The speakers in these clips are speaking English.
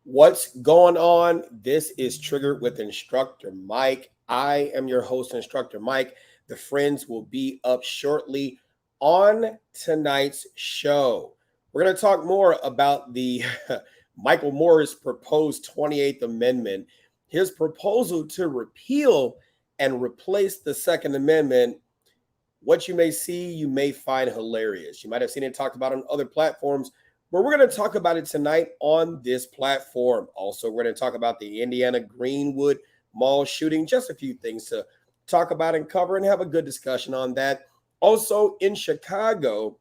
What's going on? This is Triggered with Instructor Mike. I am your host, Instructor Mike. The friends will be up shortly on tonight's show. We're going to talk more about the Michael Moore's proposed 28th Amendment, his proposal to repeal and replace the Second Amendment. What you may see, you may find hilarious. You might have seen it talked about on other platforms, but we're going to talk about it tonight on this platform. Also, we're going to talk about the Indiana Greenwood Mall shooting, just a few things to talk about and cover and have a good discussion on that. Also, in Chicago,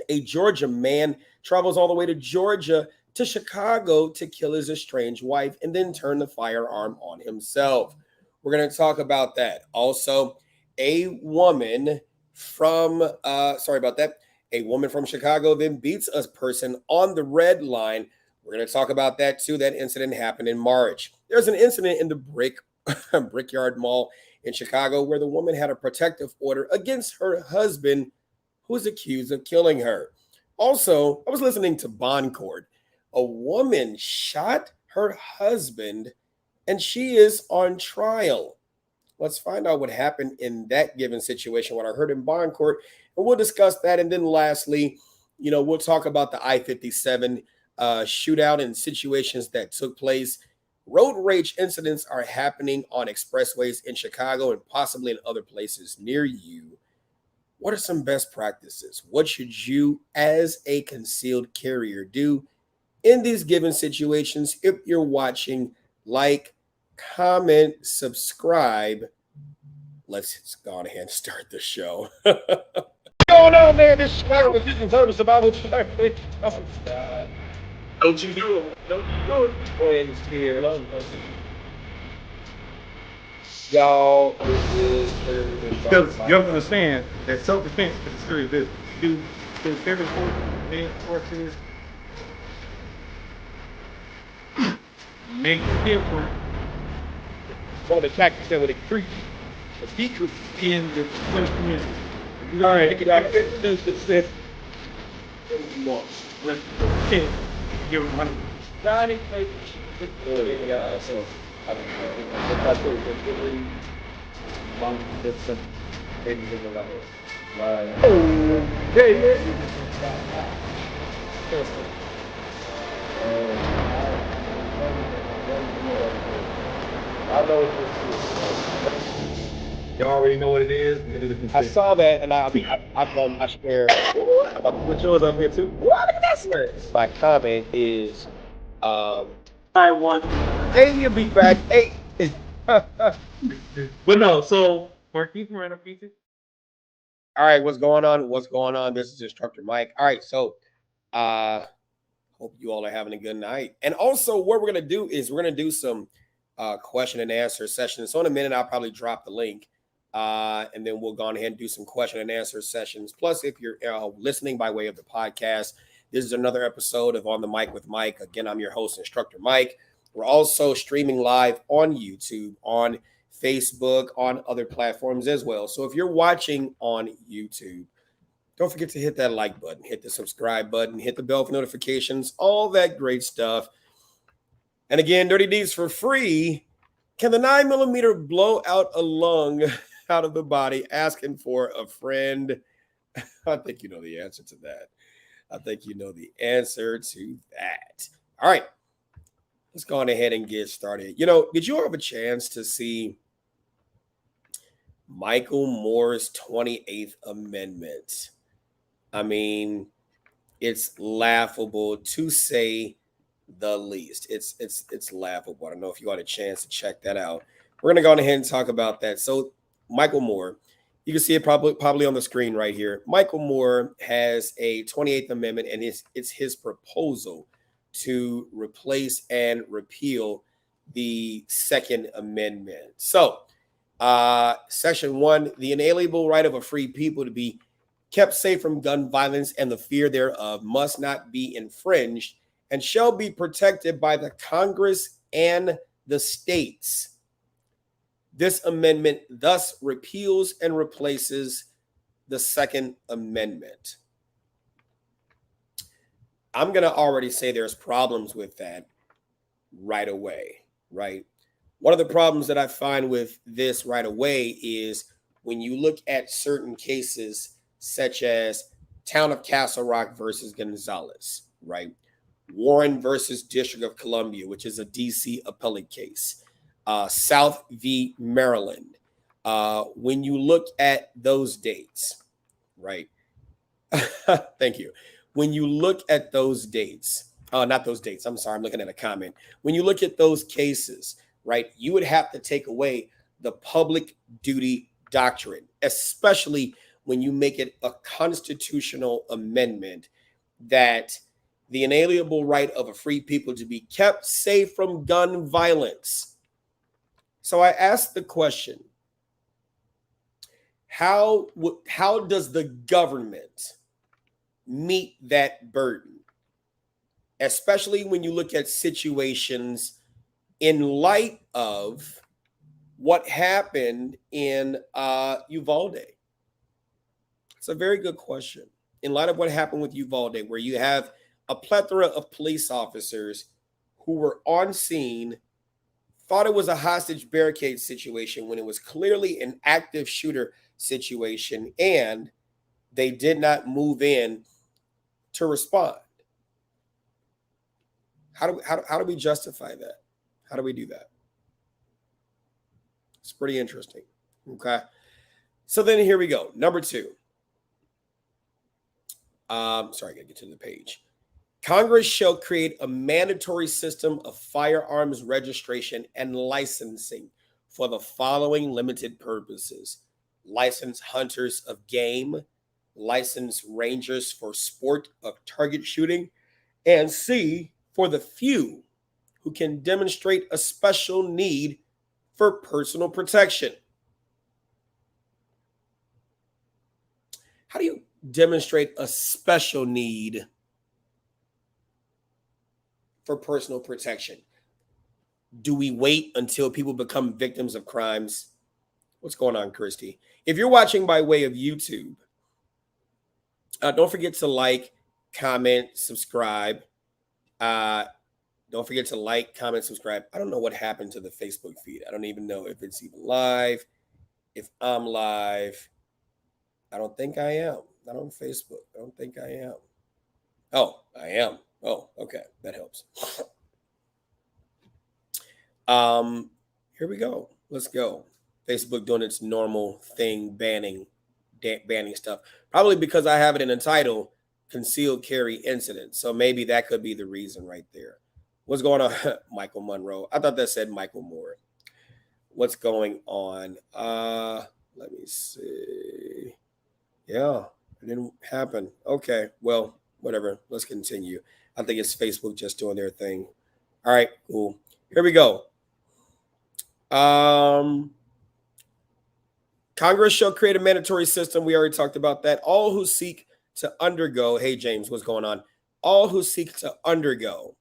a Georgia man travels all the way to Georgia to Chicago to kill his estranged wife and then turn the firearm on himself. We're going to talk about that. Also, a woman from, a woman from Chicago then beats a person on the red line. We're going to talk about that too. That incident happened in March. There's an incident in the Brickyard Mall in Chicago where the woman had a protective order against her husband who's accused of killing her. Also, I was listening to Bond Court. A woman shot her husband and she is on trial. Let's find out what happened in that given situation, what I heard in bond court, and we'll discuss that. And then lastly, we'll talk about the I-57 shootout and situations that took place. Road rage incidents are happening on expressways in Chicago and possibly in other places near you. What are some best practices? What should you, as a concealed carrier, do in these given situations? If you're watching, like, comment, subscribe. Let's go on ahead and start the show. Going on there, this Chicago service about don't you do it? Don't you do it? Friends here. Y'all, because you have to understand that self-defense is a serious business. You do every forces make it different for the tactics that would increase the decrease in the French community. All right, you got to do this. Let's give them money. Johnny, so I don't know. That's what we're oh, yeah. I know what this is. You already know what it is. I saw that, and I share. I'm about to put yours up here too. What is this? My comment is, I want. Hey, you'll be back. Hey. But no, so Marquise Moreno pieces. All right, what's going on? What's going on? This is Instructor Mike. All right, so hope you all are having a good night. And also, what we're gonna do is we're gonna do some question and answer sessions. So in a minute, I'll probably drop the link, and then we'll go on ahead and do some question and answer sessions. Plus, if you're listening by way of the podcast, this is another episode of On the Mic with Mike. Again, I'm your host, Instructor Mike. We're also streaming live on YouTube, on Facebook, on other platforms as well. So if you're watching on YouTube, don't forget to hit that like button, hit the subscribe button, hit the bell for notifications, all that great stuff. And again, Dirty Deeds for free. Can the 9mm blow out a lung out of the body? Asking for a friend. I think you know the answer to that. All right. Let's go on ahead and get started. Did you have a chance to see Michael Moore's 28th Amendment? I mean, it's laughable to say the least. It's laughable. I don't know if you had a chance to check that out. We're gonna go ahead and talk about that. So Michael Moore, you can see it probably on the screen right here. Michael Moore has a 28th Amendment, and it's his proposal to replace and repeal the Second Amendment. So Section 1, the inalienable right of a free people to be kept safe from gun violence and the fear thereof must not be infringed and shall be protected by the Congress and the states. This amendment thus repeals and replaces the Second Amendment. I'm going to already say there's problems with that. right away, right? One of the problems that I find with this right away is when you look at certain cases, such as Town of Castle Rock versus Gonzalez, right? Warren versus District of Columbia, which is a DC appellate case, South v. Maryland. When you look at those dates, right? Thank you. When you look at those dates, not those dates, I'm sorry, I'm looking at a comment. When you look at those cases, right, you would have to take away the public duty doctrine, especially when you make it a constitutional amendment that the inalienable right of a free people to be kept safe from gun violence. So I asked the question, how does the government meet that burden, especially when you look at situations in light of what happened in Uvalde? It's a very good question. In light of what happened with Uvalde, where you have a plethora of police officers who were on scene, thought it was a hostage barricade situation when it was clearly an active shooter situation, and they did not move in to respond. How do we justify that? How do we do that? It's pretty interesting. Okay. So then here we go. Number two. Sorry, I gotta get to the page. Congress shall create a mandatory system of firearms registration and licensing for the following limited purposes: license hunters of game, license rangers for sport of target shooting, and C, for the few who can demonstrate a special need for personal protection. How do you demonstrate a special need for personal protection? Do we wait until people become victims of crimes? What's going on, Christy? If you're watching by way of YouTube, don't forget to like, comment, subscribe. Don't forget to like, comment, subscribe. I don't know what happened to the Facebook feed. I don't even know if it's even live, if I'm live. I don't think I am. Not on Facebook. I don't think I am. Oh, I am. Oh, okay. That helps. Here we go. Let's go. Facebook doing its normal thing, banning stuff. Probably because I have it in the title, concealed carry incident. So maybe that could be the reason right there. What's going on? Michael Monroe. I thought that said Michael Moore. What's going on? Let me see. Yeah, it didn't happen. Okay, well, whatever. Let's continue. I think it's Facebook just doing their thing. All right, cool. Here we go. Congress shall create a mandatory system. We already talked about that. All who seek to undergo, hey, James, what's going on? All who seek to undergo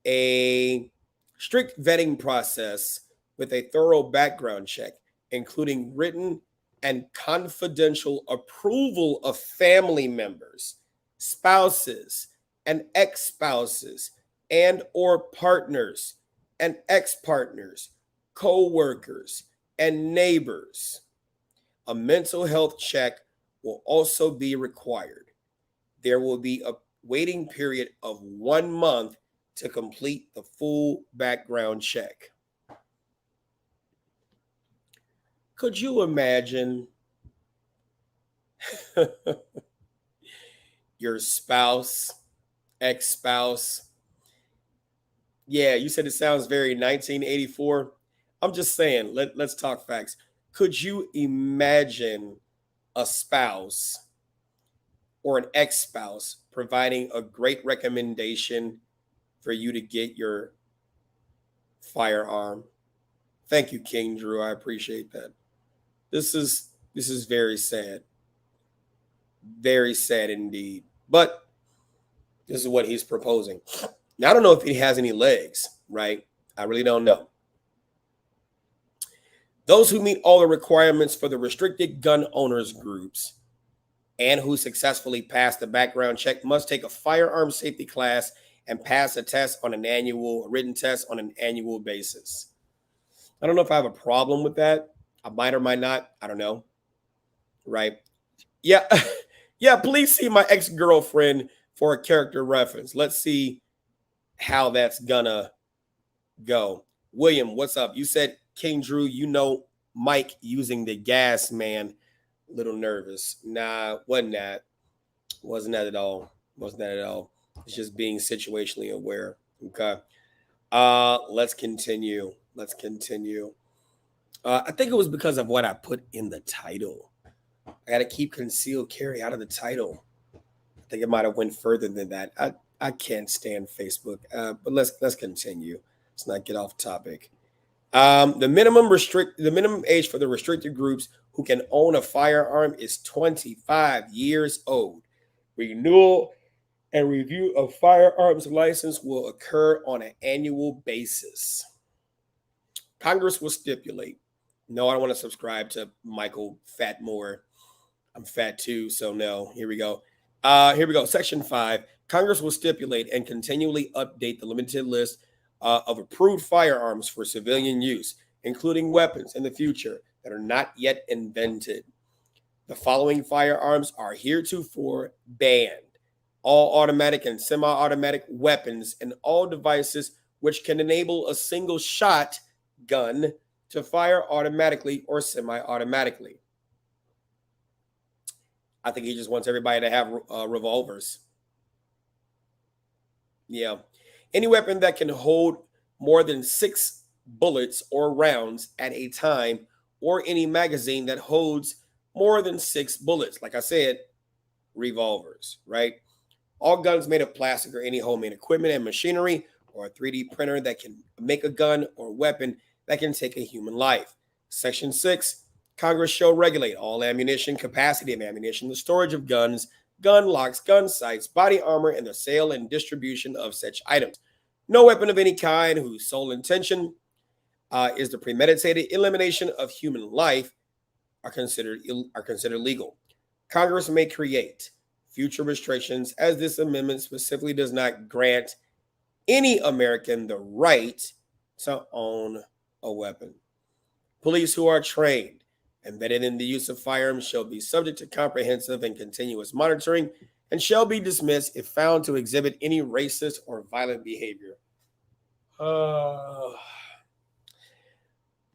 a strict vetting process with a thorough background check, including written and confidential approval of family members, spouses, and ex-spouses, and or partners and ex-partners, co-workers, and neighbors. A mental health check will also be required. There will be a waiting period of 1 month to complete the full background check. Could you imagine your spouse, ex-spouse? Yeah, you said it sounds very 1984. I'm just saying, let's talk facts. Could you imagine a spouse or an ex-spouse providing a great recommendation for you to get your firearm? Thank you, King Drew. I appreciate that. This is very sad. Very sad indeed. But this is what he's proposing. Now, I don't know if he has any legs, right? I really don't know. Those who meet all the requirements for the restricted gun owners groups and who successfully pass the background check must take a firearm safety class and pass a written test on an annual basis. I don't know if I have a problem with that. I might or might not. I don't know. Right. Yeah. Yeah. Please see my ex girlfriend for a character reference. Let's see how that's gonna go. William, what's up? You said King Drew, Mike using the gas man. Little nervous. Nah, wasn't that. Wasn't that at all. Wasn't that at all. It's just being situationally aware. Okay. Let's continue. Let's continue. I think it was because of what I put in the title. I got to keep concealed carry out of the title. I think it might have went further than that. I can't stand Facebook. But let's continue. Let's not get off topic. The minimum age for the restricted groups who can own a firearm is 25 years old. Renewal and review of firearms license will occur on an annual basis. Congress will stipulate. No, I don't want to subscribe to Michael Fatmore. I'm fat too, so no. Here we go. Here we go. Section 5. Congress will stipulate and continually update the limited list of approved firearms for civilian use, including weapons in the future that are not yet invented. The following firearms are heretofore banned: all automatic and semi automatic weapons and all devices which can enable a single shot gun to fire automatically or semi automatically. I think he just wants everybody to have revolvers. Yeah. Any weapon that can hold more than 6 bullets or rounds at a time, or any magazine that holds more than 6 bullets. Like I said, revolvers, right? All guns made of plastic or any homemade equipment and machinery, or a 3D printer that can make a gun or weapon that can take a human life. Section 6. Congress shall regulate all ammunition, capacity of ammunition, the storage of guns, gun locks, gun sights, body armor, and the sale and distribution of such items. No weapon of any kind whose sole intention is the premeditated elimination of human life are considered legal. Congress may create future restrictions, as this amendment specifically does not grant any American the right to own a weapon. Police who are trained and vetted in the use of firearms shall be subject to comprehensive and continuous monitoring and shall be dismissed if found to exhibit any racist or violent behavior.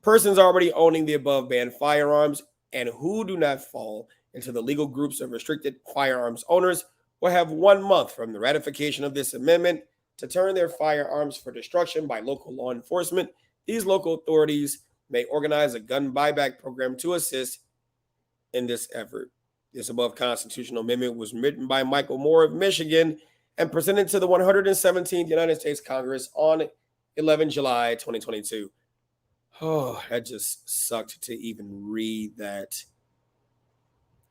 Persons already owning the above banned firearms and who do not fall into the legal groups of restricted firearms owners will have 1 month from the ratification of this amendment to turn their firearms for destruction by local law enforcement. These local authorities may organize a gun buyback program to assist in this effort. This above constitutional amendment was written by Michael Moore of Michigan and presented to the 117th United States Congress on 11 July 2022. Oh, that just sucked to even read that.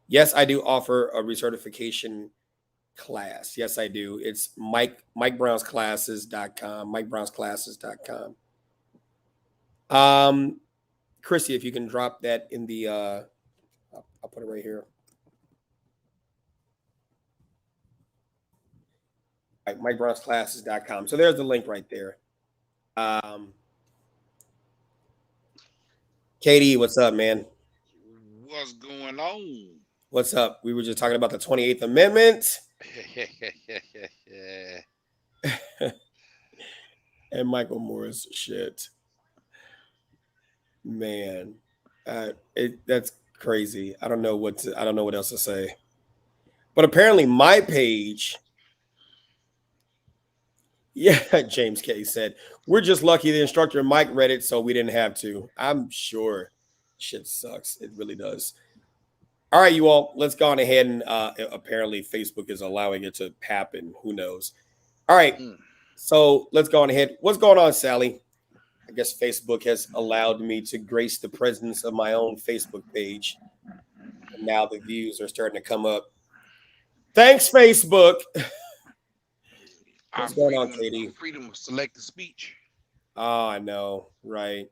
Yes, I do offer a recertification class. Yes, I do. It's MikeBrownsClasses.com. MikeBrownsClasses.com. Chrissy, if you can drop that in the I'll put it right here. All right, MikeBrownsClasses.com. So there's the link right there. Katie, what's up, man? What's going on? What's up? We were just talking about the 28th Amendment. And Michael Moore's shit. Man, that's crazy. I don't know what else to say. But apparently my page, yeah, James K said, we're just lucky the instructor Mike read it, so we didn't have to. I'm sure shit sucks. It really does. All right, you all, let's go on ahead and apparently Facebook is allowing it to happen. Who knows? All right, so let's go on ahead. What's going on, Sally? I guess Facebook has allowed me to grace the presence of my own Facebook page. And now the views are starting to come up. Thanks, Facebook. What's going on, Katie? Freedom of selected speech. Oh, I know, right.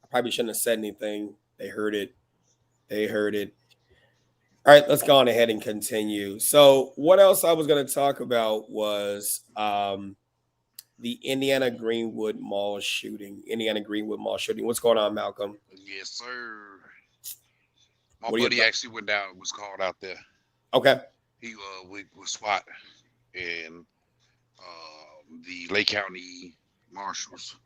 I probably shouldn't have said anything. They heard it. All right, let's go on ahead and continue. So what else I was going to talk about was the Indiana Greenwood Mall shooting. Indiana Greenwood Mall shooting. What's going on, Malcolm? Yes, sir. My What are your buddy thoughts? actually went down. Was called out there. Okay. He was SWAT and the Lake County Marshals.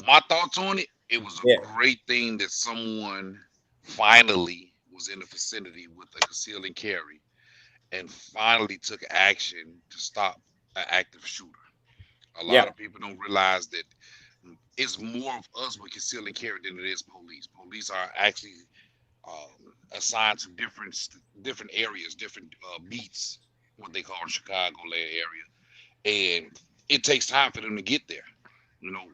My thoughts on it: it was a Yeah. great thing that someone finally was in the vicinity with a conceal and carry, and finally took action to stop an active shooter. A lot Yeah. of people don't realize that it's more of us with conceal and carry than it is police. Police are actually assigned to different areas, different beats, what they call Chicago area, and it takes time for them to get there. You know,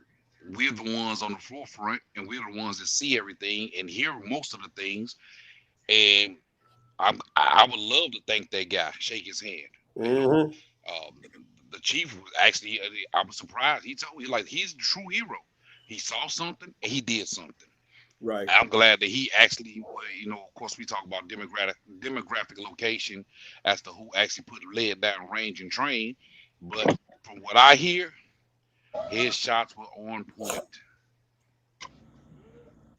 we're the ones on the forefront, and we're the ones that see everything and hear most of the things. And I would love to thank that guy, shake his hand. You know, Mm-hmm. um, the chief was actually, I was surprised. He told me like he's a true hero. He saw something and he did something. Right. I'm glad that he actually, of course, we talk about demographic location as to who actually put lead down range and train. But from what I hear, his shots were on point.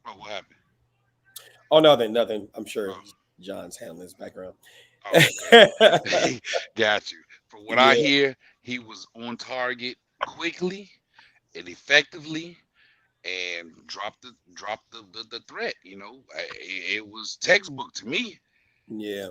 Oh, what happened? Oh, nothing, nothing. I'm sure Oh, John's handling his background. oh, okay. Got you. From what I Yeah. hear, he was on target quickly and effectively, and dropped the threat. It was textbook to me. Yeah.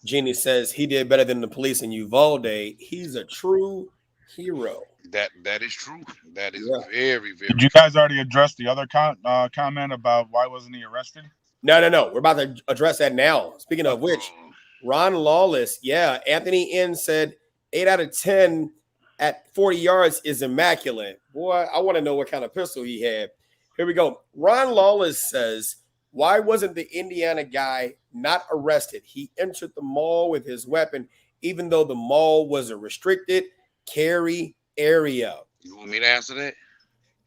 Jeannie says he did better than the police in Uvalde. He's a true hero. That is true. That is Yeah. very Did very you true. guys already address the other comment about why wasn't he arrested? No, no, no. We're about to address that now. Speaking of Okay. which, Oh, Ron Lawless, yeah, Anthony N said 8 out of 10 at 40 yards is immaculate. Boy, I want to know what kind of pistol he had. Here we go. Ron Lawless says, why wasn't the Indiana guy not arrested? He entered the mall with his weapon, even though the mall was a restricted carry area. you want me to answer that?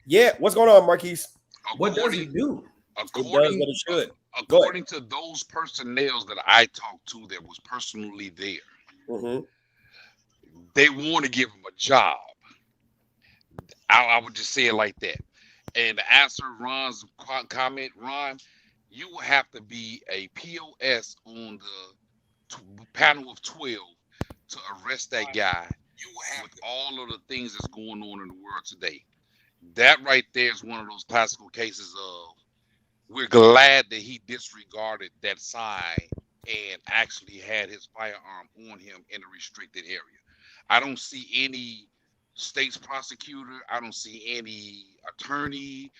Yeah, what's going on, Marquise? What does According it do? It does according what it should. Go ahead. according to those personnel that I talked to that was personally there, Mm-hmm. they want to give him a job. I would just say it like that. And to answer Ron's comment, Ron, you will have to be a POS on the panel of 12 to arrest that guy with all of the things that's going on in the world today. That right there is one of those classical cases of we're glad that he disregarded that sign and actually had his firearm on him in a restricted area. I don't see any state's prosecutor. I don't see any attorney,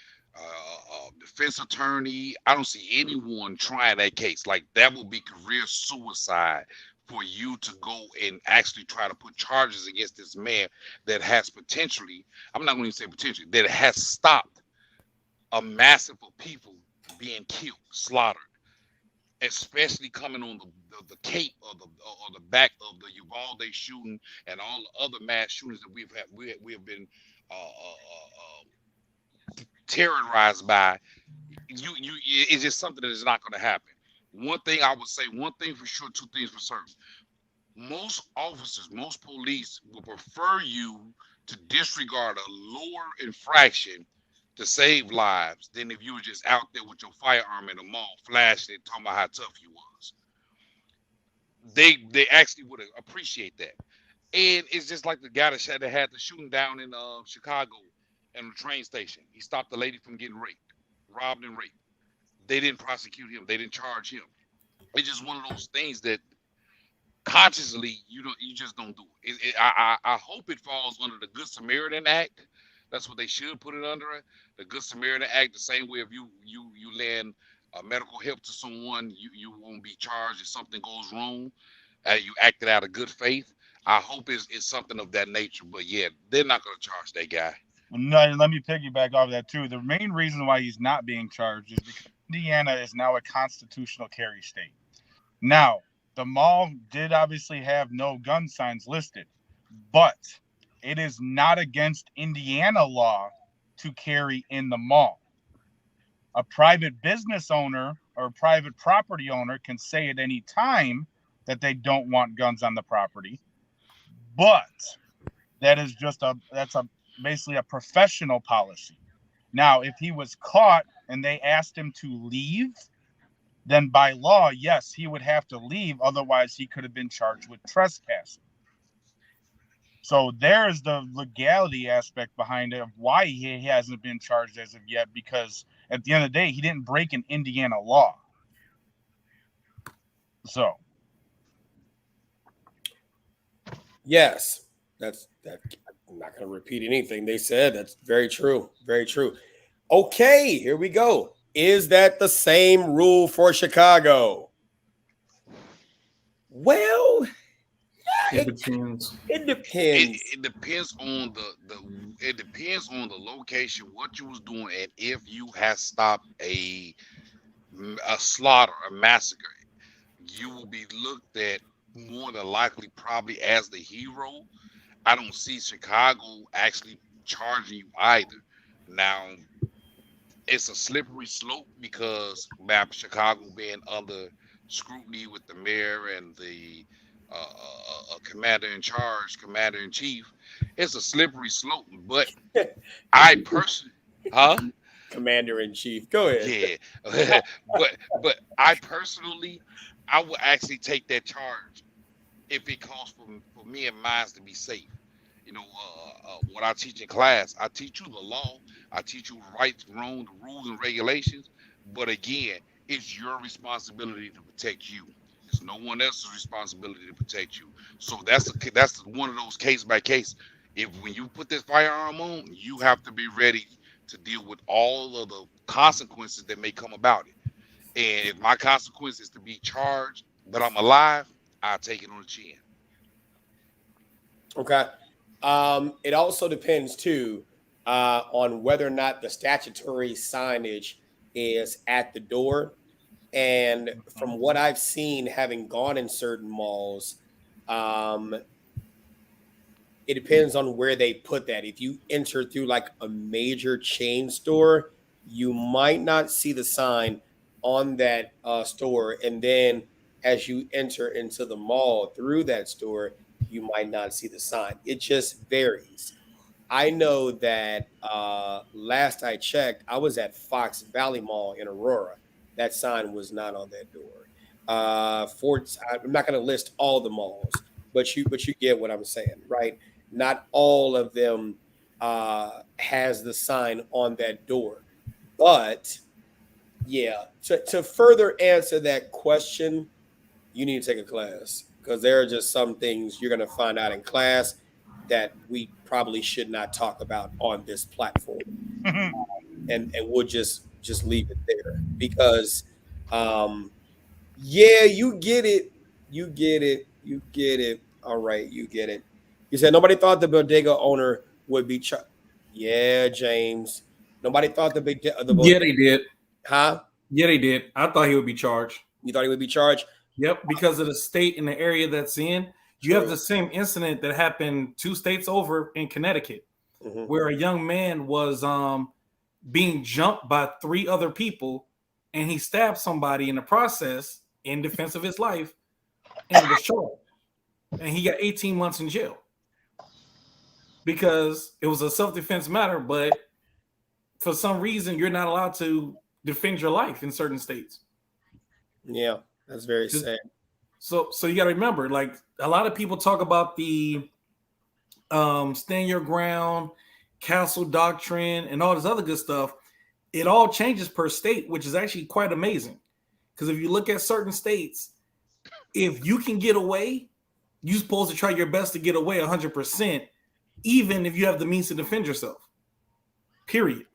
defense attorney. I don't see anyone trying that case. Like that would be career suicide for you to go and actually try to put charges against this man that has potentially, I'm not going to say potentially, that has stopped a massive of people being killed, slaughtered, especially coming on the cape or the back of the Uvalde shooting and all the other mass shootings that we have been uh, terrorized by. It's just something that is not going to happen. One thing I would say, one thing for sure, two things for certain. Most officers, most police will prefer you to disregard a lower infraction to save lives than if you were just out there with your firearm in the mall flashing and talking about how tough you was. They actually would appreciate that. And it's just like the guy that had the shooting down in Chicago in the train station. He stopped the lady from getting raped, robbed and raped. They didn't prosecute him. They didn't charge him. It's just one of those things that consciously you just don't do it. I hope it falls under the Good Samaritan Act. That's what they should put it under. The Good Samaritan Act. The same way if you lend medical help to someone, you won't be charged if something goes wrong. You acted out of good faith. I hope it's something of that nature. But yeah, they're not going to charge that guy. No, let me piggyback off that too. The main reason why he's not being charged is because Indiana is now a constitutional carry state. Now, the mall did obviously have no gun signs listed, but it is not against Indiana law to carry in the mall. A private business owner or private property owner can say at any time that they don't want guns on the property, but that's basically a professional policy. Now, if he was caught and they asked him to leave, then by law, yes, he would have to leave. Otherwise, he could have been charged with trespassing. So there's the legality aspect behind it of why he hasn't been charged as of yet, because at the end of the day, he didn't break an Indiana law. So yes, that's that. I'm not going to repeat anything they said. That's very true. Very true. Okay, here we go. Is that the same rule for Chicago? Well, It depends. it depends. It depends on it depends on the location, what you was doing, and if you had stopped a slaughter, a massacre, you will be looked at more than likely probably as the hero. I don't see Chicago actually charging you either. Now, it's a slippery slope because Chicago being under scrutiny with the mayor and the commander in charge, commander in chief. It's a slippery slope, but I personally, huh? Commander in chief. Go ahead. Yeah, but I personally, I would actually take that charge if it calls for me and mine to be safe. You know, what I teach in class, I teach you the law, I teach you right, wrong, the rules and regulations. But again, it's your responsibility to protect you. It's no one else's responsibility to protect you. So that's one of those case by case. If when you put this firearm on, you have to be ready to deal with all of the consequences that may come about it. And if my consequence is to be charged, but I'm alive, I'll take it on the chin. Okay. It also depends too on whether or not the statutory signage is at the door. And from what I've seen, having gone in certain malls, it depends on where they put that. If you enter through like a major chain store, you might not see the sign on that store. And then as you enter into the mall through that store, you might not see the sign. It just varies. I know that last I checked, I was at Fox Valley Mall in Aurora. That sign was not on that door. I'm not going to list all the malls, but you get what I'm saying, right? Not all of them has the sign on that door. But yeah, to further answer that question, you need to take a class because there are just some things you're going to find out in class that we probably should not talk about on this platform. And we'll just leave it there because yeah, you get it. All right, you get it. You said nobody thought the bodega owner would be yeah, James. Nobody thought the Yeah, they did. Huh? Yeah, they did. I thought he would be charged. You thought he would be charged? Yep, because of the state and the area that's in. You have the same incident that happened 2 states over in Connecticut, where a young man was being jumped by 3 other people, and he stabbed somebody in the process in defense of his life, and was charged. And he got 18 months in jail because it was a self-defense matter, but for some reason, you're not allowed to defend your life in certain states. Yeah, that's very sad. So you got to remember, like a lot of people talk about the stand your ground, castle doctrine, and all this other good stuff. It all changes per state, which is actually quite amazing. Because if you look at certain states, if you can get away, you're supposed to try your best to get away 100%, even if you have the means to defend yourself. Period.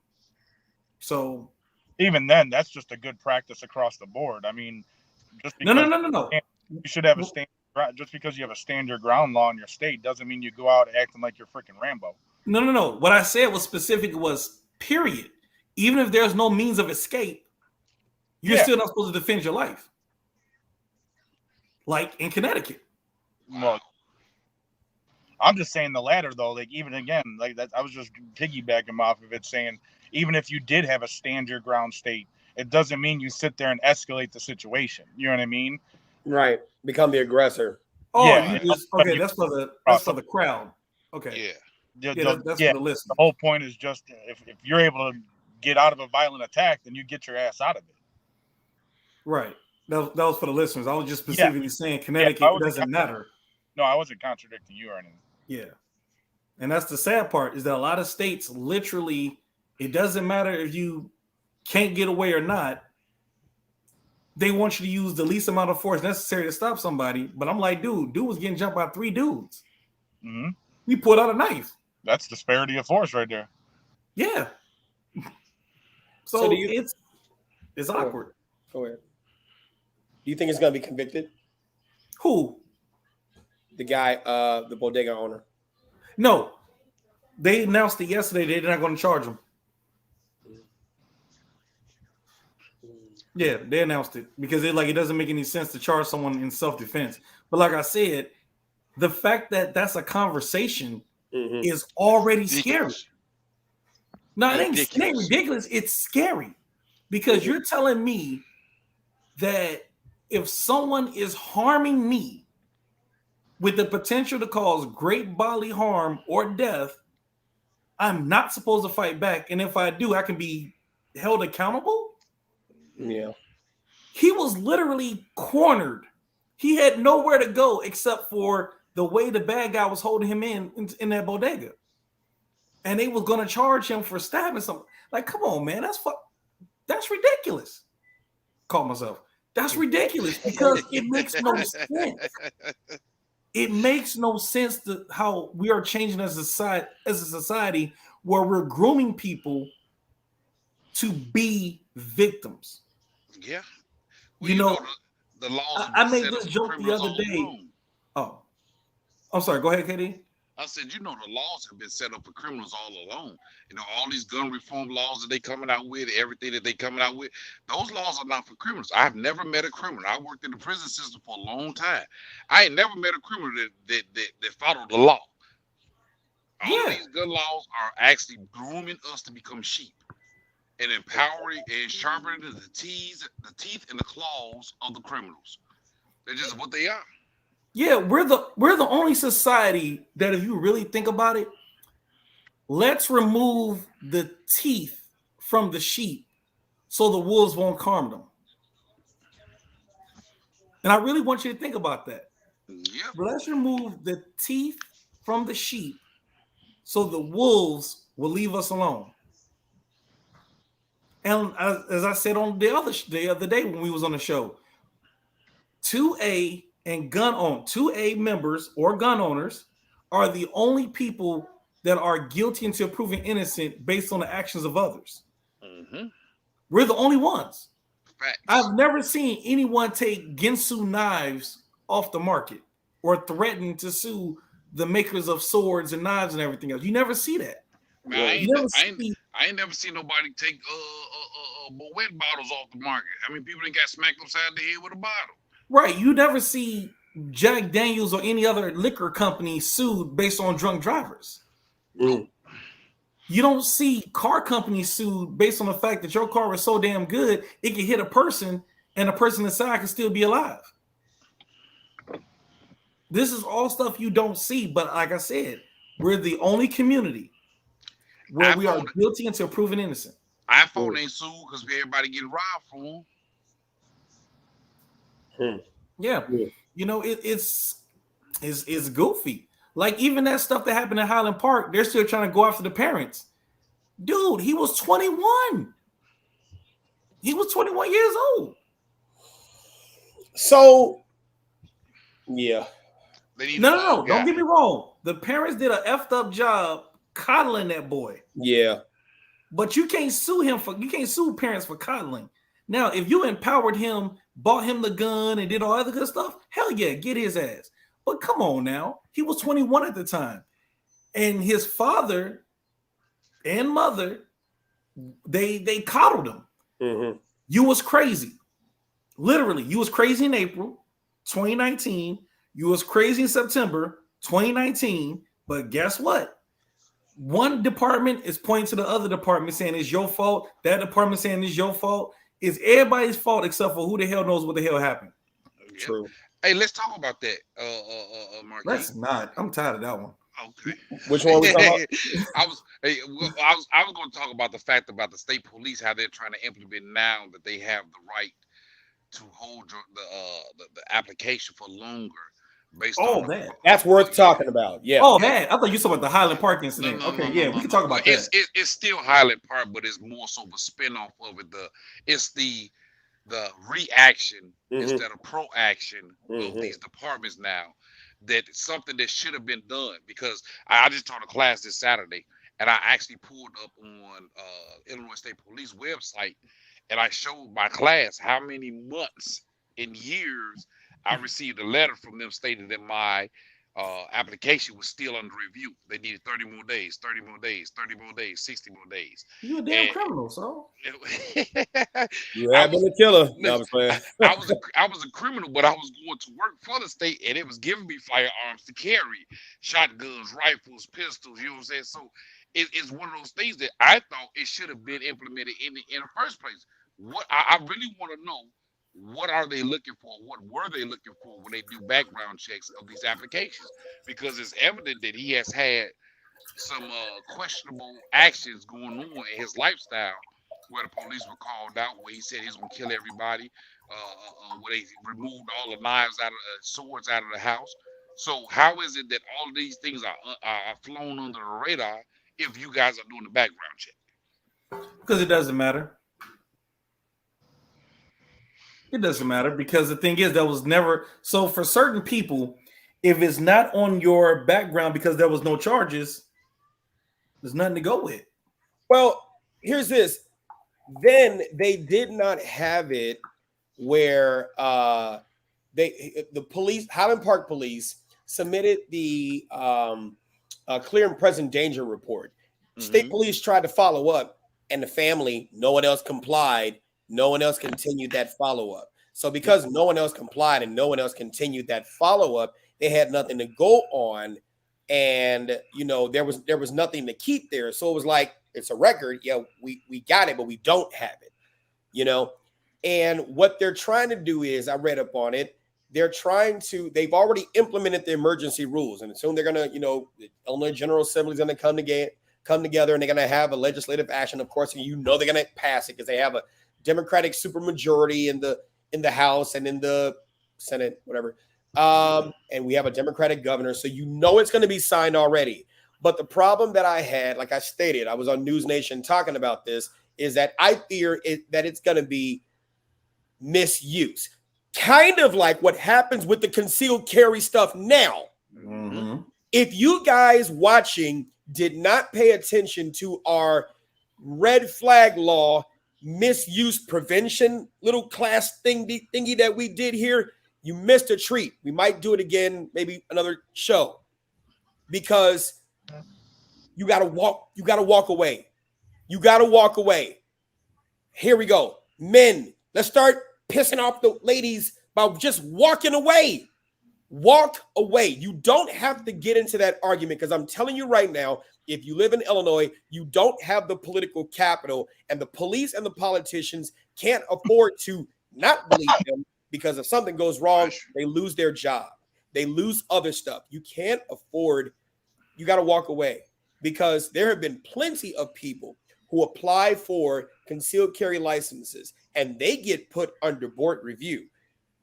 So even then, that's just a good practice across the board. I mean, just because no. You should have a stand. Just because you have a stand your ground law in your state doesn't mean you go out acting like you're freaking Rambo. No. What I said was specific was period. Even if there's no means of escape, you're still not supposed to defend your life. Like in Connecticut. Well, I'm just saying the latter though. Like even again, like that, I was just piggybacking off of it, saying even if you did have a stand your ground state, it doesn't mean you sit there and escalate the situation. You know what I mean? Right. Become the aggressor. Oh, yeah. That's for the crowd. Okay. Yeah. That's for the listeners. The whole point is just if you're able to get out of a violent attack, then you get your ass out of it. Right. That was for the listeners. I was just specifically saying Connecticut, it doesn't matter. No, I wasn't contradicting you or anything. Yeah. And that's the sad part, is that a lot of states literally, it doesn't matter if you can't get away or not. They want you to use the least amount of force necessary to stop somebody. But I'm like, dude was getting jumped by 3 dudes. Mm-hmm. He pulled out a knife. That's disparity of force right there. Yeah. So it's awkward. Go ahead. Do you think it's going to be convicted? Who? The guy, the bodega owner. No. They announced it yesterday. They're not going to charge him. Yeah, they announced it because it doesn't make any sense to charge someone in self-defense. But like I said, the fact that that's a conversation is already scary. No, it ain't ridiculous. It's scary because you're telling me that if someone is harming me with the potential to cause great bodily harm or death, I'm not supposed to fight back. And if I do, I can be held accountable. Yeah. He was literally cornered. He had nowhere to go except for the way the bad guy was holding him in that bodega. And they was going to charge him for stabbing someone. Like, come on, man. That's ridiculous. Call myself. That's ridiculous because it makes no sense. It makes no sense to how we are changing as a society where we're grooming people to be victims. Yeah. Well, the laws. I made this joke the other day. Oh, I'm sorry. Go ahead, KD. I said, the laws have been set up for criminals all along. All these gun reform laws that they coming out with, everything that they coming out with, those laws are not for criminals. I've never met a criminal. I worked in the prison system for a long time. I ain't never met a criminal that followed the law. All of these gun laws are actually grooming us to become sheep and empowering and sharpening the teeth and the claws of the criminals. They're just what they are. Yeah, we're the only society that, if you really think about it, let's remove the teeth from the sheep so the wolves won't harm them. And I really want you to think about that. Yep. Let's remove the teeth from the sheep so the wolves will leave us alone. And as I said on the other day when we was on the show, 2A and 2A members or gun owners are the only people that are guilty until proven innocent based on the actions of others. Mm-hmm. We're the only ones. Facts. I've never seen anyone take Ginsu knives off the market or threaten to sue the makers of swords and knives and everything else. You never see that. I ain't never seen nobody take wet bottles off the market. I mean, people that got smacked upside the head with a bottle. Right. You never see Jack Daniels or any other liquor company sued based on drunk drivers. Mm. You don't see car companies sued based on the fact that your car was so damn good, it can hit a person and the person inside can still be alive. This is all stuff you don't see. But like I said, we're the only community where we are guilty until proven innocent. iPhone ain't sued because everybody getting robbed from them. Yeah. It's goofy. Like even that stuff that happened in Highland Park, they're still trying to go after the parents. Dude, he was 21. He was 21 years old. So, yeah. No. Don't get me wrong. The parents did an effed up job coddling that boy. Yeah. But you can't sue parents for coddling. Now, if you empowered him, bought him the gun, and did all other good stuff, hell yeah, get his ass. But come on now. He was 21 at the time. And his father and mother, they coddled him. Mm-hmm. You was crazy. Literally, you was crazy in April 2019. You was crazy in September 2019. But guess what? One department is pointing to the other department saying it's your fault. That department saying it's your fault. It's everybody's fault except for who the hell knows what the hell happened. True. Hey, let's talk about that, Mark. Let's not. I'm tired of that one. Okay. Which one are we talking about? I was going to talk about the fact about the state police, how they're trying to implement now that they have the right to hold the application for longer based on Oh, the that. That's worth yeah. talking about. Yeah. Oh, Yeah. that. I thought you saw about the Highland Park No, incident. no, Okay, no, no, yeah, we no, can no. talk Well, about that. it's still Highland Park, but it's more so of a spinoff of it. It's the reaction Mm-hmm. instead of proaction of Mm-hmm. these departments now. That it's something that should have been done because I just taught a class this Saturday and I actually pulled up on Illinois State Police website and I showed my class how many months and years I received a letter from them stating that my application was still under review. They needed 30 more days, 30 more days, 30 more days, 60 more days. You a damn And criminal, so. You I have been was a killer. No, listen, I'm saying. I was a criminal, but I was going to work for the state, and it was giving me firearms to carry, shotguns, rifles, pistols. You know what I'm saying? So it's one of those things that I thought it should have been implemented in the first place. What I really want to know, what are they looking for? What were they looking for when they do background checks of these applications? Because it's evident that he has had some questionable actions going on in his lifestyle where the police were called out, where he said he's going to kill everybody, where they removed all the knives out of swords out of the house. So how is it that all of these things are flown under the radar if you guys are doing the background check? Because it doesn't matter. It doesn't matter because the thing is that was never so for certain people, if it's not on your background because there was no charges, there's nothing to go with. Well, here's this. Then they did not have it where the police, Highland Park Police, submitted the clear and present danger report. State Mm-hmm. police tried to follow up, and the family, no one else complied. No one else continued that follow up. So because no one else complied and no one else continued that follow up, they had nothing to go on, and there was nothing to keep there. So it was like it's a record. Yeah, we got it, but we don't have it. You know, and what they're trying to do is, I read up on it. They've already implemented the emergency rules, and soon they're gonna, the Illinois General Assembly is gonna come together, and they're gonna have a legislative action. Of course, they're gonna pass it because they have a Democratic supermajority in the House and in the Senate, whatever. And we have a Democratic governor, so it's going to be signed already. But the problem that I had, like I stated, I was on News Nation talking about this, is that I fear that it's going to be misuse. Kind of like what happens with the concealed carry stuff now. Mm-hmm. If you guys watching did not pay attention to our red flag law misuse prevention little class thingy that we did here, you missed a treat. We might do it again, maybe another show, because you got to walk away. You got to walk away. Here we go. Men, let's start pissing off the ladies by just walking away. Walk away. You don't have to get into that argument, because I'm telling you right now, if you live in Illinois, you don't have the political capital, and the police and the politicians can't afford to not believe them, because if something goes wrong, they lose their job. They lose other stuff. You can't afford, you got to walk away, because there have been plenty of people who apply for concealed carry licenses and they get put under board review.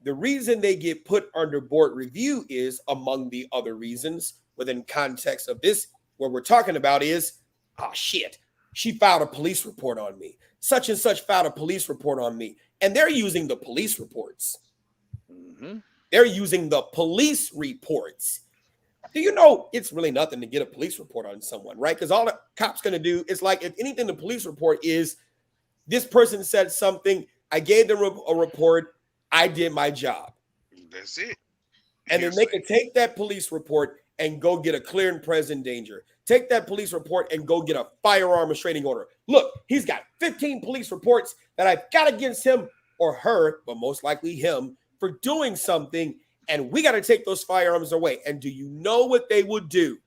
The reason they get put under board review is, among the other reasons, within context of this, what we're talking about is, oh shit, she filed a police report on me. Such and such filed a police report on me. And they're using the police reports. Mm-hmm. They're using the police reports. Do you know it's really nothing to get a police report on someone, right? Because all the cop's going to do is, like, if anything, the police report is, this person said something, I gave them a report, I did my job. That's it. And then they can take that police report and go get a clear and present danger. Take that police report and go get a firearm restraining order. Look, he's got 15 police reports that I've got against him or her, but most likely him, for doing something, and we got to take those firearms away. And do you know what they would do?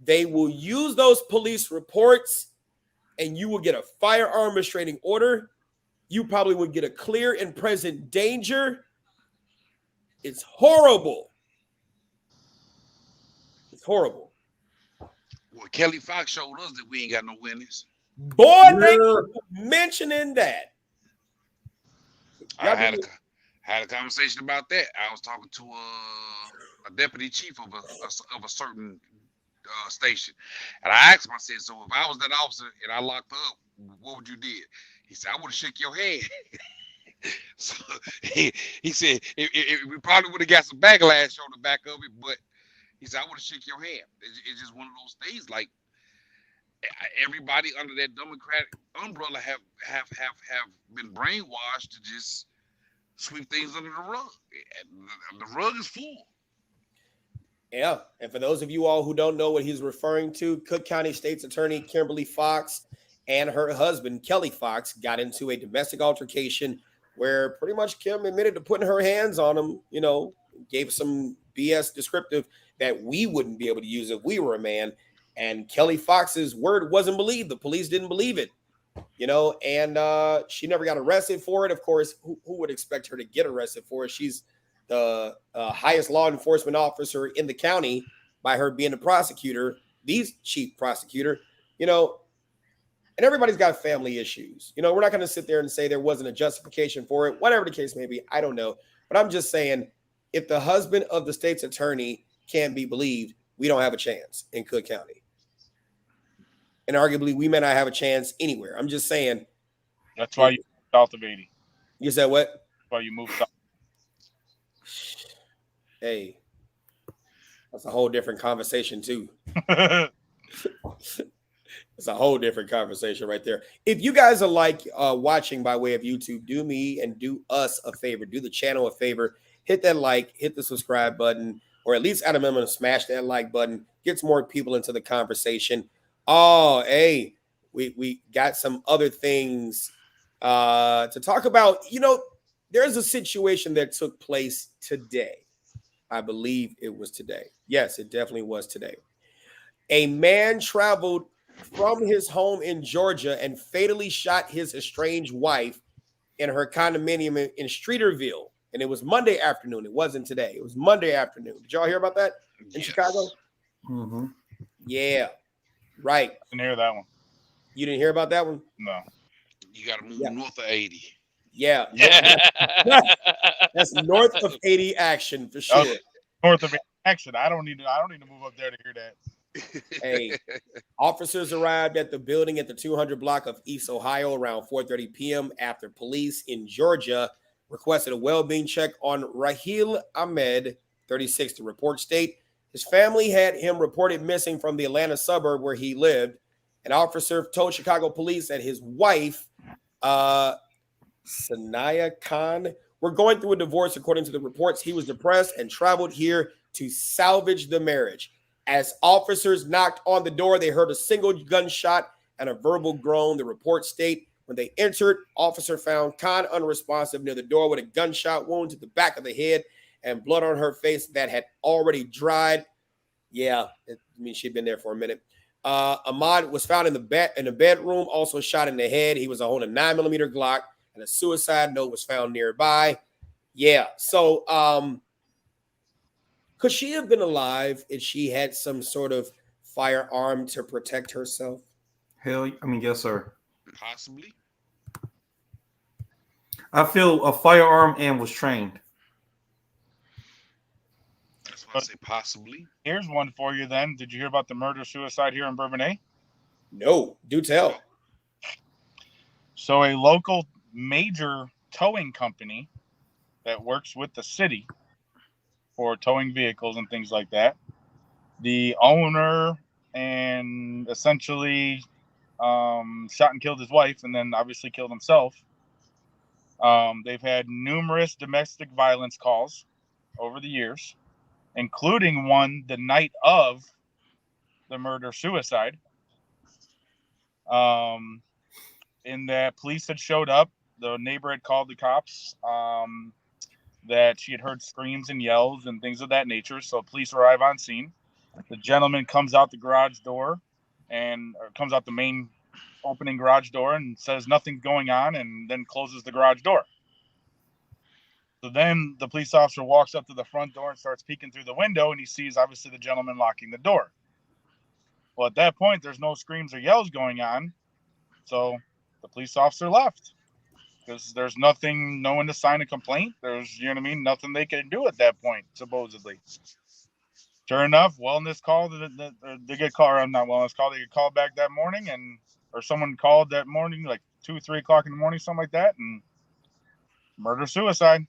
They will use those police reports, and you will get a firearm restraining order. You probably would get a clear and present danger. It's horrible. It's horrible. Well, Kelly Fox showed us that we ain't got no winners. Boy, thank you for mentioning that. I Y'all had do a conversation about that. I was talking to a deputy chief of a certain station, and I asked him. I said, "So if I was that officer and I locked up, what would you did?" He said, "I would have shook your hand." So he said we probably would have got some backlash on the back of it, but he said I would have shook your hand. It's just one of those things. Like everybody under that Democratic umbrella have been brainwashed to just sweep things under the rug. The rug is full. Yeah, and for those of you all who don't know what he's referring to, Cook County State's Attorney Kimberly Fox and her husband Kelly Fox got into a domestic altercation where pretty much Kim admitted to putting her hands on him. You know, gave some BS descriptive that we wouldn't be able to use if we were a man. And Kelly Fox's word wasn't believed. The police didn't believe it. You know, and she never got arrested for it. Of course, who would expect her to get arrested for it? She's the highest law enforcement officer in the county by her being the prosecutor, the chief prosecutor, you know, and everybody's got family issues. You know, we're not going to sit there and say there wasn't a justification for it, whatever the case may be. I don't know. But I'm just saying, if the husband of the state's attorney can't be believed, we don't have a chance in Cook County. And arguably, we may not have a chance anywhere. I'm just saying. That's why you moved south of 80. You said what? That's why you moved south. Hey, that's a whole different conversation too. It's a whole different conversation right there. If you guys are like watching by way of YouTube, do me and do us a favor. Do the channel a favor. Hit that like, hit the subscribe button, or at least at a minimum, smash that like button. Gets more people into the conversation. Oh, hey, we got some other things to talk about. You know, there's a situation that took place today. I believe it was today. Yes, it definitely was today. A man traveled from his home in Georgia and fatally shot his estranged wife in her condominium in Streeterville. And it was Monday afternoon. It wasn't today. It was Monday afternoon. Did y'all hear about that in Chicago? Mm-hmm. Yeah, right. Didn't hear that one. You didn't hear about that one? No. You got to move north of 80. Yeah. That's north of 80 action for sure. North of 80 action. I don't need to move up there to hear that. Hey, officers arrived at the building at the 200 block of East Ohio around 4:30 p.m. after police in Georgia requested a well-being check on Raheel Ahmed, 36. The report state his family had him reported missing from the Atlanta suburb where he lived. An officer told Chicago police that his wife, Sanaya Khan, were going through a divorce. According to the reports, he was depressed and traveled here to salvage the marriage. As officers knocked on the door, they heard a single gunshot and a verbal groan. The reports state when they entered, officer found Khan unresponsive near the door with a gunshot wound to the back of the head and blood on her face that had already dried. Yeah, I mean, she'd been there for a minute. Ahmad was found in the bedroom, also shot in the head. He was holding a 9mm Glock, and a suicide note was found nearby. Yeah, so could she have been alive if she had some sort of firearm to protect herself? Yes, sir. Possibly. I feel a firearm and was trained. That's why I say possibly. Here's one for you then. Did you hear about the murder-suicide here in Bourbonnais? No, do tell. So a local major towing company that works with the city for towing vehicles and things like that, the owner and essentially shot and killed his wife and then obviously killed himself. They've had numerous domestic violence calls over the years, including one the night of the murder-suicide. In that police had showed up. The neighbor had called the cops that she had heard screams and yells and things of that nature. So police arrive on scene. The gentleman comes out the garage door comes out the main opening garage door and says nothing's going on and then closes the garage door. So then the police officer walks up to the front door and starts peeking through the window and he sees obviously the gentleman locking the door. Well, at that point, there's no screams or yells going on, so the police officer left because there's nothing, no one to sign a complaint. There's, you know what I mean, nothing they can do at that point, supposedly. Sure enough, wellness call, they get called, or not wellness call, they get called back that morning, or someone called that morning, like 2, 3 o'clock in the morning, something like that, and murder-suicide.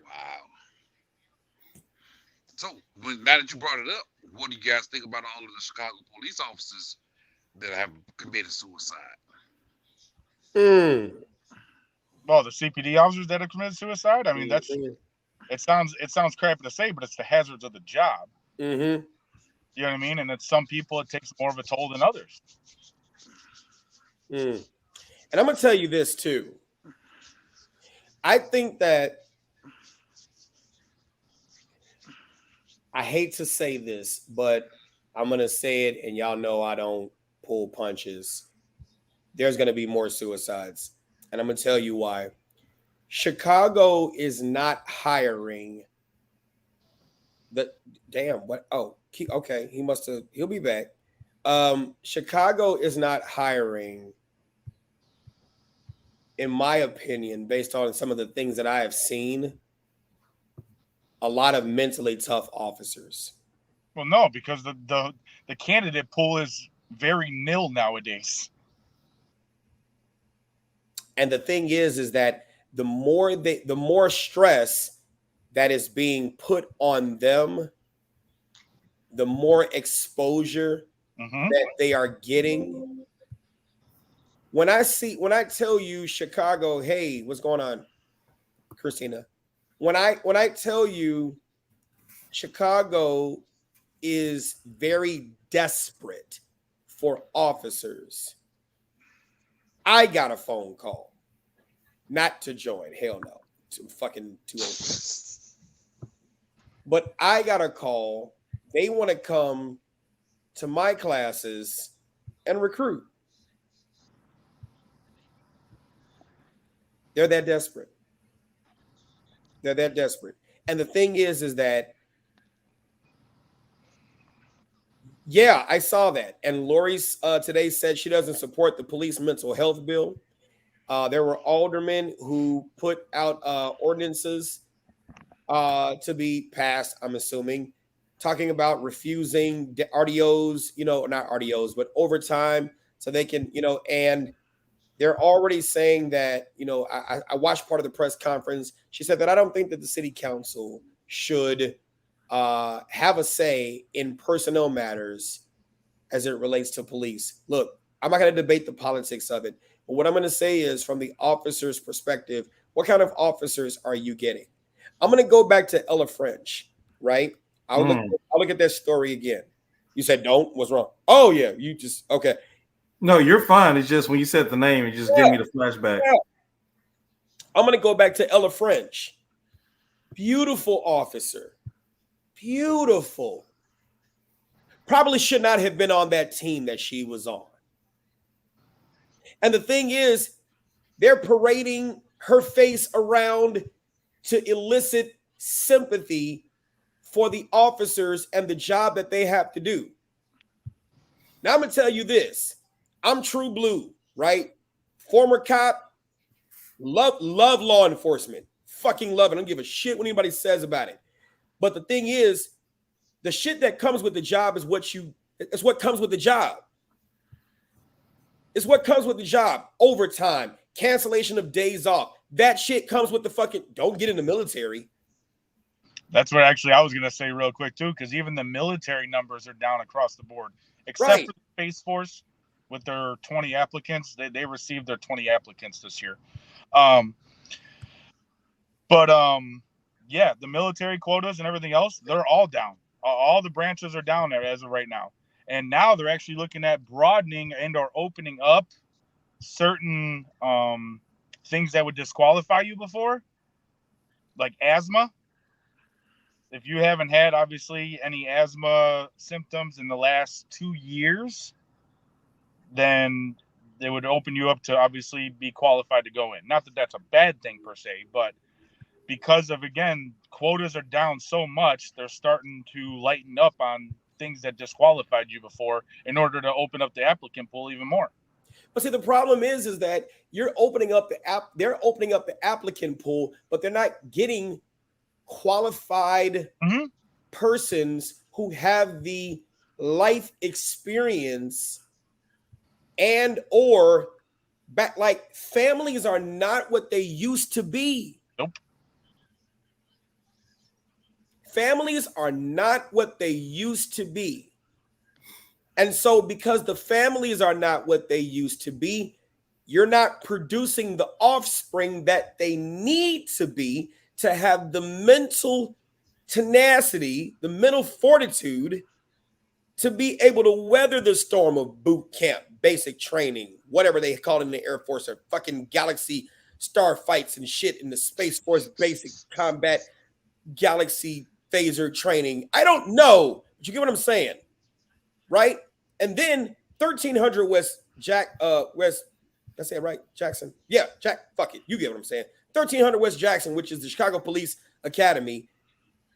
Wow. So, now that you brought it up, what do you guys think about all of the Chicago police officers that have committed suicide? Well, the CPD officers that have committed suicide. I mean, it sounds crappy to say, but it's the hazards of the job. Mm-hmm. You know what I mean? And it's some people it takes more of a toll than others. And I'm gonna tell you this too. I think that I hate to say this, but I'm gonna say it, and y'all know I don't pull punches. There's gonna be more suicides, and I'm gonna tell you why. Chicago is not hiring. Okay, he'll be back. Chicago is not hiring, in my opinion, based on some of the things that I have seen, a lot of mentally tough officers. Well, no, because the candidate pool is very nil nowadays. And the thing is that the more stress that is being put on them, the more exposure that they are getting. When I tell you Chicago, hey, what's going on, Christina? When I tell you Chicago is very desperate for officers, I got a phone call. Not to join, hell no. Too old. But I got a call. They want to come to my classes and recruit. They're that desperate. They're that desperate. And the thing is that, yeah, I saw that. And Lori today said she doesn't support the police mental health bill. There were aldermen who put out ordinances to be passed, I'm assuming, talking about refusing RDOs, not RDOs, but overtime so they can, and they're already saying that, I watched part of the press conference. She said that I don't think that the city council should have a say in personnel matters as it relates to police. Look, I'm not going to debate the politics of it. But what I'm going to say is, from the officer's perspective, what kind of officers are you getting? I'm going to go back to Ella French, right? I'll look at that story again. You said don't? What's wrong? Oh, yeah. You just, okay. No, you're fine. It's just when you said the name, it just gave me the flashback. Yeah. I'm going to go back to Ella French. Beautiful officer. Beautiful. Probably should not have been on that team that she was on. And the thing is, they're parading her face around to elicit sympathy for the officers and the job that they have to do. Now, I'm going to tell you this. I'm true blue, right? Former cop, love law enforcement. Fucking love it. I don't give a shit what anybody says about it. But the thing is, the shit that comes with the job is what comes with the job. It's what comes with the job. Overtime, cancellation of days off. That shit comes with the fucking, don't get in the military. That's what actually I was going to say real quick too, because even the military numbers are down across the board. Except for the Space Force with their 20 applicants. They received their 20 applicants this year. Yeah, the military quotas and everything else, they're all down. All the branches are down there as of right now. And now they're actually looking at broadening and or opening up certain things that would disqualify you before, like asthma. If you haven't had, obviously, any asthma symptoms in the last 2 years, then they would open you up to obviously be qualified to go in. Not that that's a bad thing per se, but because of, again, quotas are down so much, they're starting to lighten up on things that disqualified you before in order to open up the applicant pool even more. But see, the problem is that you're opening up the app. They're opening up the applicant pool, but they're not getting qualified persons who have the life experience and or back. Like, families are not what they used to be. Nope. Families are not what they used to be. And so because the families are not what they used to be, you're not producing the offspring that they need to be to have the mental tenacity, the mental fortitude to be able to weather the storm of boot camp, basic training, whatever they call it in the Air Force, or fucking galaxy star fights and shit in the Space Force basic combat galaxy phaser training. I don't know, but you get what I'm saying, right? And then 1300 West West, I say it right, Jackson. Yeah, fuck it, you get what I'm saying. 1300 West Jackson, which is the Chicago Police Academy,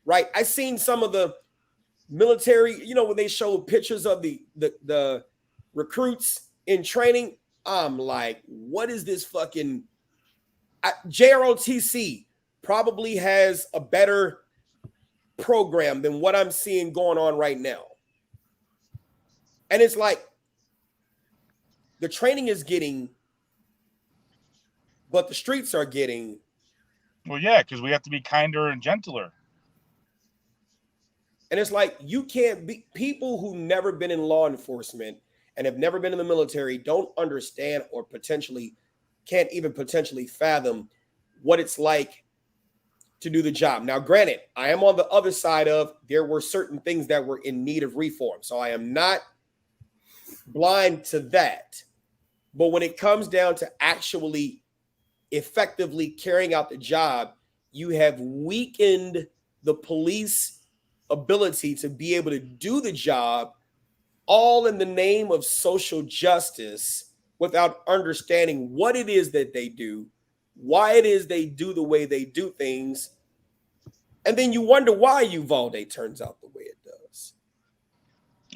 right? I seen some of the military, when they show pictures of the recruits in training. I'm like, what is this fucking JROTC probably has a better program than what I'm seeing going on right now. And it's like the training is getting, but the streets are getting. Well, yeah, because we have to be kinder and gentler. And it's like, you can't be, people who never been in law enforcement and have never been in the military don't understand or can't even potentially fathom what it's like to do the job. Now, granted, I am on the other side of, there were certain things that were in need of reform. So I am not blind to that. But when it comes down to actually effectively carrying out the job, you have weakened the police ability to be able to do the job, all in the name of social justice, without understanding what it is that they do, why it is they do the way they do things. And then you wonder why Uvalde turns out the way it does.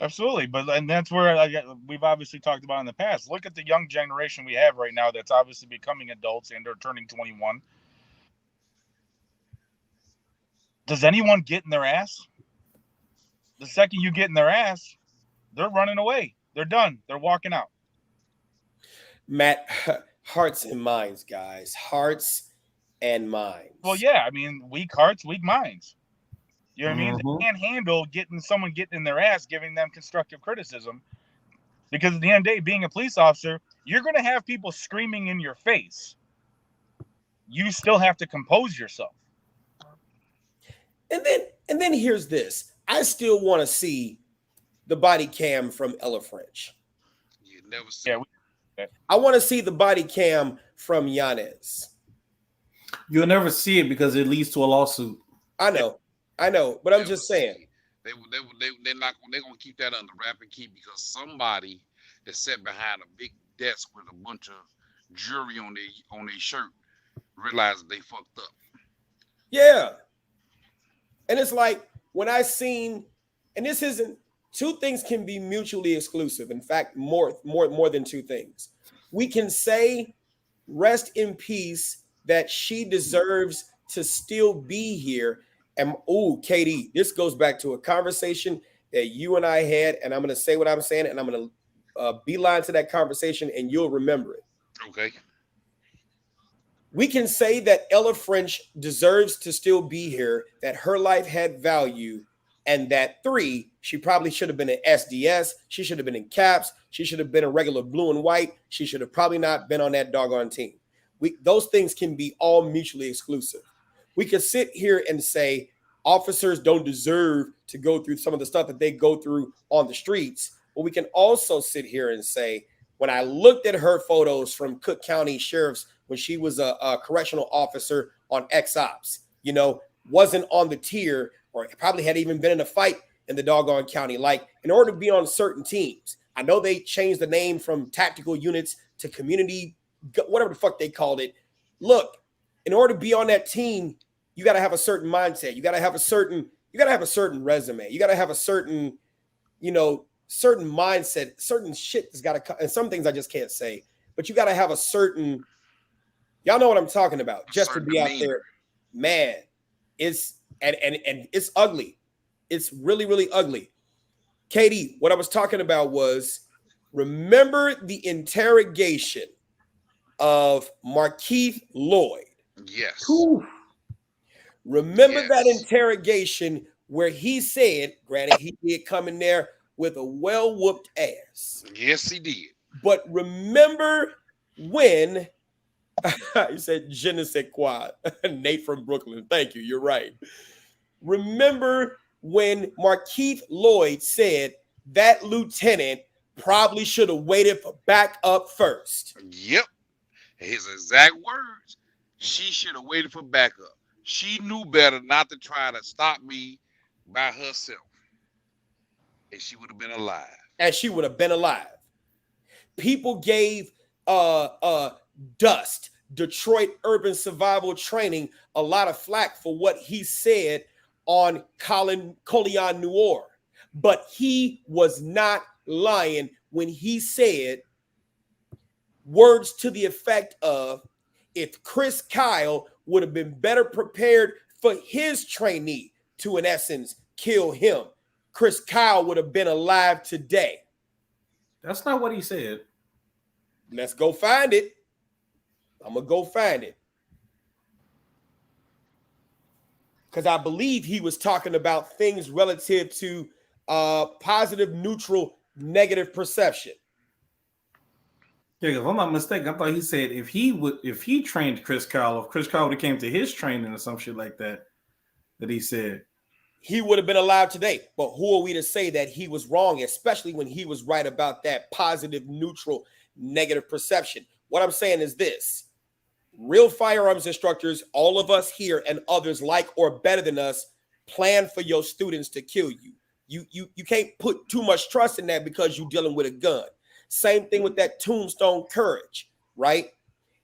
Absolutely. And that's where we've obviously talked about in the past. Look at the young generation we have right now that's obviously becoming adults and are turning 21. Does anyone get in their ass? The second you get in their ass, they're running away. They're done. They're walking out. Matt, hearts and minds, guys. Hearts and minds. Well, yeah. I mean, weak hearts, weak minds. You know what I mean? They can't handle someone getting in their ass, giving them constructive criticism. Because at the end of the day, being a police officer, you're going to have people screaming in your face. You still have to compose yourself. And then here's this. I still want to see the body cam from Ella French. You never see. Yeah, I want to see the body cam from Yanez. You'll never see it because it leads to a lawsuit. I know, but I'm just saying. They're gonna keep that under wrap and key, because somebody that sat behind a big desk with a bunch of jewelry on their shirt realized they fucked up. Yeah. And it's like, when I seen, and this isn't, two things can be mutually exclusive. In fact, more than two things. We can say, rest in peace, that she deserves to still be here. And Katie, this goes back to a conversation that you and I had, and I'm going to say what I'm saying, and I'm going to beeline to that conversation, and you'll remember it. Okay. We can say that Ella French deserves to still be here, that her life had value, and that 3, she probably should have been in SDS. She should have been in caps. She should have been a regular blue and white. She should have probably not been on that doggone team. Those things can be all mutually exclusive. We could sit here and say officers don't deserve to go through some of the stuff that they go through on the streets. But we can also sit here and say, when I looked at her photos from Cook County Sheriff's, when she was a correctional officer on X-Ops, wasn't on the tier, or probably had even been in a fight in the doggone county. Like, in order to be on certain teams, I know they changed the name from tactical units to community, whatever the fuck they called it. Look, in order to be on that team, you got to have a certain mindset. You got to have a certain resume. You got to have a certain certain mindset, certain shit that's got to come, and some things I just can't say, but you got to have a certain, y'all know what I'm talking about, A just to certain be out demeanor. there, man. It's and it's ugly. It's really, really ugly. Katie, what I was talking about was, remember the interrogation of Markeith Lloyd. Yes. Whew. Remember that Yes. interrogation where he said, granted, he did come in there with a well whooped ass. Yes, he did. But remember when you said je ne sais quoi, Nate from Brooklyn. Thank you. You're right. Remember when Markeith Lloyd said that lieutenant probably should have waited for backup first. Yep. His exact words. She should have waited for backup. She knew better not to try to stop me by herself. And she would have been alive. And she would have been alive. People gave Dust, Detroit Urban Survival Training, a lot of flack for what he said on Colion Noir. But he was not lying when he said words to the effect of, if Chris Kyle would have been better prepared for his trainee to, in essence, kill him, Chris Kyle would have been alive today. That's not what he said. Let's go find it. I'm going to go find it. Because I believe he was talking about things relative to positive, neutral, negative perception. Yeah, if I'm not mistaken, I thought he said if he trained Chris Kyle, if Chris Kyle would have came to his training or some shit like that, that he said he would have been alive today. But who are we to say that he was wrong, especially when he was right about that positive, neutral, negative perception? What I'm saying is this. Real firearms instructors, all of us here and others like or better than us, plan for your students to kill you. You can't put too much trust in that because you're dealing with a gun. Same thing with that Tombstone Courage, right?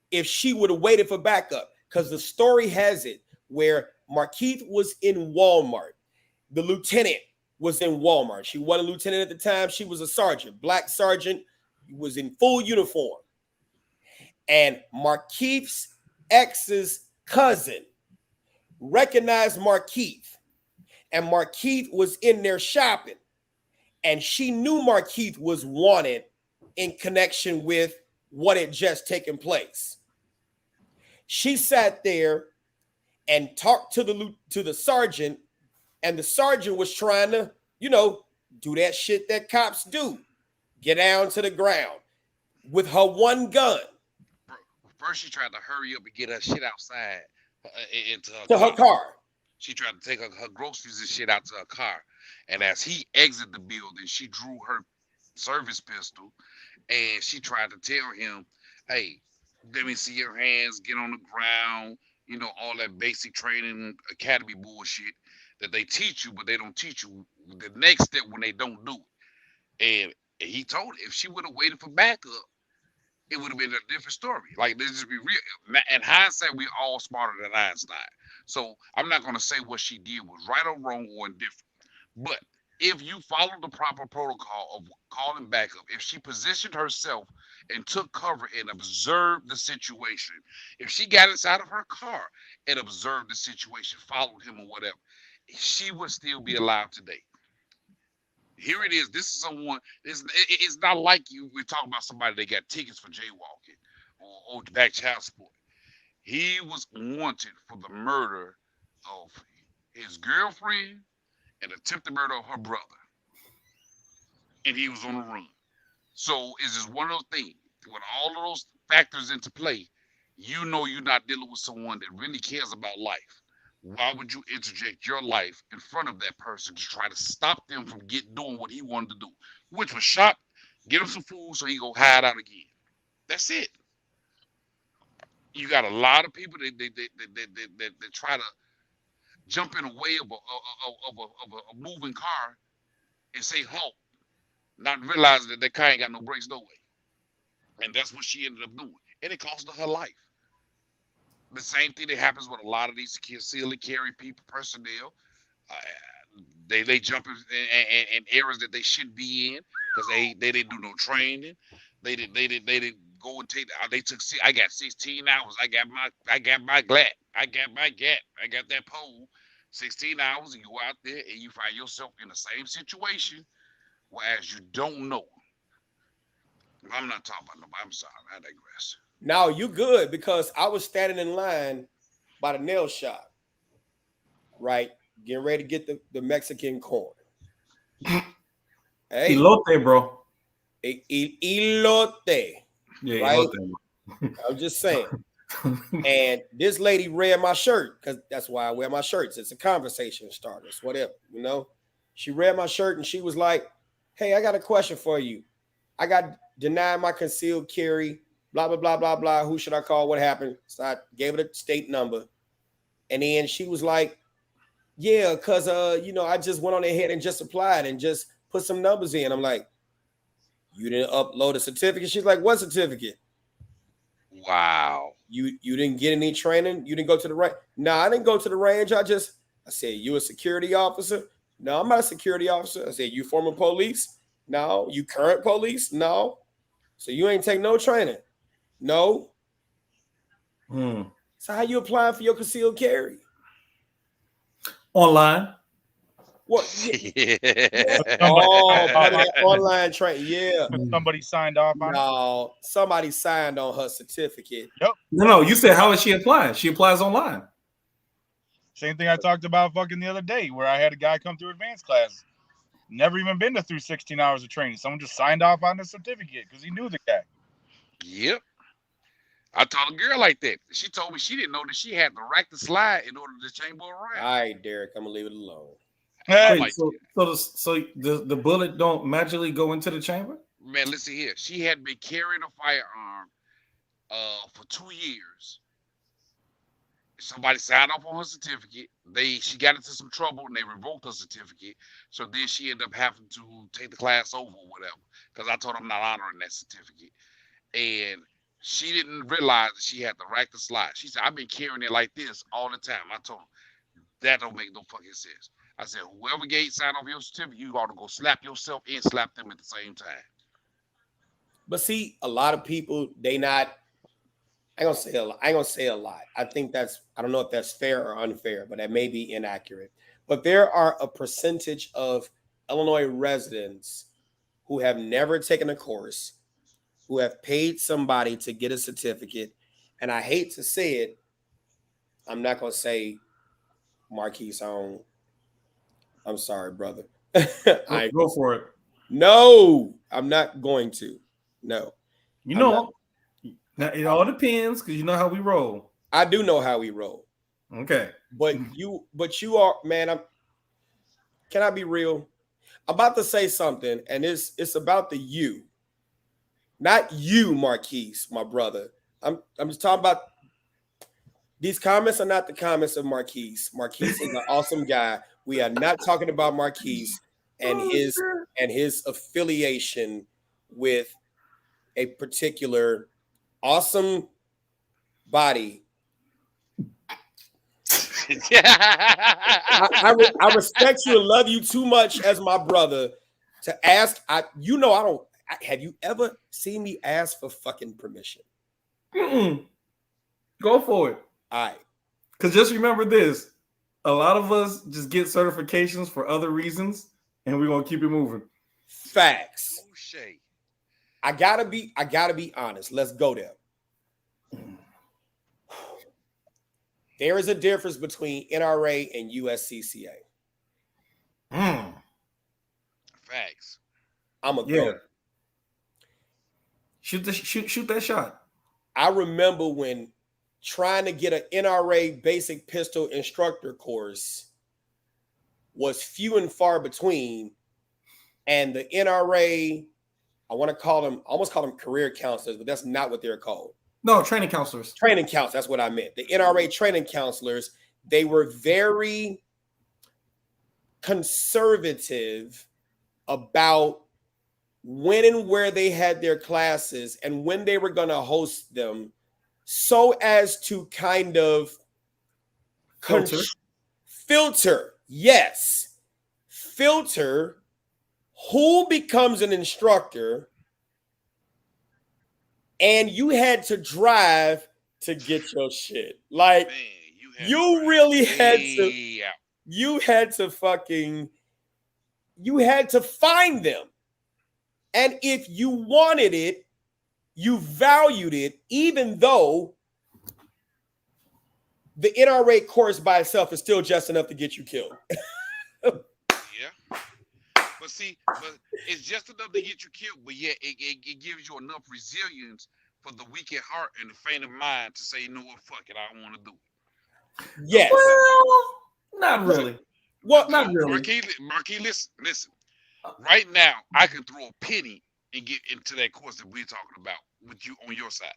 If she would have waited for backup, because the story has it where Markeith was in Walmart. The lieutenant was in Walmart. She wasn't a lieutenant at the time. She was a sergeant, black sergeant, was in full uniform. And Markeith's ex's cousin recognized Markeith. And Markeith was in there shopping. And she knew Markeith was wanted in connection with what had just taken place. She sat there and talked to the sergeant, and the sergeant was trying to, do that shit that cops do. Get down to the ground with her one gun. First, she tried to hurry up and get her shit outside into her To her car. car. She tried to take her groceries and shit out to her car. And as he exited the building, she drew her service pistol and she tried to tell him, hey, let me see your hands, get on the ground, all that basic training academy bullshit that they teach you, but they don't teach you the next step when they don't do it. And he told her if she would have waited for backup, it would have been a different story. Like, let's just be real. In hindsight, we're all smarter than Einstein. So I'm not going to say what she did was right or wrong or indifferent. But if you follow the proper protocol of calling backup, if she positioned herself and took cover and observed the situation, if she got inside of her car and observed the situation, followed him or whatever, she would still be alive today. Here it is. This is someone. It's not like we're talking about somebody that got tickets for jaywalking or back child support. He was wanted for the murder of his girlfriend and attempted murder of her brother, and he was on the run. So it's just one of those things. When all of those factors into play, you're not dealing with someone that really cares about life. Why would you interject your life in front of that person to try to stop them from doing what he wanted to do, which was shop, get him some food so he go hide out again. That's it. You got a lot of people that try to jump in the way of a moving car and say halt, not realizing that car ain't got no brakes no way. And that's what she ended up doing. And it cost her life. The same thing that happens with a lot of these concealed carry people, personnel. They jump in areas that they should be in because they didn't do no training. They didn't go and take. They took. I got 16 hours. I got my glat. I got my gap. I got that pole. 16 hours, and you go out there and you find yourself in the same situation, whereas you don't know. I'm not talking about nobody. I'm sorry. I digress. Now you good because I was standing in line by the nail shop, right? Getting ready to get the Mexican corn. Hey, Elote, bro. Elote. Yeah, right? elote. I'm just saying. And this lady read my shirt because that's why I wear my shirts. It's a conversation starter. It's whatever, you know. She read my shirt and she was like, "Hey, I got a question for you. I got denied my concealed carry. Blah blah blah blah blah. Who should I call? What happened?" So I gave it a state number, and then she was like, "Yeah, cause I just went on ahead and just applied and just put some numbers in." I'm like, "You didn't upload a certificate?" She's like, "What certificate?" Wow. You didn't get any training? You didn't go to the range? No, I didn't go to the range. I said, "You a security officer?" No, I'm not a security officer. I said, "You former police?" No. You current police? No. So you ain't take no training? No. So how you applying for your concealed carry? Online. What? Yeah. Oh, buddy, that online training. Yeah. Somebody signed off on it. No, somebody signed on her certificate. Yep. No, you said how is she applying? She applies online. Same thing I talked about fucking the other day where I had a guy come through advanced class. Never even been through 16 hours of training. Someone just signed off on the certificate because he knew the guy. Yep. I told a girl like that. She told me she didn't know that she had to rack the slide in order to chamber around. All right, Derek, I'm gonna leave it alone. Hey, like, so the bullet don't magically go into the chamber? Man, listen here. She had been carrying a firearm for 2 years. Somebody signed off on her certificate. She got into some trouble and they revoked her certificate. So then she ended up having to take the class over or whatever. Because I told her I'm not honoring that certificate. And she didn't realize that she had to rack the slide. She said, "I've been carrying it like this all the time." I told her, that don't make no fucking sense. I said, whoever gave sign off your certificate, you ought to go slap yourself and slap them at the same time. But see, a lot of people, they not. I ain't gonna say a lot. I think I don't know if that's fair or unfair, but that may be inaccurate. But there are a percentage of Illinois residents who have never taken a course, who have paid somebody to get a certificate, and I hate to say it, I'm not gonna say Marquise on. I'm sorry, brother. Go for it. No, I'm not going to. No. You know, now it all depends because you know how we roll. I do know how we roll. Okay. But you are, man, can I be real? I'm about to say something, and it's about the you. Not you, Marquise, my brother. I'm just talking about these comments are not the comments of Marquise. Marquise is an awesome guy. We are not talking about Marquise and his affiliation with a particular awesome body. I respect you and love you too much as my brother to ask. I don't. Have you ever seen me ask for fucking permission? Go for it. All right. Because just remember this: a lot of us just get certifications for other reasons, and we're gonna keep it moving. Facts. I gotta be honest. Let's go there. There is a difference between NRA and USCCA. Facts. I'm a go. Shoot that shot. I remember when trying to get an NRA basic pistol instructor course was few and far between, and the NRA, I almost call them career counselors, but that's not what they're called. No, training counselors. Training counselors, that's what I meant. The NRA training counselors, they were very conservative about when and where they had their classes and when they were going to host them, so as to kind of filter. Yes. filter who becomes an instructor, and you had to drive to get your shit. Like, Man, you really had to. way out. You had to fucking. You had to find them, and if you wanted it, you valued it, even though the NRA course by itself is still just enough to get you killed. Yeah. But see, but it's just enough to get you killed, but yet it gives you enough resilience for the weak at heart and the faint of mind to say, you know what, fuck it, I don't want to do it. Yes. Well, not really. Well, Not really. Marquis, listen. Right now, I can throw a penny and get into that course that we're talking about with you on your side.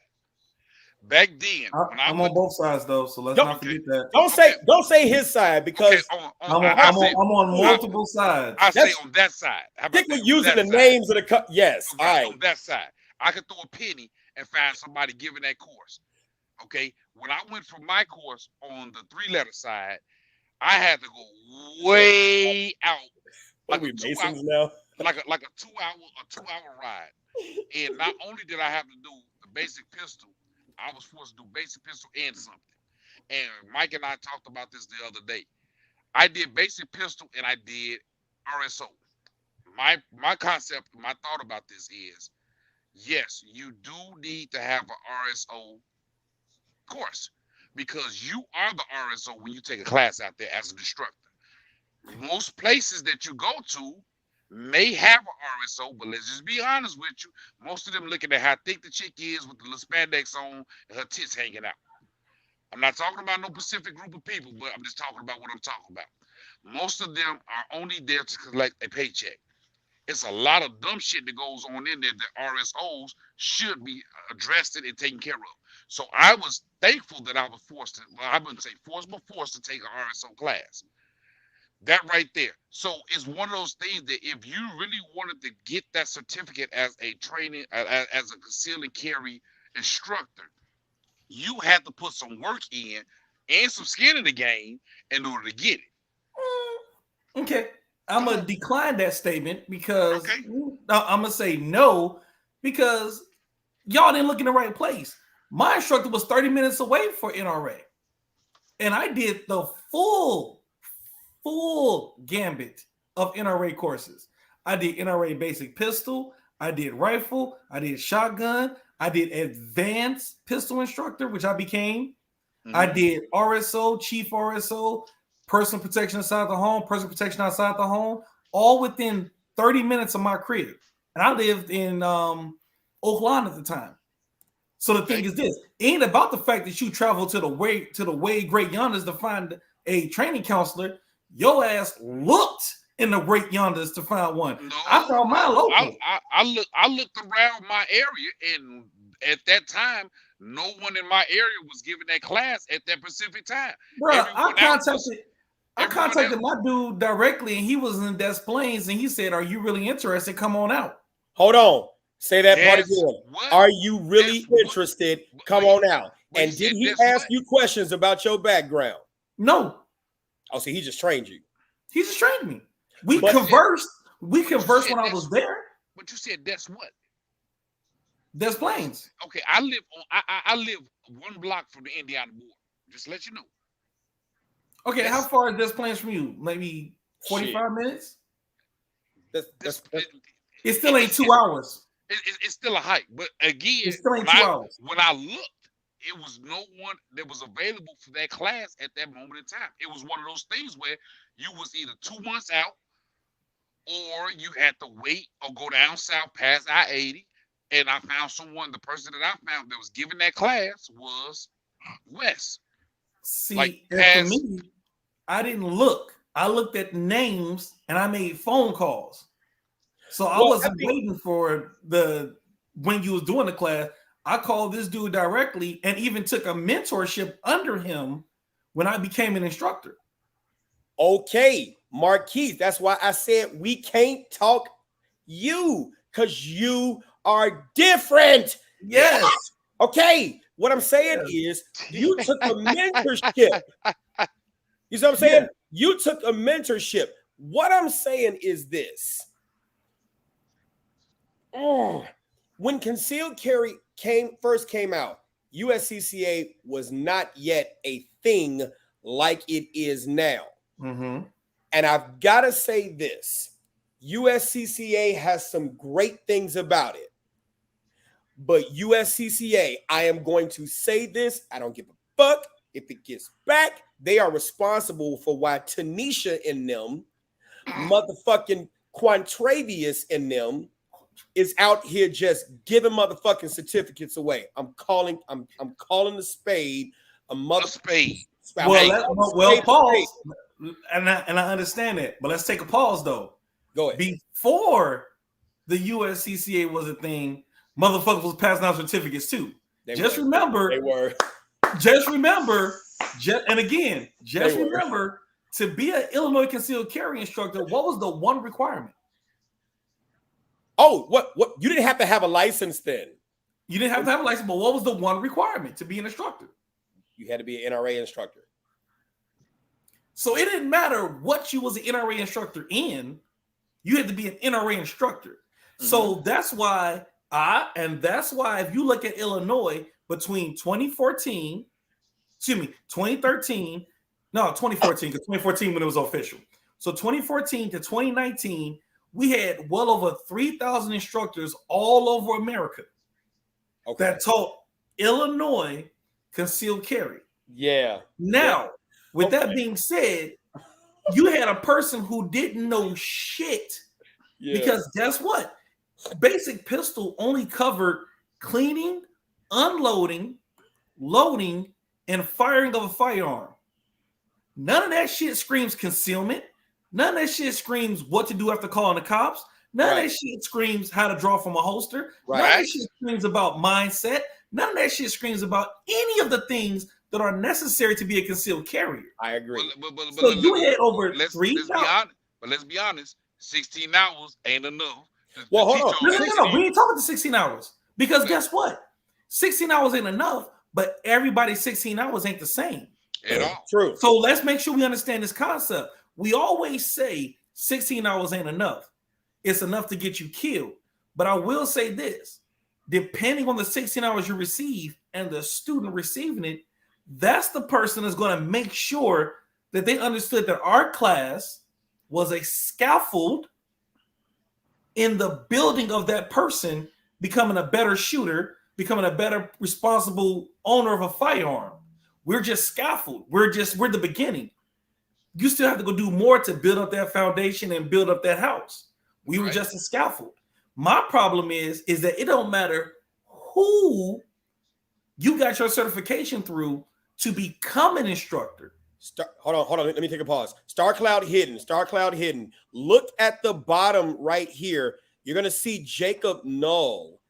Back then, when I'm on both sides though, so let's not forget that. Don't say his side, because I'm on multiple sides. I say on that side. How about particularly using the names of the yes. Okay, all right. on that side, I could throw a penny and find somebody giving that course. Okay, when I went for my course on the 3-letter side, I had to go way out. Like we Masons now. Like a 2-hour ride. And not only did I have to do the basic pistol, I was forced to do basic pistol and something. And Mike and I talked about this the other day. I did basic pistol and I did RSO. My concept, my thought about this is, yes, you do need to have an RSO course, because you are the RSO when you take a class out there as an instructor. Most places that you go to may have an RSO, but let's just be honest with you. Most of them looking at how thick the chick is with the little spandex on and her tits hanging out. I'm not talking about no specific group of people, but I'm just talking about what I'm talking about. Most of them are only there to collect a paycheck. It's a lot of dumb shit that goes on in there that RSOs should be addressed and taken care of. So I was thankful that I was forced to, well, I wouldn't say forced, but forced to take an RSO class. That right there. So it's one of those things that if you really wanted to get that certificate as a training, as a conceal and carry instructor, you had to put some work in and some skin in the game in order to get it. Okay. I'm going to decline that statement because I'm going to say no, because y'all didn't look in the right place. My instructor was 30 minutes away for NRA, and I did the full gambit of NRA courses. I did NRA basic pistol, I did rifle, I did shotgun, I did advanced pistol instructor, which I became. I did RSO, chief RSO, personal protection inside the home, personal protection outside the home, all within 30 minutes of my crib. And I lived in Oakland at the time. So the thing is this, it ain't about the fact that you travel to the way great yonders to find a training counselor. Your ass looked in the great yonders to find one. No, I found mine local. I looked around my area, and at that time, no one in my area was giving that class at that specific time. Bro, I contacted my dude directly, and he was in Des Plaines, and he said, "Are you really interested? Come on out." Hold on. Say that part again. What? Are you really interested? Come on out. And did he ask you questions about your background? No. Oh, see, he just trained you. He just trained me. We conversed when I was there. But you said that's what? Des Plaines. Okay, I live 1 block from the Indiana border. Just to let you know. Okay, how far is Des Plaines from you? Maybe 45 minutes? It still ain't 2 hours. It's still a hike, but again, it's still ain't 2 hours. When I looked, it was no one that was available for that class at that moment in time. It was one of those things where you was either 2 months out, or you had to wait or go down south past I-80. And I found someone. The person that I found that was giving that class was Wes. See, for me, I didn't look. I looked at names and I made phone calls. So I wasn't waiting for when you was doing the class. I called this dude directly and even took a mentorship under him when I became an instructor. Okay, Marquise. That's why I said we can't talk you, because you are different. Yes. Okay. What I'm saying is you took a mentorship. You see what I'm saying? Yeah. You took a mentorship. What I'm saying is this. When concealed carry first came out, USCCA was not yet a thing like it is now. Mm-hmm. And I've got to say this. USCCA has some great things about it. But USCCA, I am going to say this. I don't give a fuck if it gets back. They are responsible for why Tanisha and them, motherfucking Quantravius and them, is out here just giving motherfucking certificates away. I'm calling the spade a mother spade. Well, pause. And I understand that, but let's take a pause though. Go ahead. Before the USCCA was a thing, motherfuckers was passing out certificates too. Remember, to be an Illinois concealed carry instructor, what was the one requirement? Oh, what? You didn't have to have a license then. You didn't have to have a license, but what was the one requirement to be an instructor? You had to be an NRA instructor. So it didn't matter what you was an NRA instructor in, you had to be an NRA instructor. Mm-hmm. So that's why if you look at Illinois between 2013, because 2014 when it was official. So 2014 to 2019, we had well over 3,000 instructors all over America that taught Illinois concealed carry. Yeah. Now, with that being said, you had a person who didn't know shit. Yeah. Because guess what? Basic pistol only covered cleaning, unloading, loading, and firing of a firearm. None of that shit screams concealment. None of that shit screams what to do after calling the cops. None of that shit screams how to draw from a holster. None of that shit screams about mindset. None of that shit screams about any of the things that are necessary to be a concealed carrier. I agree. So you had over 3,000. But let's be honest, 16 hours ain't enough. Well, hold on. No. We ain't talking to 16 hours. Because guess what? 16 hours ain't enough, but everybody's 16 hours ain't the same. At all. True. So let's make sure we understand this concept. We always say 16 hours ain't enough. It's enough to get you killed. But I will say this. Depending on the 16 hours you receive and the student receiving it, that's the person that's going to make sure that they understood that our class was a scaffold in the building of that person becoming a better shooter, becoming a better responsible owner of a firearm. We're just scaffold. We're the beginning. You still have to go do more to build up that foundation and build up that house. We were just a scaffold. My problem is that it don't matter who you got your certification through to become an instructor. Hold on. Let me take a pause. Star Cloud hidden. Look at the bottom right here. You're going to see Jacob Null,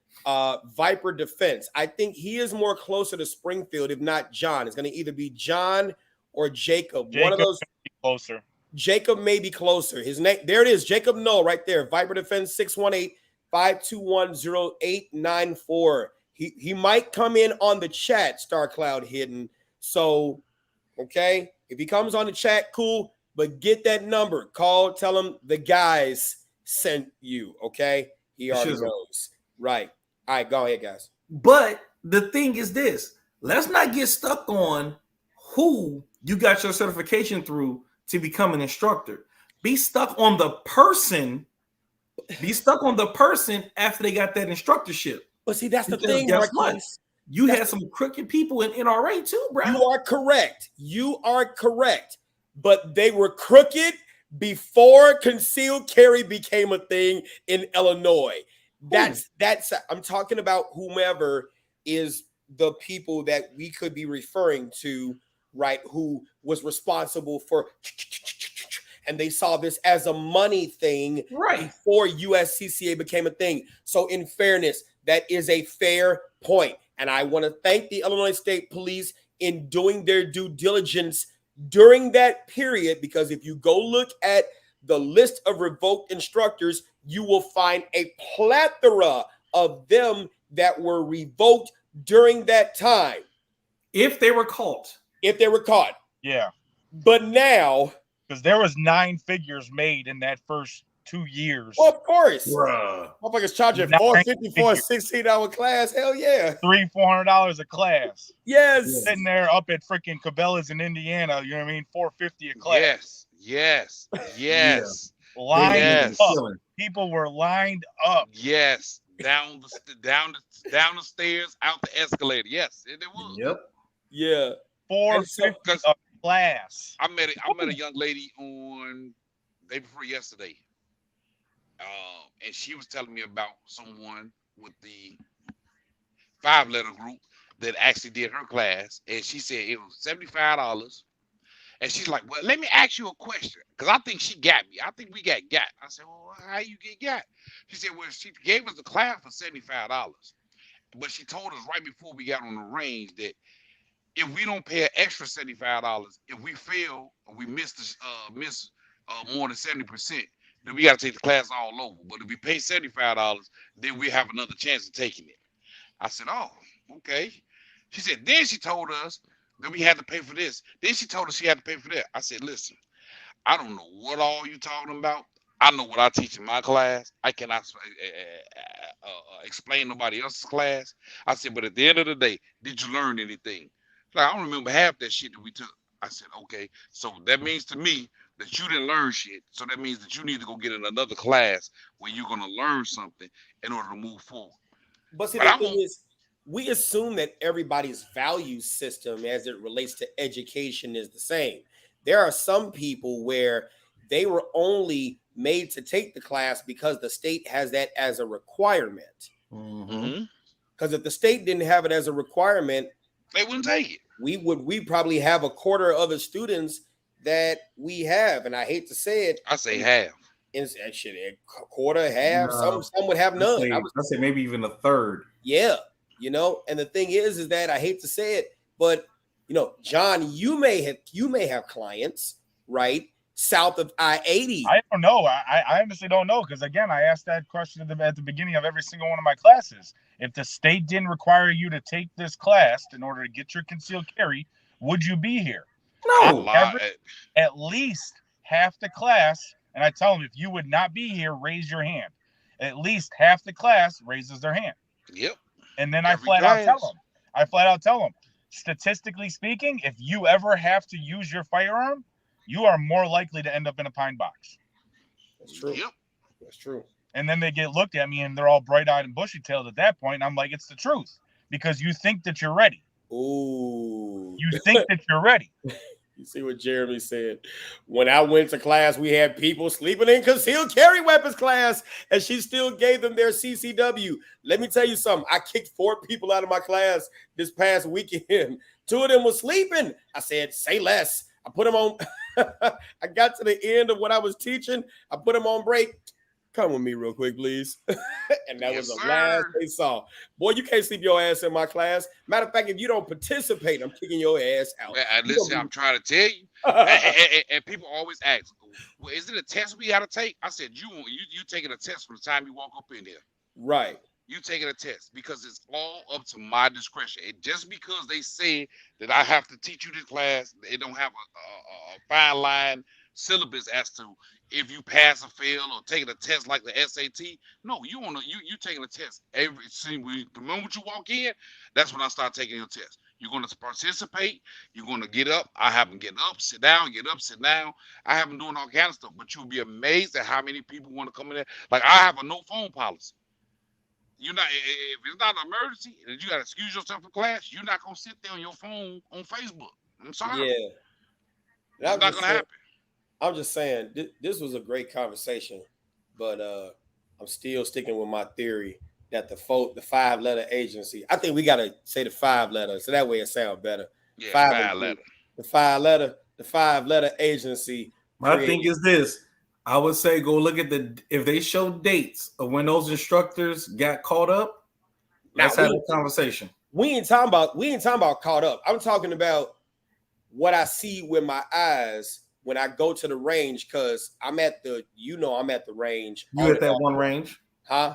Viper Defense. I think he is more closer to Springfield, if not John. It's going to either be John or Jacob. One of those. Closer. Jacob may be closer. His name, there it is. Jacob Null right there. Viper Defense 618-521-0894. He might come in on the chat, Star Cloud hidden. So, okay, if he comes on the chat, cool. But get that number. Call, tell him the guys sent you, okay? He already knows. Right. All right, go ahead, guys. But the thing is this. Let's not get stuck on who you got your certification through to become an instructor. Be stuck on the person. Be stuck on the person after they got that instructorship. But see, that's the thing. Guess what? You had some crooked people in NRA too, bro. You are correct. But they were crooked before concealed carry became a thing in Illinois. That's I'm talking about whomever is the people that we could be referring to, right? Who was responsible for, and they saw this as a money thing before USCCA became a thing. So in fairness, that is a fair point. And I want to thank the Illinois State Police in doing their due diligence during that period, because if you go look at the list of revoked instructors, you will find a plethora of them that were revoked during that time. If they were caught. Yeah. But now because there was 9 figures made in that first 2 years. Well, of course. Bruh. Motherfuckers charging Nine $450 for a figures. 16-hour class. Hell yeah. $300-$400 a class. Yes. Sitting there up at freaking Cabela's in Indiana, you know what I mean? $450 a class. Yes. Yeah. Lined Yes. up. People were lined up. Yes. Down the stairs, out the escalator. Yes, it was. Yep. Yeah. $450 a class. I met a young lady on day before yesterday. And she was telling me about someone with the 5-letter group that actually did her class, and she said it was $75. And she's like, "Well, let me ask you a question, because I think she got me. I think we got." I said, "Well, how you get got?" She said, "Well, she gave us the class for $75, but she told us right before we got on the range that if we don't pay an extra $75, if we fail or we miss more than 70%, then we got to take the class all over. But if we pay $75, then we have another chance of taking it." I said, "Oh, okay." She said, then she told us that we had to pay for this. Then she told us she had to pay for that. I said, "Listen, I don't know what all you talking about. I know what I teach in my class. I cannot explain nobody else's class." I said, "But at the end of the day, did you learn anything?" Like, "I don't remember half that shit that we took." I said, "Okay, so that means to me that you didn't learn shit. So that means that you need to go get in another class where you're gonna learn something in order to move forward." But see, But the I'm thing on. is, we assume that everybody's value system as it relates to education is the same. There are some people where they were only made to take the class because the state has that as a requirement. Mm-hmm. Because if the state didn't have it as a requirement, They wouldn't take it. we probably have a quarter of the students that we have. And I hate to say it, I say half. shit, a quarter, half, No. some would have none. I say maybe even a third. Yeah, and the thing is that I hate to say it, but John, you may have clients right south of I-80. I don't know. I honestly don't know, because again, I asked that question at the beginning of every single one of my classes. If the state didn't require you to take this class in order to get your concealed carry, would you be here? No. At least half the class, and I tell them, if you would not be here, raise your hand. At least half the class raises their hand. Yep. And then I flat out tell them, statistically speaking, if you ever have to use your firearm, you are more likely to end up in a pine box. That's true. Yep. That's true. And then they get looked at me and they're all bright-eyed and bushy-tailed at that point. And I'm like, it's the truth, because you think that you're ready. Ooh. You think that you're ready. You see what Jeremy said? When I went to class, we had people sleeping in concealed carry weapons class, and she still gave them their CCW. Let me tell you something. I kicked 4 people out of my class this past weekend. 2 of them were sleeping. I said, say less. I put them on. I got to the end of what I was teaching. I put them on break. Come with me real quick, please. And that was the last they saw. Boy, you can't sleep your ass in my class. Matter of fact, if you don't participate, I'm kicking your ass out. Listen, I'm trying to tell you. And people always ask, "Well, is it a test we got to take?" I said, you taking a test from the time you walk up in here. Right. You taking a test, because it's all up to my discretion. And just because they say that I have to teach you this class, they don't have a fine line syllabus as to if you pass or fail or taking a test like the SAT. No, you taking a test the moment you walk in. That's when I start taking your test. You're going to participate. You're going to get up. I have them get up, sit down, get up, sit down. I have them doing all kinds of stuff. But you'll be amazed at how many people want to come in there. Like, I have a no phone policy. If it's not an emergency and you got to excuse yourself from class, you're not going to sit there on your phone on Facebook. I'm sorry. Yeah. It's not going to happen. I'm just saying, this was a great conversation, but I'm still sticking with my theory that the 5-letter agency, I think we got to say the 5 letters, so that way it sounds better. Yeah, 5-letter. The 5-letter agency. My thing is this. I would say go look at if they show dates of when those instructors got caught up. Let's have a conversation. We ain't talking about caught up. I'm talking about what I see with my eyes when I go to the range, because I'm at the range. You at that one range? Huh?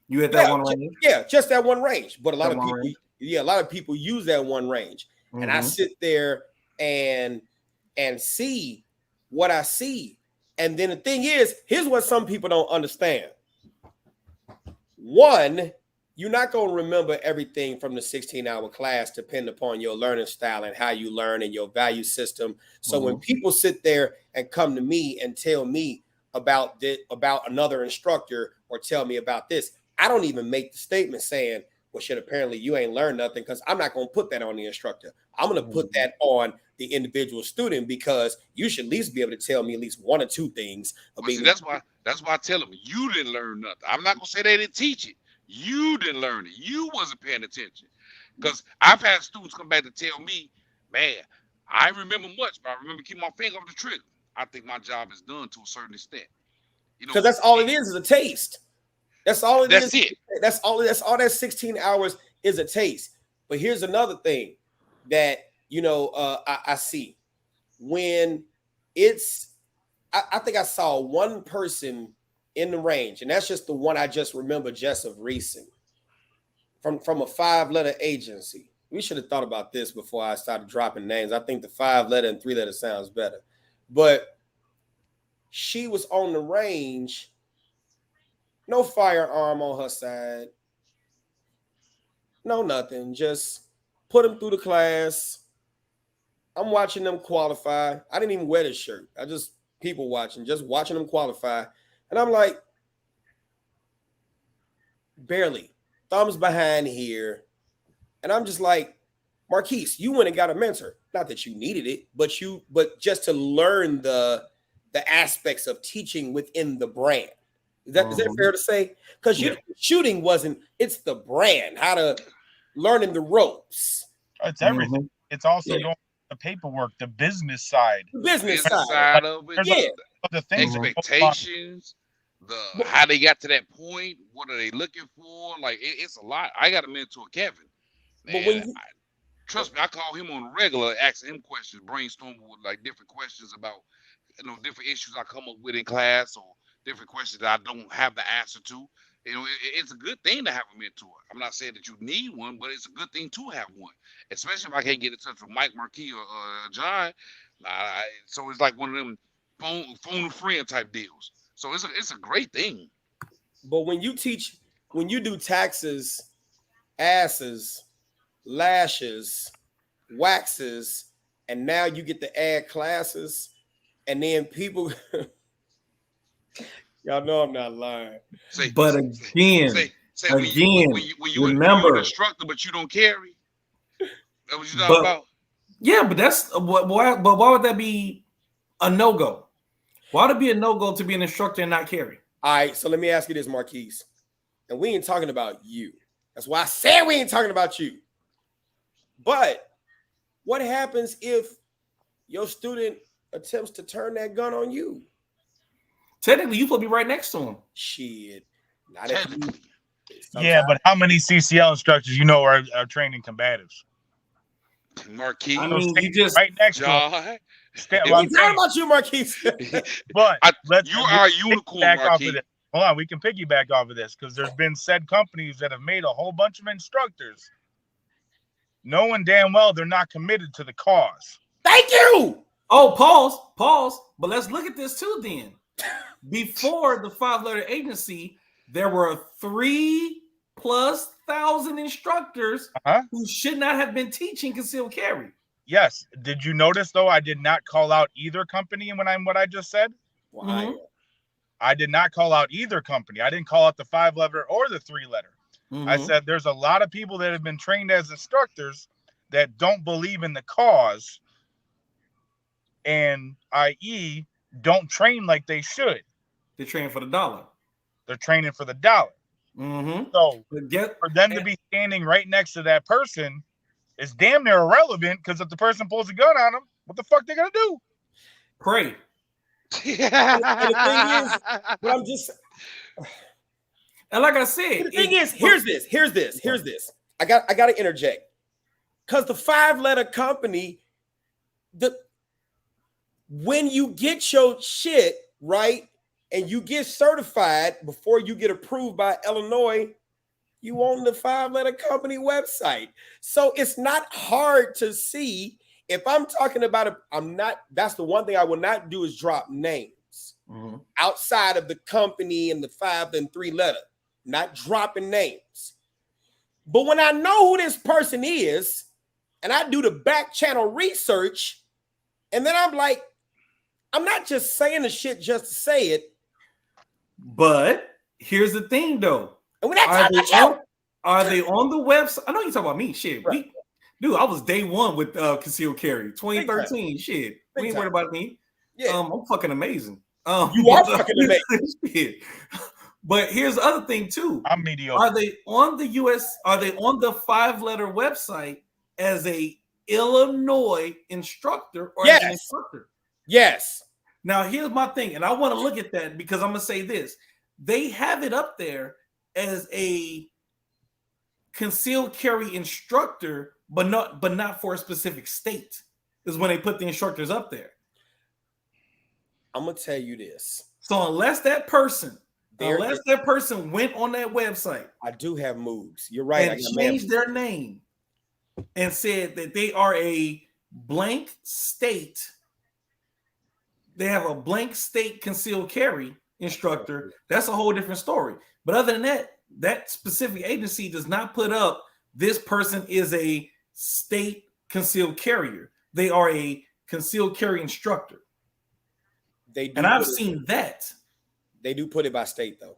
You at that one range? Yeah, just that one range. But a lot of people use that one range. Mm-hmm. And I sit there and see what I see. And then the thing is, here's what some people don't understand. One, you're not going to remember everything from the 16-hour class, depending upon your learning style and how you learn and your value system. So when people sit there and come to me and tell me about another instructor or tell me about this, I don't even make the statement saying, well, shit, apparently you ain't learned nothing, because I'm not going to put that on the instructor. I'm going to put that on the individual student, because you should at least be able to tell me at least one or two things. Well, see, that's why I tell them, you didn't learn nothing. I'm not going to say they didn't teach it. You didn't learn it. You wasn't paying attention. Because I've had students come back to tell me, man, I remember much, but I remember keeping my finger off the trigger. I think my job is done to a certain extent. You know, because that's all it is a taste. That's all it is. That's it. That's all that 16 hours is a taste. But here's another thing that, I see. When I think I saw one person in the range, and that's just the one I just remember just of recent, from a 5-letter agency. We should have thought about this before I started dropping names. I think the 5-letter and 3-letter sounds better. But she was on the range, no firearm on her side, no nothing, just put them through the class. I'm watching them qualify. I didn't even wear this shirt. I just people watching, just watching them qualify. And I'm like, barely, thumbs behind here. And I'm just like, Marquise, you went and got a mentor. Not that you needed it, but just to learn the aspects of teaching within the brand. Is that fair to say? Because shooting it's the brand, how to learning the ropes. It's everything. It's also going the paperwork, the business side. The business side of it. The things, expectations, how they got to that point, what are they looking for? Like it's a lot. I got a mentor, Kevin. Man, trust me, I call him on a regular, asking him questions, brainstorming with like different questions about different issues I come up with in class, or different questions that I don't have the answer to. It's a good thing to have a mentor. I'm not saying that you need one, but it's a good thing to have one, especially if I can't get in touch with Mike, Marquis, or John. So it's like one of them phone a friend type deals. So it's a great thing. But when you do taxes, asses, lashes, waxes, and now you get to add classes, and then people y'all know I'm not lying. But again, when you remember an instructor, but you don't carry. That's what you're talking about. Yeah, but that's why would that be a no-go? Why would it be a no-go to be an instructor and not carry? All right, so let me ask you this, Marquise. And we ain't talking about you. That's why I said we ain't talking about you. But what happens if your student attempts to turn that gun on you? Technically, you supposed to be right next to him. Shit. But how many CCL instructors are training combatives? Marquis. I mean, you just right next to him. I'm talking about you, Marquise. But you are a unicorn, Marquis. Hold on, we can piggyback off of this, because there's been said companies that have made a whole bunch of instructors knowing damn well they're not committed to the cause. Thank you. Oh, pause. But let's look at this too then. Before the 5-letter agency, there were 3,000+ instructors who should not have been teaching concealed carry. Yes. Did you notice though? I did not call out either company what I just said. Why? I did not call out either company. I didn't call out the 5-letter or the 3-letter. I said there's a lot of people that have been trained as instructors that don't believe in the cause, and i.e. don't train like they should. They're training for the dollar. They're training for the dollar. So for them to be standing right next to that person is damn near irrelevant, because if the person pulls a gun on them, what the fuck they gonna do? Pray. And the thing is, but I'm just, and like I said, the thing is, here's this. I got to interject, because the 5-letter company, when you get your shit right and you get certified before you get approved by Illinois, you on the 5-letter company website. So it's not hard to see if I'm talking about it, I'm not. That's the one thing I will not do is drop names outside of the company and the 5 and 3 letter. Not dropping names. But when I know who this person is, and I do the back channel research, and then I'm like, I'm not just saying the shit just to say it. But here's the thing, though. And we're not talking about you. Are they on the website? I know you're talking about me. Shit. Right. Dude, I was day one with concealed carry. 2013. Shit. We ain't worried about me. Yeah. I'm fucking amazing. You are fucking amazing. Shit. But here's the other thing, too. I'm mediocre. Are they on the are they on the 5-letter website as a Illinois instructor or as an instructor? Yes. Now, here's my thing, and I want to look at that because I'm going to say this. They have it up there as a concealed carry instructor, but not for a specific state, is when they put the instructors up there. I'm going to tell you this. So unless that person went on that website, I do have moves. You're right. And changed their name and said that they are a blank state. They have a blank state concealed carry instructor. That's a whole different story. But other than that, that specific agency does not put up this person is a state concealed carrier. They are a concealed carry instructor. And I've seen that. They do put it by state, though.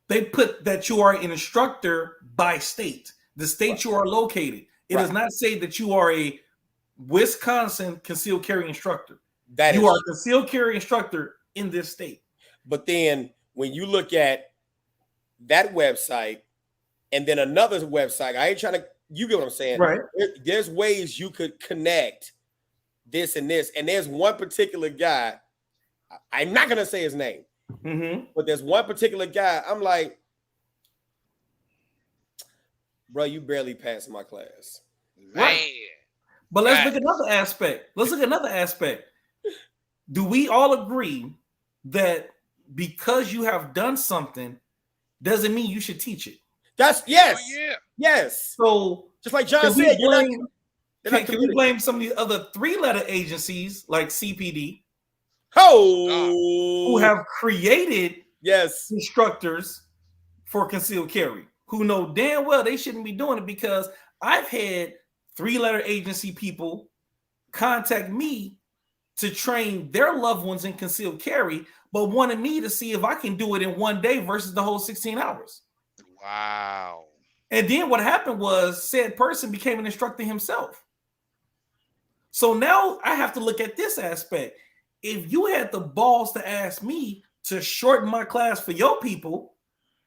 They put that you are an instructor by state, the state you are located. It does not say that you are a Wisconsin concealed carry instructor. You are a concealed carry instructor in this state. But then when you look at that website and then another website, I ain't trying to, you get what I'm saying? Right. There's ways you could connect this and this. And there's one particular guy, I'm not going to say his name, but there's one particular guy, I'm like, bro, you barely passed my class. Man. Right. But let's look at another aspect. Do we all agree that because you have done something doesn't mean you should teach it? That's yes. Oh, yeah. Yes. So just like John said, can we blame some of the other 3-letter agencies like CPD who have created instructors for concealed carry who know damn well they shouldn't be doing it? Because I've had 3-letter agency people contact me to train their loved ones in concealed carry, but wanted me to see if I can do it in one day versus the whole 16 hours. Wow. And then what happened was said person became an instructor himself. So now I have to look at this aspect. If you had the balls to ask me to shorten my class for your people,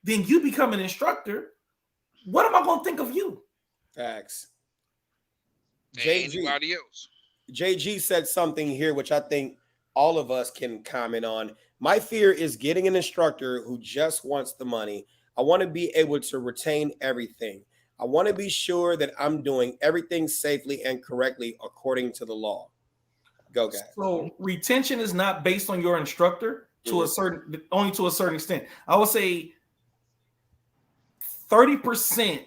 then you become an instructor. What am I going to think of you? Facts. Anybody else? JG said something here, which I think all of us can comment on. My fear is getting an instructor who just wants the money. I want to be able to retain everything. I want to be sure that I'm doing everything safely and correctly according to the law. Go, guys. So retention is not based on your instructor to a certain, only to a certain extent. I would say 30%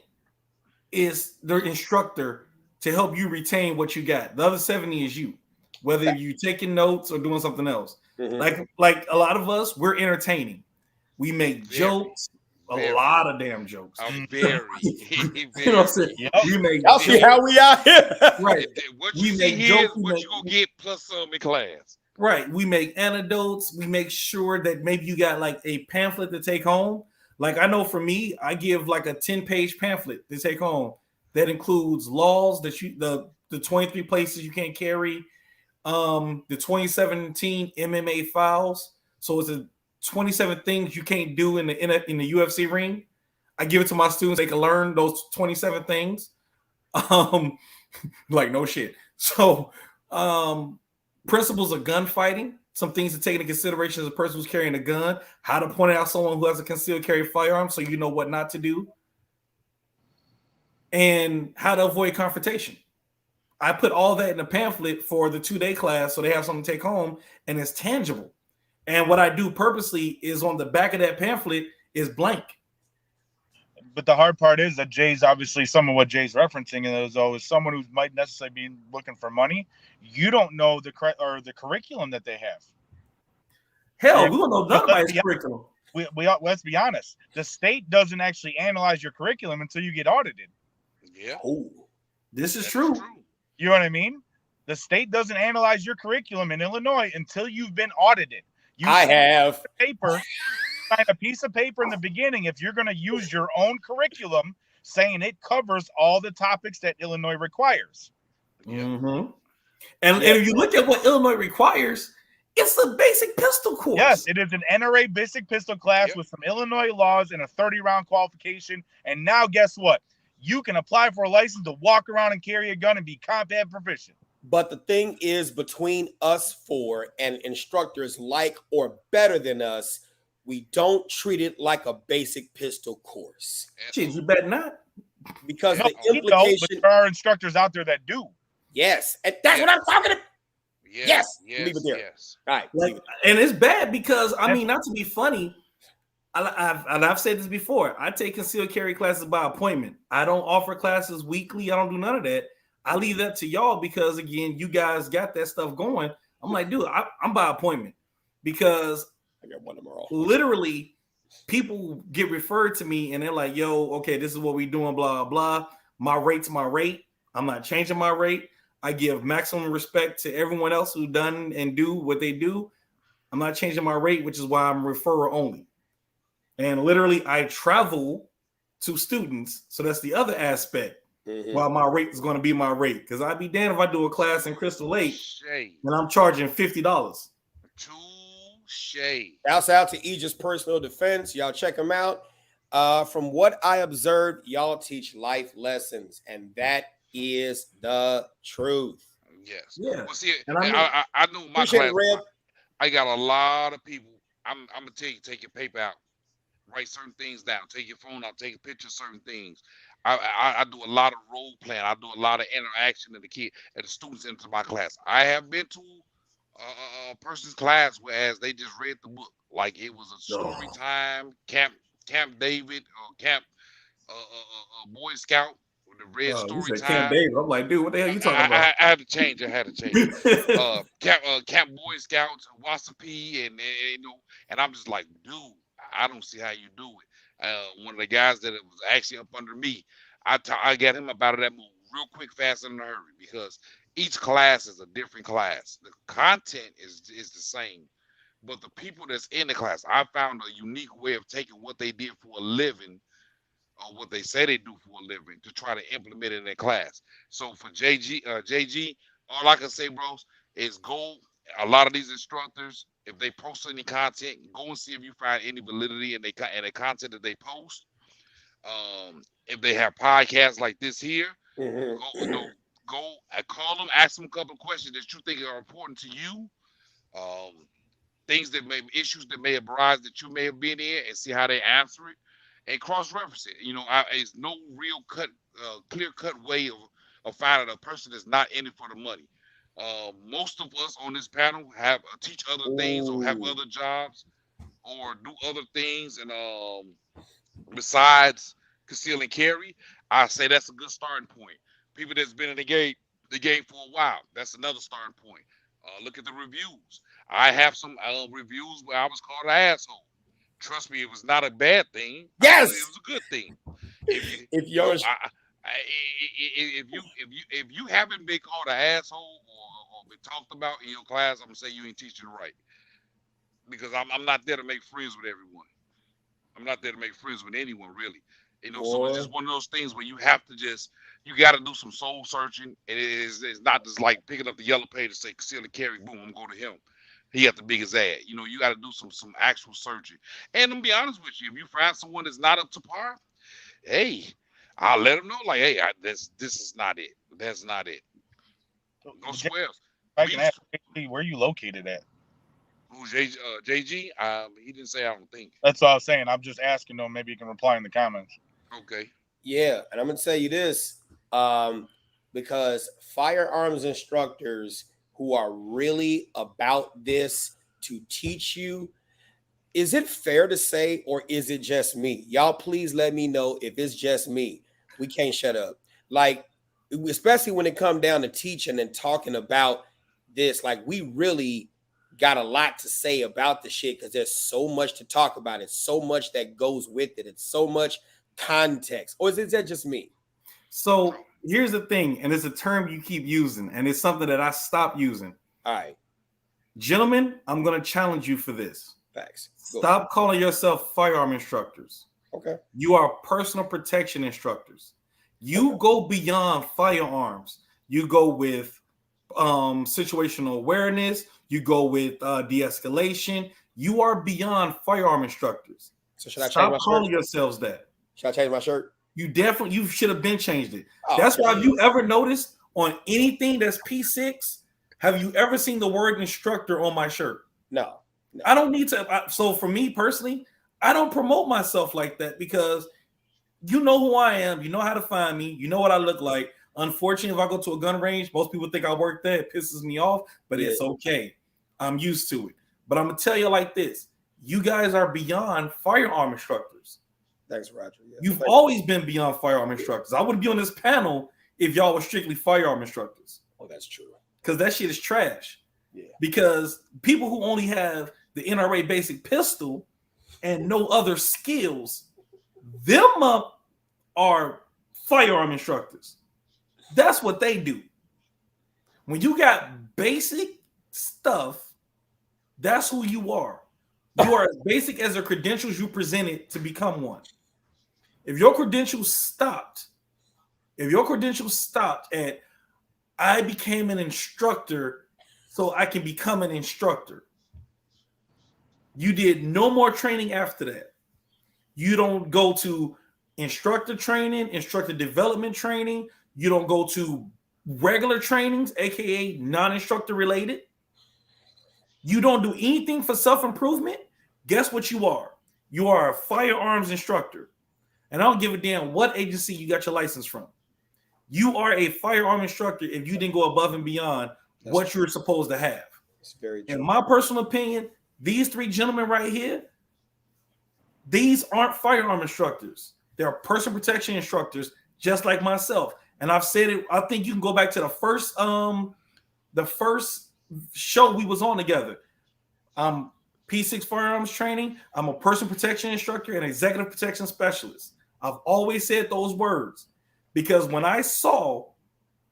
is the instructor to help you retain what you got. The other 70 is you, whether you taking notes or doing something else. Like a lot of us, we're entertaining. We make jokes, a lot of damn jokes. Very. You know what I'm saying? We make Y'all see how we out here. Right. What you see here is what you gonna get plus some in class. Right. We make anecdotes. We make sure that maybe you got like a pamphlet to take home. Like I know for me, I give like a 10-page pamphlet to take home that includes laws that the 23 places you can't carry, the 2017 MMA files. So it's a 27 things you can't do in the UFC ring. I give it to my students; they can learn those 27 things. Like no shit. So, principles of gunfighting, some things to take into consideration as a person who's carrying a gun, how to point out someone who has a concealed carry firearm so you know what not to do, and how to avoid confrontation. I put all that in a pamphlet for the 2-day class so they have something to take home and it's tangible. And what I do purposely is on the back of that pamphlet is blank. But the hard part is that Jay's obviously some of what Jay's referencing is always someone who might necessarily be looking for money. You don't know the curriculum that they have. Hell, we don't know none about his curriculum. Let's be honest. The state doesn't actually analyze your curriculum until you get audited. Yeah. Oh, this is true. You know what I mean? The state doesn't analyze your curriculum in Illinois until you've been audited. I have paper. Sign a piece of paper in the beginning if you're going to use your own curriculum, saying it covers all the topics that Illinois requires. Mm-hmm. And if you look at what Illinois requires, it's a basic pistol course. Yes, it is an NRA basic pistol class with some Illinois laws and a 30-round qualification. And now guess what? You can apply for a license to walk around and carry a gun and be combat proficient. But the thing is, between us four and instructors like or better than us, we don't treat it like a basic pistol course. Jeez, you better not. Because the implication... but there are instructors out there that do. Yes, and that's what I'm talking about. Yes. Leave it there. Yes. All right. And it's bad because, I mean, not to be funny, I've said this before. I take concealed carry classes by appointment. I don't offer classes weekly. I don't do none of that. I leave that to y'all because, again, you guys got that stuff going. I'm like, dude, I'm by appointment because I got one tomorrow. Literally, people get referred to me and they're like, yo, okay, this is what we doing, blah, blah. My rate's my rate. I'm not changing my rate. I give maximum respect to everyone else who done and do what they do. I'm not changing my rate, which is why I'm referral only. And literally, I travel to students. So that's the other aspect. Mm-hmm. While my rate is going to be my rate. Because I'd be damned if I do a class in Crystal Lake and I'm charging $50. Shouts out to Aegis Personal Defense. Y'all check them out. From what I observed, y'all teach life lessons, and that is the truth. Yes. Yeah. Well, see, I know my class. I got a lot of people. I'm gonna tell you, take your paper out, write certain things down, take your phone out, take a picture of certain things. I do a lot of role playing. I do a lot of interaction of the students into my class. I have been to a person's class whereas they just read the book like it was a story time, Camp David or Camp Boy Scout with the red story time. Camp David. I'm like, dude, what the hell are you talking about? I had to change. Camp Boy Scouts, Wasapi, and you know, and I'm just like, dude, I don't see how you do it. One of the guys that was actually up under me, I got him up out of that move real quick, fast, and in a hurry because each class is a different class. The content is the same, but the people that's in the class, I found a unique way of taking what they did for a living or what they say they do for a living to try to implement it in their class. So for JG, all I can say, bros, is go. A lot of these instructors, if they post any content, go and see if you find any validity in the content that they post. If they have podcasts like this here, go call them, ask them a couple of questions that you think are important to you. Things that issues that may have arisen that you may have been in, and see how they answer it, and cross-reference it. You know, it's no real clear-cut way of finding a person that's not in it for the money. Most of us on this panel have teach other things or have other jobs or do other things, and besides conceal and carry, I say that's a good starting point. People that's been in the game for a while, that's another starting point. Look at the reviews. I have some reviews where I was called an asshole. Trust me, it was not a bad thing. Yes, it was a good thing. If you haven't been called an asshole or been talked about in your class, I'm gonna say you ain't teaching right. Because I'm not there to make friends with everyone. I'm not there to make friends with anyone, really. You know, so it's just one of those things where you have to you got to do some soul searching. And it's not just like picking up the yellow page and say conceal and carry, boom, I'm going to him. He got the biggest ad. You know, you got to do some actual searching. And to be honest with you, if you find someone that's not up to par, hey, I'll let them know, like, hey, this is not it. That's not it. No swears. I can ask, where are you located at? Who's JG? He didn't say, I don't think. That's all I was saying. I'm just asking though. Maybe you can reply in the comments. Okay. Yeah, and I'm gonna tell you this, because firearms instructors who are really about this to teach you, is it fair to say, or is it just me? Y'all, please let me know if it's just me. We can't shut up. Like, especially when it comes down to teaching and talking about this, like we really got a lot to say about the shit because there's so much to talk about. It's so much that goes with it. It's so much context. Or is that just me? So here's the thing, and it's a term you keep using, and it's something that I stopped using. All right. Gentlemen, I'm going to challenge you for this. Facts. Stop calling yourself firearm instructors. Okay. You are personal protection instructors. You go beyond firearms. You go with situational awareness. You go with de-escalation. You are beyond firearm instructors. So should I Stop change my calling shirt? yourselves that. Should I change my shirt? You should have been changed it. Oh, That's why, have you ever noticed on anything that's P6, have you ever seen the word instructor on my shirt? No. I don't need to. So for me personally, I don't promote myself like that because you know who I am. You know how to find me. You know what I look like. Unfortunately, if I go to a gun range, most people think I work there. It pisses me off, but it's okay. I'm used to it. But I'm going to tell you like this. You guys are beyond firearm instructors. Thanks, Roger. Yeah. You've always been beyond firearm instructors. I wouldn't be on this panel if y'all were strictly firearm instructors. Oh, that's true. Because that shit is trash. Yeah. Because people who only have the NRA basic pistol and no other skills, them up are firearm instructors. That's what they do. When you got basic stuff, that's who you are. You are as basic as the credentials you presented to become one. If your credentials stopped at I became an instructor so I can become an instructor, you did no more training after that. You don't go to instructor training, instructor development training. You don't go to regular trainings, aka non-instructor related. You don't do anything for self-improvement. Guess what you are? You are a firearms instructor. And I don't give a damn what agency you got your license from. You are a firearm instructor if you didn't go above and beyond what you're supposed to have. It's very true. In my personal opinion, these three gentlemen right here, these aren't firearm instructors. They're personal protection instructors, just like myself. And I've said it. I think you can go back to the first show we was on together. I'm P6 firearms training. I'm a personal protection instructor and executive protection specialist. I've always said those words because when I saw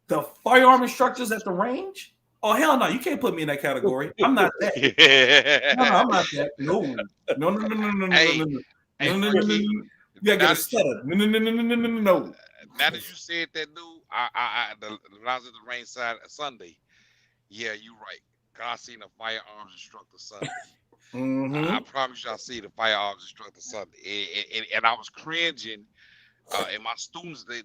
the firearm instructors at the range, oh hell no, you can't put me in that category. I'm not that. No, I'm not that. No. You gotta get a stutter. No. Now that you said that, dude, when I was at the range side Sunday, yeah, you're right. I seen a firearms instructor Sunday. I promise you, I see the firearms instructor Sunday, and I was cringing. And my students, they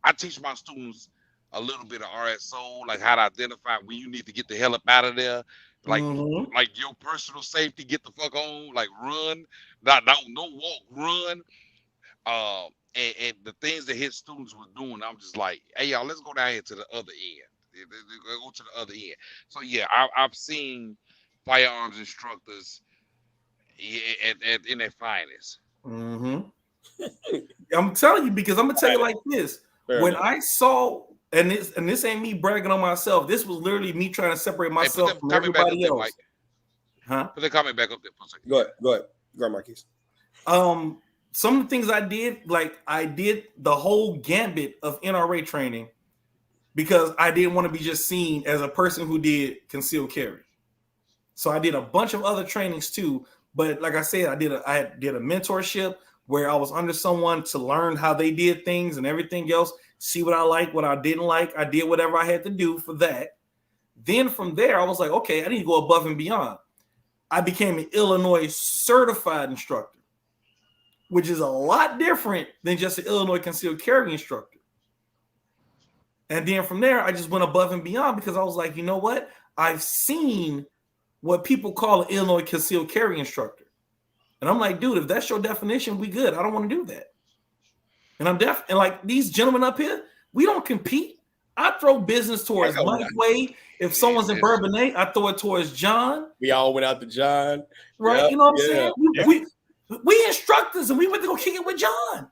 I teach my students a little bit of RSO, like how to identify when you need to get the hell up out of there, like your personal safety, get the fuck on, like run, no walk, run. And the things that his students were doing, I'm just like, hey y'all, let's go down here to the other end. Go to the other end. So yeah, I've seen firearms instructors in their finest. I'm telling you because I'm gonna tell you like this. When I saw, and this ain't me bragging on myself. This was literally me trying to separate myself from everybody else. Put the comment back up there for a second. Go ahead, Marquise. Some of the things I did, like I did the whole gambit of NRA training because I didn't want to be just seen as a person who did concealed carry. So I did a bunch of other trainings too. But like I said, I did a mentorship where I was under someone to learn how they did things and everything else, see what I like, what I didn't like. I did whatever I had to do for that. Then from there, I was like, okay, I need to go above and beyond. I became an Illinois certified instructor, which is a lot different than just an Illinois concealed carry instructor. And then from there, I just went above and beyond because I was like, you know what? I've seen what people call an Illinois concealed carry instructor. And I'm like, dude, if that's your definition, we good. I don't want to do that. And I'm and like these gentlemen up here, we don't compete. I throw business towards Hell Mike no. Wade. If someone's in Bourbonnais, I throw it towards John. We all went out to John. Right? Yep, You know what I'm yeah. saying? We instructors, and we went to go kick it with John.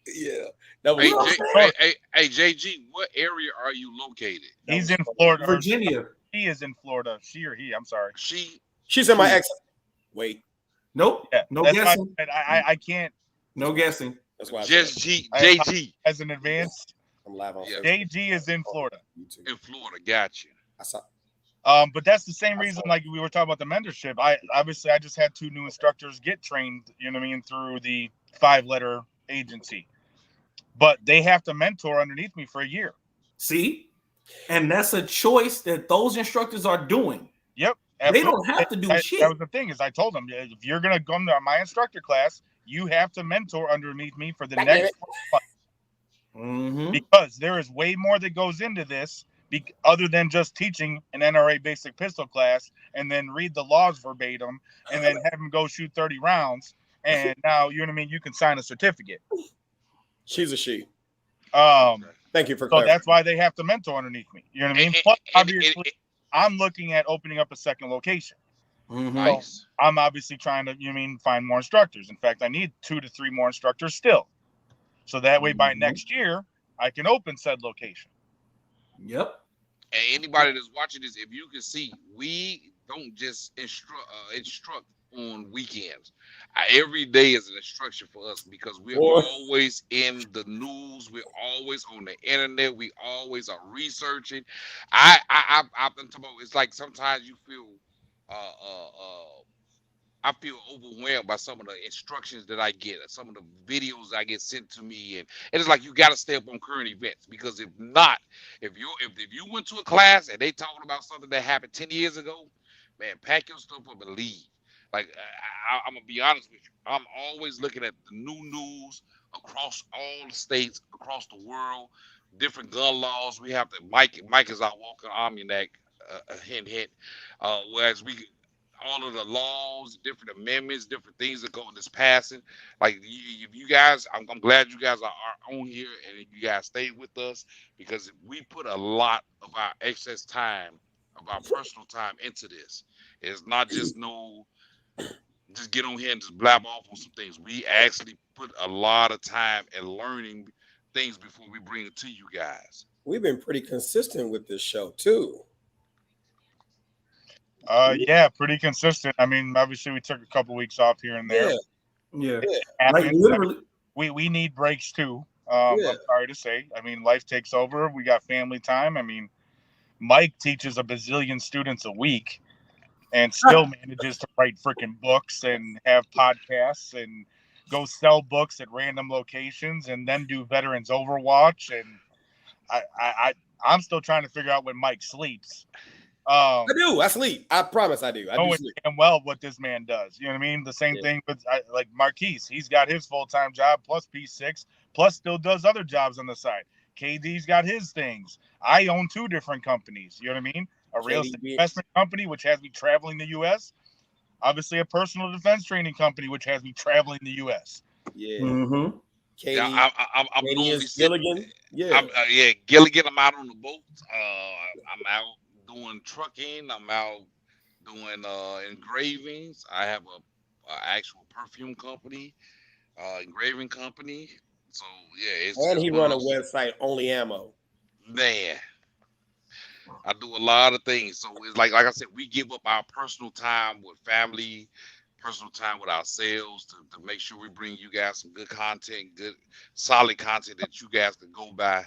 Yeah. That was Hey, You know what I'm saying? hey, JG, what area are you located? He's in Florida. Virginia. He is in Florida. She or he, I'm sorry. She's in my ex. Wait. Nope. Yeah, No that's guessing. why I can't. No guessing. That's why I Just said JG. As an advance, I'm live on Yeah. JG is in Florida. YouTube. In Florida, got you. I saw. But that's the same reason, like we were talking about the mentorship. I just had 2 new instructors get trained, you know what I mean, through the 5-letter agency. But they have to mentor underneath me for a year. See? And that's a choice that those instructors are doing. Yep. They don't have to do shit. That was the thing, is I told them, if you're gonna come to my instructor class, you have to mentor underneath me for the next because there is way more that goes into this other than just teaching an NRA basic pistol class and then read the laws verbatim and then have them go shoot 30 rounds. And now, you know what I mean, you can sign a certificate. She's a she. Thank you for clarifying. So that's why they have to mentor underneath me. You know what I mean? Plus, obviously, I'm looking at opening up a second location. Nice. So I'm obviously trying to, find more instructors. In fact, I need 2 to 3 more instructors still. So that way by next year, I can open said location. Yep. And anybody that's watching this, if you can see, we don't just instruct on weekends. Every day is an instruction for us because we're always in the news. We're always on the internet. We always are researching. I've been talking about, it's like sometimes you feel I feel overwhelmed by some of the instructions that I get, some of the videos I get sent to me, and it's like you got to stay up on current events, because if not, if you went to a class and they talking about something that happened 10 years ago, man, pack your stuff up and leave. Like I'm gonna be honest with you, I'm always looking at the new news across all the states, across the world, different gun laws. We have to Mike is our walking almanac, hint. Whereas all of the laws, different amendments, different things that go in this passing. Like you guys, I'm glad you guys are on here and you guys stay with us, because we put a lot of our excess time, of our personal time into this. It's not just just get on here and just blab off on some things. We actually put a lot of time in learning things before we bring it to you guys. We've been pretty consistent with this show too. Yeah, pretty consistent. I mean, obviously we took a couple weeks off here and there. Yeah. Like literally, we need breaks too. I'm sorry to say. I mean, life takes over. We got family time. I mean, Mike teaches a bazillion students a week and still manages to write freaking books and have podcasts and go sell books at random locations and then do Veterans Overwatch. And I'm still trying to figure out when Mike sleeps. I do. I sleep. I promise I do. I do sleep. And well, what this man does. You know what I mean? The same thing with like Marquise. He's got his full-time job plus P6, plus still does other jobs on the side. KD's got his things. I own 2 different companies. You know what I mean? A real estate investment company, which has me traveling the U.S. Obviously, a personal defense training company, which has me traveling the U.S. Yeah. Mm-hmm. Katie, I'm normally Gilligan. Gilligan. I'm out on the boat. I'm out doing trucking. I'm out doing engravings. I have a actual perfume company, engraving company. So yeah, and he run a website, Only Ammo. Man, I do a lot of things. So it's like I said, we give up our personal time with family, personal time with ourselves to make sure we bring you guys some good content, good solid content that you guys can go by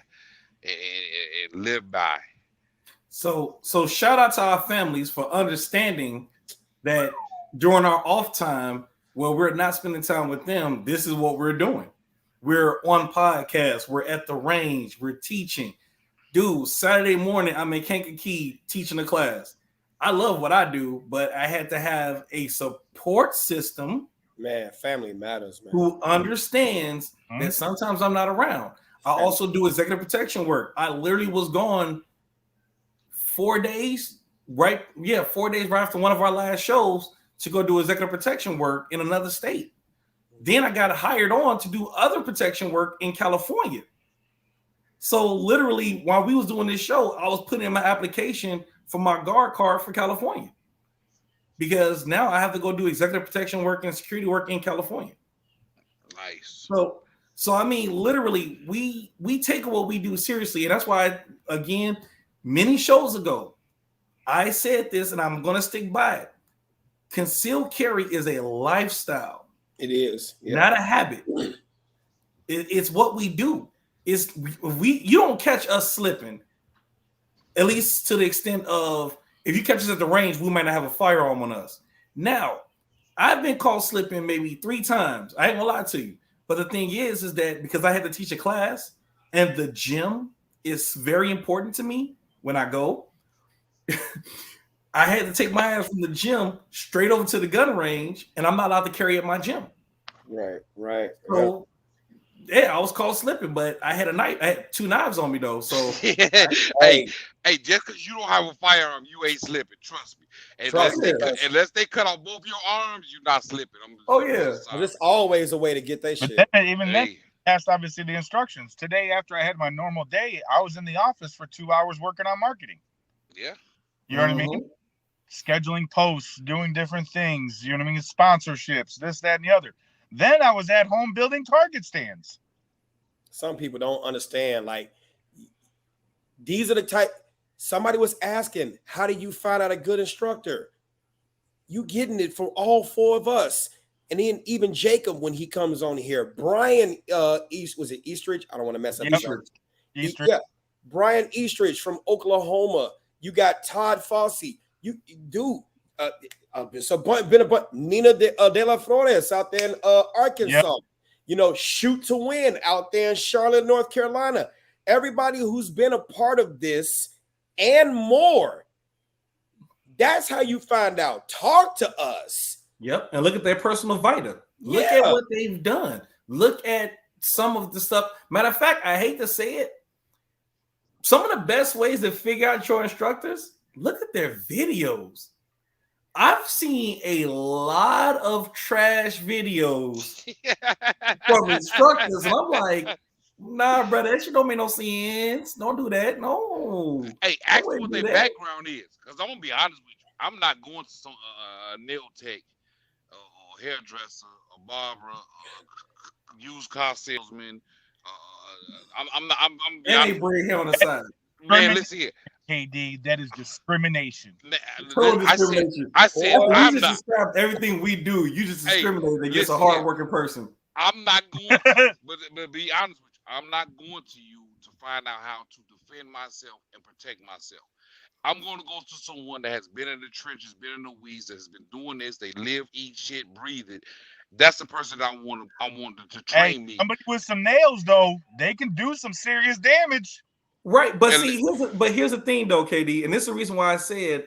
and live by. So shout out to our families for understanding that during our off time, where we're not spending time with them, this is what we're doing. We're on podcasts, we're at the range, we're teaching. Dude, Saturday morning, I'm in Kankakee teaching a class. I love what I do, but I had to have a support system. Man, family matters, man. Who understands that sometimes I'm not around. I also do executive protection work. I literally was gone 4 days, right? Yeah, 4 days right after one of our last shows to go do executive protection work in another state. Then I got hired on to do other protection work in California. So literally, while we was doing this show, I was putting in my application for my guard card for California because now I have to go do executive protection work and security work in California. Nice. So I mean, literally, we take what we do seriously, and that's why, again, many shows ago, I said this, and I'm gonna stick by it. Concealed carry is a lifestyle. It is, not a habit. It's what we do. It's you don't catch us slipping, at least to the extent of if you catch us at the range, we might not have a firearm on us. Now, I've been caught slipping maybe 3 times. I ain't gonna lie to you. But the thing is that because I had to teach a class and the gym is very important to me when I go, I had to take my ass from the gym straight over to the gun range, and I'm not allowed to carry at my gym. Right. So, yeah, I was caught slipping, but I had I had 2 knives on me though. So, hey, just because you don't have a firearm, you ain't slipping. Trust me. Unless they cut off both your arms, you're not slipping. There's always a way to get that shit. Then, passed obviously the instructions. Today, after I had my normal day, I was in the office for 2 hours working on marketing. Yeah. You know what I mean? Scheduling posts, doing different things, you know what I mean? Sponsorships, this, that, and the other. Then I was at home building target stands. Some people don't understand. Like, these are the type. Somebody was asking, how do you find out a good instructor? You getting it from all 4 of us. And then even Jacob, when he comes on here, Brian was it Eastridge? I don't want to mess up. Eastridge. Yeah, Brian Eastridge from Oklahoma. You got Todd Fossey. You do been a bunch. Nina de la Flores out there in Arkansas. Yep. You know, Shoot to Win out there in Charlotte, North Carolina. Everybody who's been a part of this and more. That's how you find out. Talk to us. Yep. And look at their personal Vita. Look at what they've done. Look at some of the stuff. Matter of fact, I hate to say it. Some of the best ways to figure out your instructors, look at their videos. I've seen a lot of trash videos from instructors, and I'm like, nah, brother, that shit don't make no sense. Don't do that. No. Hey, ask me what their background is, because I'm gonna be honest with you. I'm not going to some nail tech or hairdresser or barber, used car salesman. I'm not. I'm and they bring him on the side. Man, listen here. KD, that is discrimination. I said I'm you just not. described everything we do. You just discriminate against a hardworking person. I'm not going to, but be honest with you, I'm not going to you to find out how to defend myself and protect myself. I'm going to go to someone that has been in the trenches, been in the weeds, that has been doing this. They live, eat shit, breathe it. That's the person I want to train me. Somebody with some nails, though, they can do some serious damage. Right, but here's the thing, though, KD, and this is the reason why I said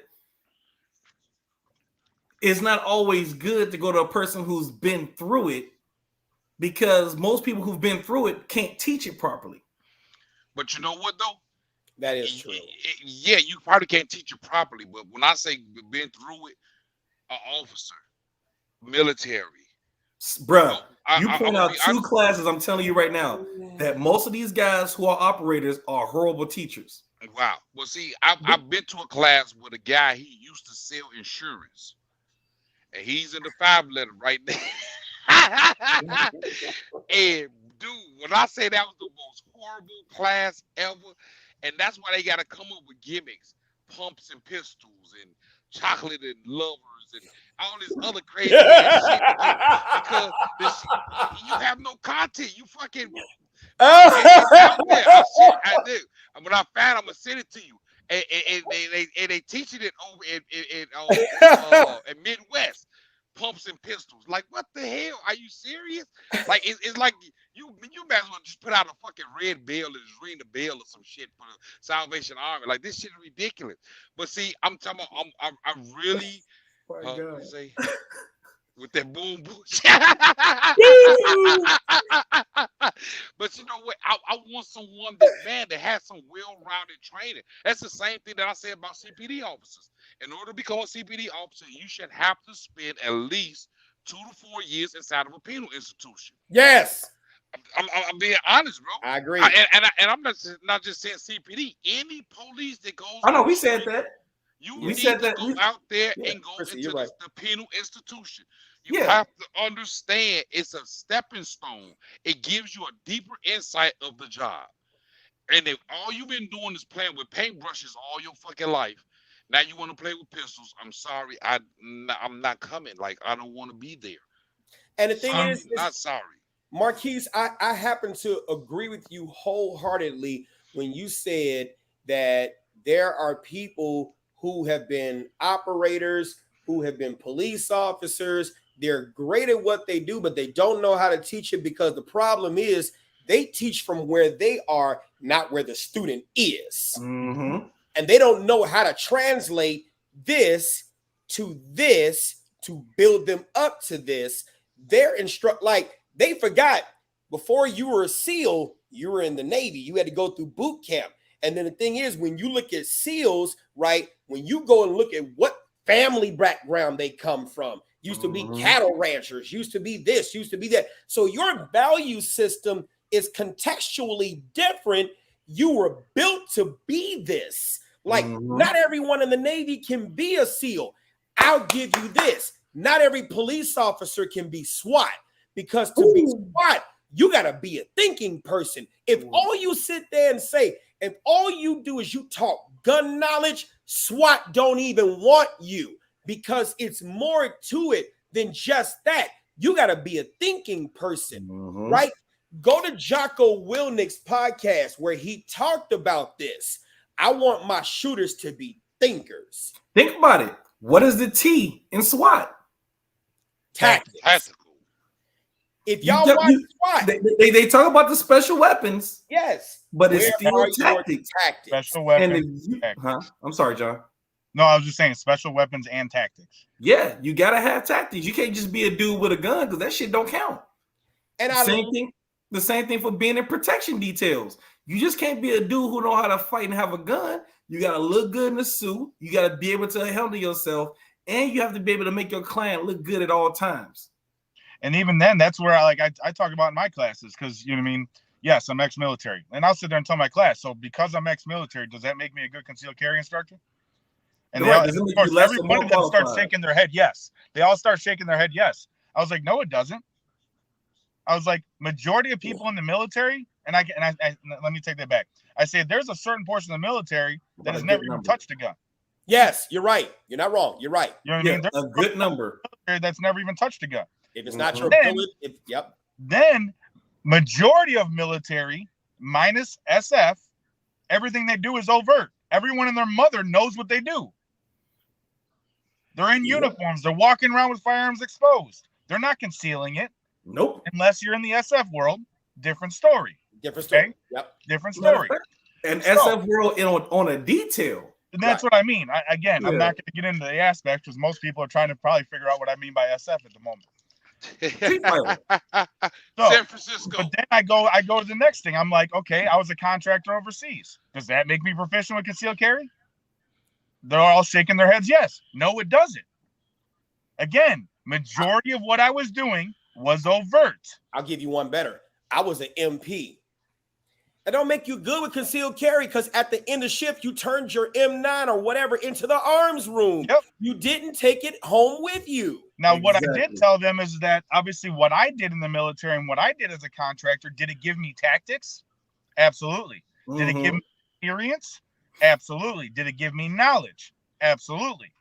it's not always good to go to a person who's been through it, because most people who've been through it can't teach it properly. But you know what, though? That is true. Yeah, you probably can't teach it properly, but when I say been through it, an officer, military. Bruh, you point out 2 classes, I'm telling you right now, that most of these guys who are operators are horrible teachers. Wow. Well, see, I've been to a class with a guy, he used to sell insurance. And he's in the 5-letter right there. And dude, when I say that was the most horrible class ever, and that's why they got to come up with gimmicks, pumps and pistols and chocolate and lovers and all this other crazy shit because you have no content. You fucking out there. I do. When I find, I'm gonna send it to you. And they teaching it over in Midwest. Pumps and pistols. Like, what the hell? Are you serious? Like, it's like you might as well just put out a fucking red bell and just ring the bell or some shit for the Salvation Army. Like, this shit is ridiculous. But see, I'm talking about, I really say with that boom boom. But you know what? I want someone that has some well-rounded training. That's the same thing that I say about CPD officers. In order to become a CPD officer, you should have to spend at least 2 to 4 years inside of a penal institution. Yes. I'm being honest, bro. I agree. And I'm not just saying CPD. Any police that goes, I know on we the said street, that. you We need said to that. go out there Yeah, and go Chrissy, into you're right. the penal institution. You Yeah. have to understand it's a stepping stone. It gives you a deeper insight of the job. And if all you've been doing is playing with paintbrushes all your fucking life, now you want to play with pistols. I'm sorry, I'm not coming. Like, I don't want to be there. And the thing Sorry, is not sorry. Marquise, I happen to agree with you wholeheartedly when you said that there are people who have been operators, who have been police officers. They're great at what they do, but they don't know how to teach it because the problem is they teach from where they are, not where the student is. Mm-hmm. And they don't know how to translate this to build them up to this. They're like they forgot before you were a SEAL, you were in the Navy. You had to go through boot camp. And then the thing is, when you look at SEALs, right, when you go and look at what family background they come from, used to be cattle ranchers, used to be this, used to be that. So your value system is contextually different. You were built to be this. Like, not everyone in the Navy can be a SEAL. I'll give you this. Not every police officer can be SWAT, because to be SWAT, you got to be a thinking person. If all you sit there and say, if all you do is you talk gun knowledge, SWAT don't even want you, because it's more to it than just that. You got to be a thinking person, right? Go to Jocko Willnick's podcast where he talked about this. I want my shooters to be thinkers. Think about it. What is the T in SWAT? Tactics. Tactical. If y'all watch SWAT, they talk about the special weapons. Yes, but it's still tactics. Special weapons. I'm sorry, John. No, I was just saying special weapons and tactics. Yeah, you gotta have tactics. You can't just be a dude with a gun because that shit don't count. And the same thing for being in protection details. You just can't be a dude who know how to fight and have a gun. You gotta look good in the suit. You gotta be able to handle yourself, and you have to be able to make your client look good at all times. And even then, that's where I talk about in my classes, because you know what I mean. Yes, I'm ex-military, and I'll sit there and tell my class. So because I'm ex-military, does that make me a good concealed carry instructor? And right, of course, everybody that starts shaking their head, yes. They all start shaking their head, yes. I was like, no, it doesn't. I was like, majority of people in the military, and I let me take that back. I said there's a certain portion of the military that has never even touched a gun. Yes, you're right. You're not wrong. You're right. You know what I mean? There's a good number that's never even touched a gun. If it's not your ability, then majority of military minus SF, everything they do is overt. Everyone and their mother knows what they do. They're in uniforms. They're walking around with firearms exposed. They're not concealing it. Nope. Unless you're in the SF world, different story. Different story. Okay? Yep. Different story. And SF world on a detail. And that's what I mean. I'm not going to get into the aspect because most people are trying to probably figure out what I mean by SF at the moment. San Francisco. But then I go to the next thing. I'm like, okay, I was a contractor overseas. Does that make me proficient with concealed carry? They're all shaking their heads. Yes. No, it doesn't. Again, majority of what I was doing was overt. I'll give you one better. I was an MP. That don't make you good with concealed carry, because at the end of shift, you turned your M9 or whatever into the arms room. Yep. You didn't take it home with you. Now, what I did tell them is that obviously what I did in the military and what I did as a contractor, did it give me tactics? Absolutely. Did it give me experience? Absolutely. Did it give me knowledge? Absolutely.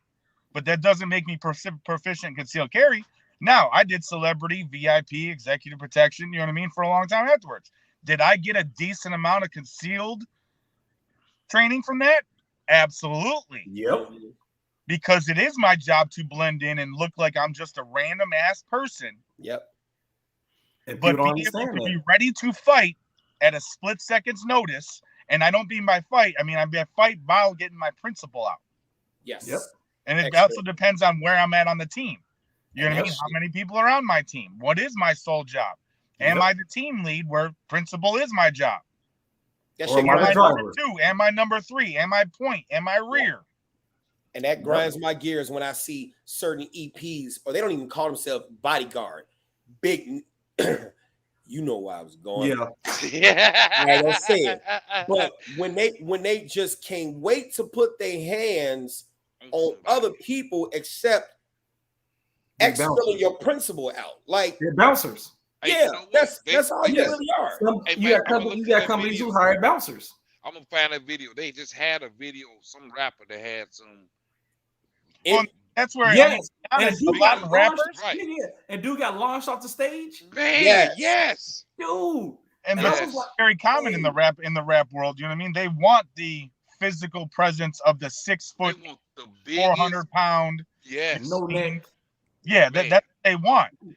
But that doesn't make me proficient in concealed carry. Now, I did celebrity, VIP, executive protection, you know what I mean, for a long time afterwards. Did I get a decent amount of concealed training from that? Absolutely. Yep. Because it is my job to blend in and look like I'm just a random ass person. Yep. But being able to be ready to fight at a split second's notice, and I don't mean by fight, I mean I fight while getting my principle out. Yes. Yep. And it also depends on where I'm at on the team. You know what I mean? How many people are on my team? What is my sole job? Am I the team lead where principal is my job? Or am I number 2? Am I number 3? Am I point? Am I rear? And that grinds my gears when I see certain EPs, or they don't even call themselves bodyguard. Big, You know where I was going. Yeah. I ain't gonna say it. But when they just can't wait to put their hands on other people, except They exfilling bouncers. your principal out. Like, They're bouncers. Hey, yeah, you know what? that's all you Yeah. really are. Hey, You Mike, got I'm gonna companies look who for that hire video. bouncers. I'm gonna find that video. They just had a video of some rapper that had some. Well, It, that's where I mean, Yes. to be honest, And a dude lot got of launched. rappers Right. Yeah. And dude got launched off the stage. Man, Yes. yes. Dude. and And I this was is like, very common in the rap world. You know what I mean? They want the physical presence of the 6 They foot, want the biggest. 400-pound. Yes. no neck. Yeah, Man. that's what they want. And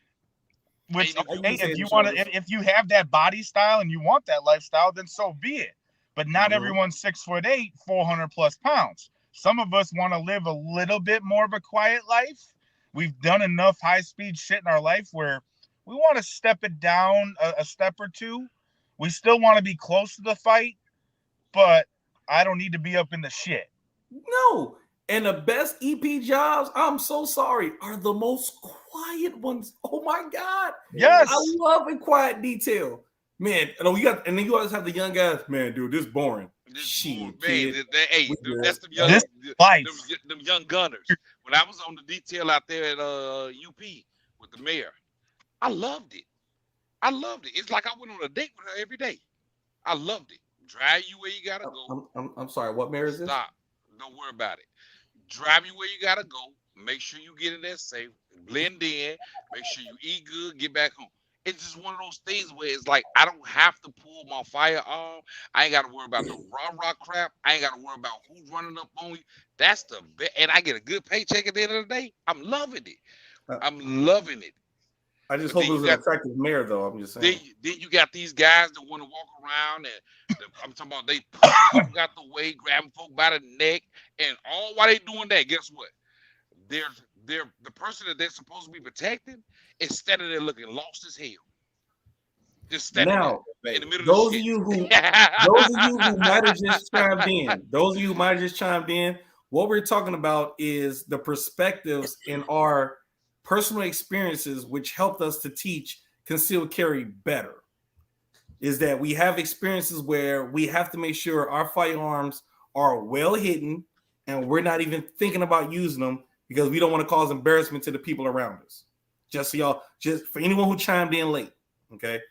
Which if you- okay, you say if you the want shoulders. to, if you have that body style and you want that lifestyle, then so be it. But not Mhm. everyone's 6'8", 400+ pounds. Some of us want to live a little bit more of a quiet life. We've done enough high speed shit in our life where we want to step it down a step or two. We still want to be close to the fight, but I don't need to be up in the shit. No. And the best EP jobs, I'm so sorry, are the most quiet ones. Oh my God. Yes. I love a quiet detail. Man, and then you always have the young guys, man, dude, this boring. This Shit, boy, kid. man, hey, We good. that's the young, This life. them young gunners. When I was on the detail out there at UP with the mayor, I loved it. I loved it. It's like I went on a date with her every day. I loved it. Drive you where you gotta go. I'm sorry, what mayor is this? Stop. Don't worry about it. Drive you where you gotta go. Make sure you get in there safe. Blend in. Make sure you eat good. Get back home. It's just one of those things where it's like I don't have to pull my firearm. I ain't got to worry about the rah crap. I ain't got to worry about who's running up on you. That's the best, and I get a good paycheck at the end of the day. I'm loving it. I'm loving it. I just But hope then it was you an got- attractive mayor, though. I'm just saying. Then you got these guys that want to walk around and I'm talking about they push folk out the way, grabbing folk by the neck, and all while they doing that, guess what? They're the person that they're supposed to be protecting is standing there looking lost as hell. Just standing Now, there in the middle those of of shit. you who might have just chimed in, what we're talking about is the perspectives in our personal experiences, which helped us to teach concealed carry better. Is that we have experiences where we have to make sure our firearms are well hidden and we're not even thinking about using them because we don't want to cause embarrassment to the people around us. Just so y'all, just for anyone who chimed in late, okay?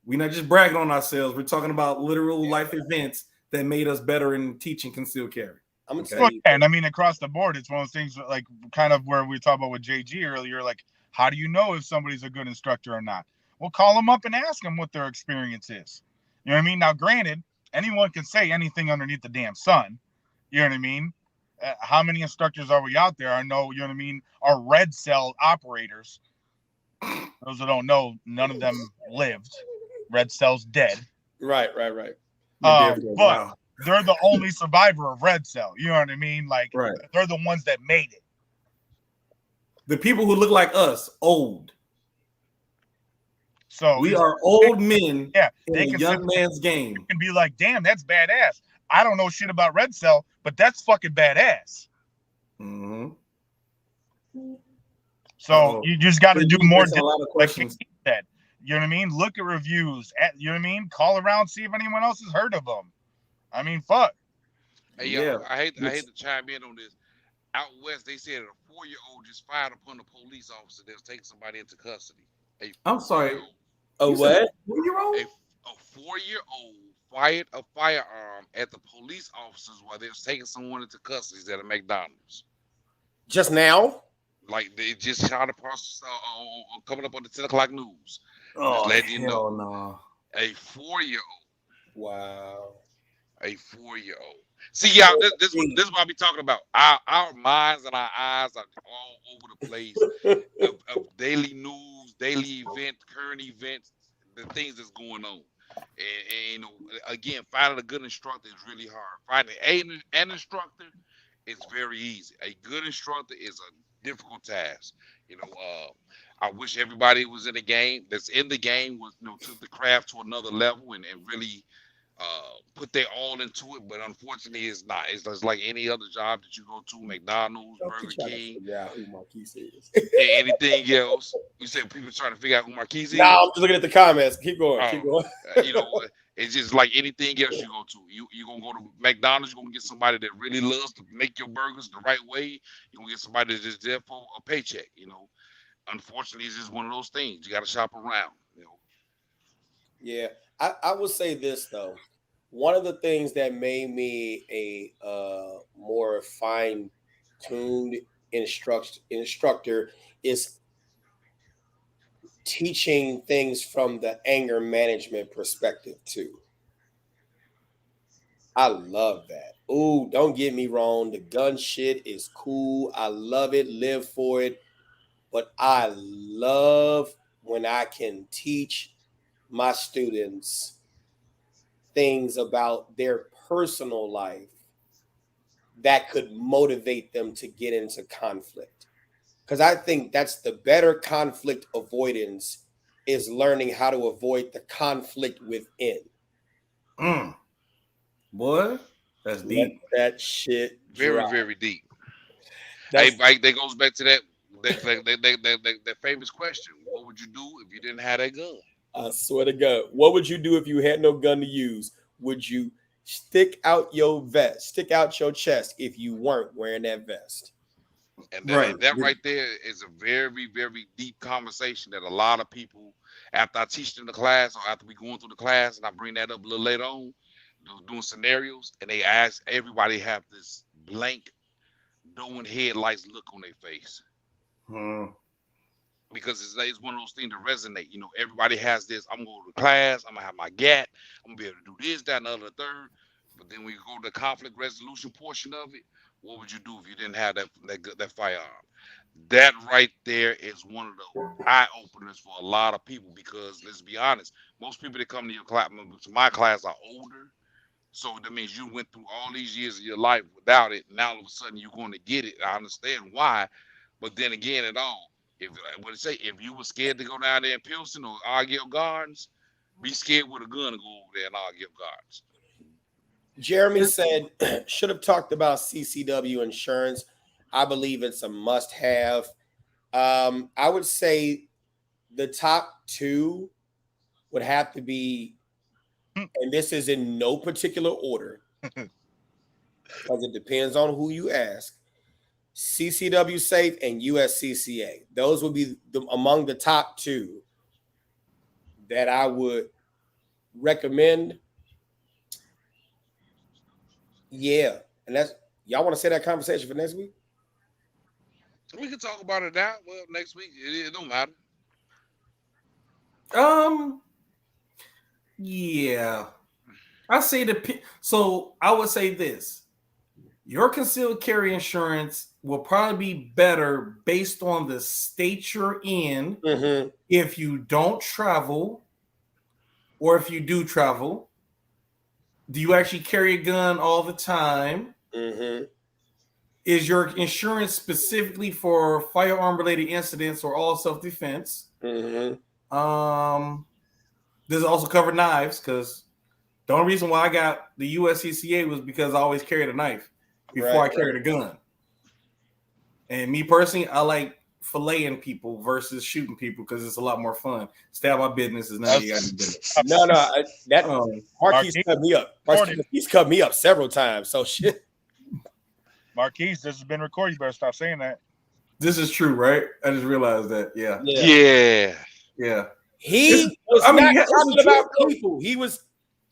We're not just bragging on ourselves. We're talking about literal life events that made us better in teaching concealed carry. I'm gonna Okay. tell Well, you. and I mean, across the board, it's one of those things like kind of where we talked about with JG earlier. Like, how do you know if somebody's a good instructor or not? Well, call them up and ask them what their experience is. You know what I mean? Now, granted, anyone can say anything underneath the damn sun. You know what I mean? How many instructors are we out there? I know, you know what I mean, are red cell operators. Those who don't know, none of them lived. Red cell's dead. Right. But Wow. they're the only survivor of red cell. You know what I mean? Like, Right. they're the ones that made it. The people who look like us, old. So We are old men yeah, in they a can young man's game. You can be like, damn, that's badass. I don't know shit about red cell, but that's fucking badass. Mm-hmm. So Uh-oh. you just got to do more. A lot of questions. That you know what I mean? Look at reviews. You know what I mean? Call around, see if anyone else has heard of them. I mean, fuck. Hey, Yeah. yo, I hate to chime in on this. Out west, they said a 4-year-old just fired upon a police officer that was taking somebody into custody. I'm sorry. A You said what? 4-year-old? A 4-year-old fired a firearm at the police officers while they was taking someone into custody at a McDonald's. Just now? Like they just shot across coming up on the 10 o'clock news. Oh, letting you know. no. A 4-year-old. Wow. A 4-year-old. See, y'all, this is what I be talking about. Our minds and our eyes are all over the place of daily news, daily events, current events, the things that's going on. And you know, again, finding a good instructor is really hard. Finding an instructor is very easy. A good instructor is a difficult task. You know, I wish everybody was in the game that's in the game was, you know, took the craft to another level and really put their all into it, but unfortunately, it's not. It's just like any other job that you go to, McDonald's, Don't be Burger trying to King, figure out who Marquise is. anything else. You said people trying to figure out who Marquise is. Nah, I'm just looking at the comments. Keep going. Oh, Keep going. you know, it's just like anything else you go to. You gonna go to McDonald's. You're gonna get somebody that really loves to make your burgers the right way. You're gonna get somebody that's just there for a paycheck. Unfortunately, it's just one of those things. You got to shop around. Yeah, I will say this though. One of the things that made me a more fine-tuned instructor is teaching things from the anger management perspective too. I love that. Ooh, don't get me wrong. The gun shit is cool. I love it, live for it. But I love when I can teach my students things about their personal life that could motivate them to get into conflict. Because I think that's the better conflict avoidance is learning how to avoid the conflict within. Boy, that's Let deep. that shit Very, drop. very deep. That's That goes back to that famous question. What would you do if you didn't have that gun? I swear to God. What would you do if you had no gun to use? Would you stick out your vest, stick out your chest if you weren't wearing that vest? And Right. that right there is a very, very deep conversation that a lot of people, after I teach them the class or after we going through the class, and I bring that up a little later on, doing scenarios, and they ask everybody have this blank, knowing headlights look on their face. Because it's one of those things that resonate. Everybody has this. I'm going to class. I'm gonna have my GAT. I'm gonna be able to do this, that, and the other, third. But then when you go to the conflict resolution portion of it, what would you do if you didn't have that firearm? That right there is one of the eye openers for a lot of people. Because let's be honest, most people that come to your class, to my class, are older. So that means you went through all these years of your life without it. Now all of a sudden you're going to get it. I understand why, but then again, if what it say, if you were scared to go down there in Pilsen or Argyle Gardens, be scared with a gun to go over there in Argyle Gardens. Jeremy said, should have talked about CCW insurance. I believe it's a must have. I would say the top two would have to be, and this is in no particular order, because it depends on who you ask. CCW Safe and USCCA. Those would be among the top two that I would recommend. Yeah. And that's, y'all want to say that conversation for next week? We can talk about it now. Well, next week, it don't matter. Yeah. I say so I would say this. Your concealed carry insurance will probably be better based on the state you're in. Mm-hmm. If you don't travel, or if you do travel, do you actually carry a gun all the time? Mm-hmm. Is your insurance specifically for firearm related incidents or all self-defense? Mm-hmm. Does it also cover knives? Because the only reason why I got the USCCA was because I always carried a knife before I carried a gun. And me personally, I like filleting people versus shooting people because it's a lot more fun. Stab my business is none of you guys' business. No, Marquise cut me up. Marquise cut me up several times. So shit. Marquise, this has been recorded. You better stop saying that. This is true, right? I just realized that. Yeah. He was not talking about people.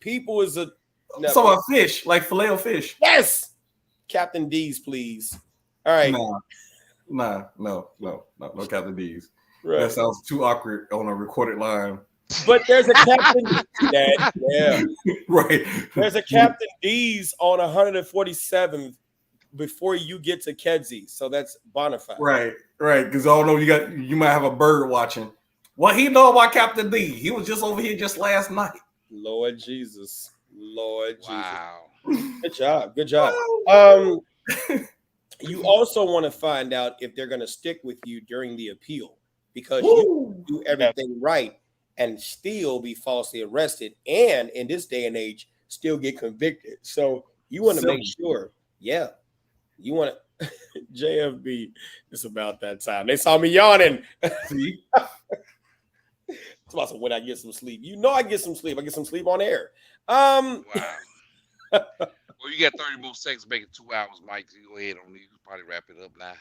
People is a. It's about fish, like filet of fish. Yes. Captain D's, please. All right. No, Captain D's. Right. That sounds too awkward on a recorded line. But there's a Captain Right. There's a Captain D's on 147th before you get to Kedzie. So that's bonafide. Right. Because I don't know, you might have a bird watching. What he know about Captain D? He was just over here just last night. Lord Jesus. Wow. Good job. You also want to find out if they're going to stick with you during the appeal, because you do everything right and still be falsely arrested. And in this day and age, still get convicted. So you want to make sure, yeah, you want to JFB. It's about that time. They saw me yawning. See? It's about when I get some sleep. You know I get some sleep. I get some sleep on air. Wow. Well, you got 30 more seconds to make it 2 hours, Mike. So you go ahead on these. You can probably wrap it up now.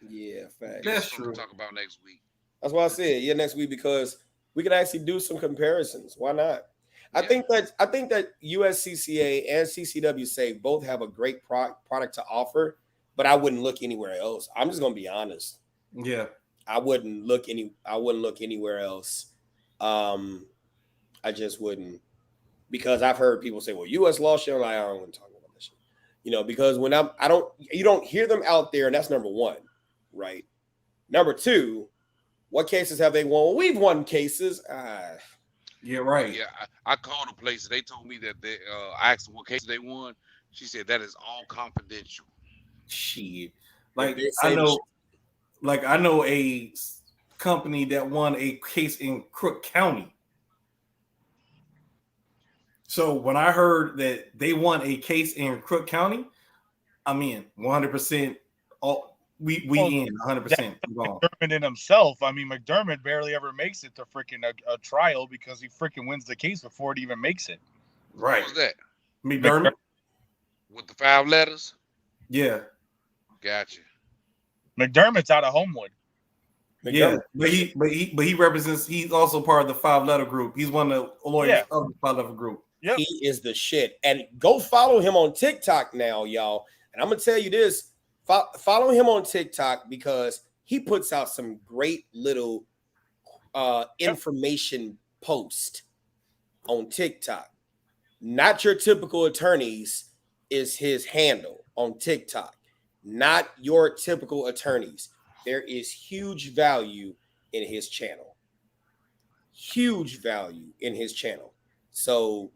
Yeah, fact. Give us That's something true. to talk about next week. That's why I said next week, because we can actually do some comparisons. Why not? I Yeah. think that USCCA and CCW say both have a great product to offer, but I wouldn't look anywhere else. I'm just gonna be honest. Yeah. I wouldn't look anywhere else. I just wouldn't, because I've heard people say, "Well, U.S. law shit." I don't want to talk about that shit. Because when you don't hear them out there, and that's number one, right? Number two, what cases have they won? Well, we've won cases. Yeah, right. Yeah, I called a place. They told me that I asked them what cases they won. She said that is all confidential. Shit. If they I say know a company that won a case in Crook County. So when I heard that they won a case in Crook County, I'm in 100%. We in 100%. McDermott in himself. I mean, McDermott barely ever makes it to freaking a trial because he freaking wins the case before it even makes it. Right. What was that? McDermott? With the 5 letters? Yeah. Gotcha. McDermott's out of Homewood. Yeah, but he represents. He's also part of the 5-letter group. He's one of the lawyers of the 5-letter group. Yep. He is the shit. And go follow him on TikTok now, y'all. And I'm gonna tell you this: follow him on TikTok, because he puts out some great little information post on TikTok. Not your typical attorneys is his handle on TikTok. Not your typical attorneys. There is huge value in his channel. Huge value in his channel. So,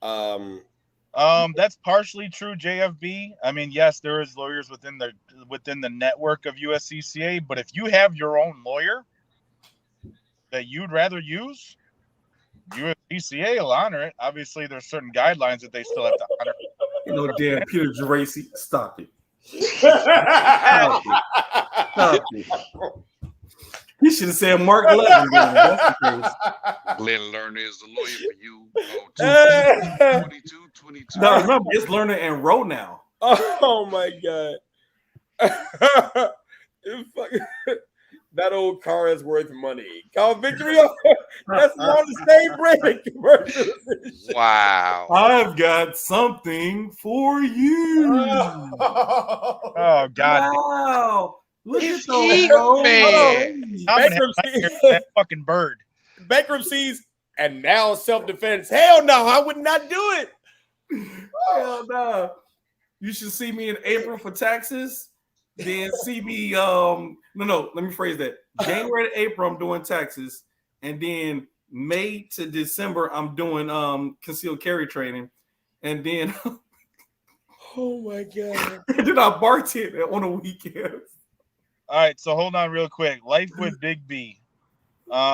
that's partially true, JFB. I mean, yes, there is lawyers within the network of USCCA, but if you have your own lawyer that you'd rather use, USCCA will honor it. Obviously, there's certain guidelines that they still have to honor. Damn Peter Geraci, stop it. Stop it. He should have said Mark Levin. That's the case. Glenn Lerner is the lawyer for you. 22. No, remember, it's Lerner and Rowe now. Oh my god. That old car is worth money. Call Victory. That's on the same brand commercial. Wow. I've got something for you. Oh God. Wow. Look It's at those, Eagle bro. Man. That fucking bird. Bankruptcies and now self-defense. Hell no, I would not do it. Hell no. You should see me in April for taxes. Then see me. No. Let me phrase that. January to April, I'm doing taxes, and then May to December, I'm doing concealed carry training, and then oh my god, then I bartend on the weekends. All right, so hold on real quick. Life with Big B.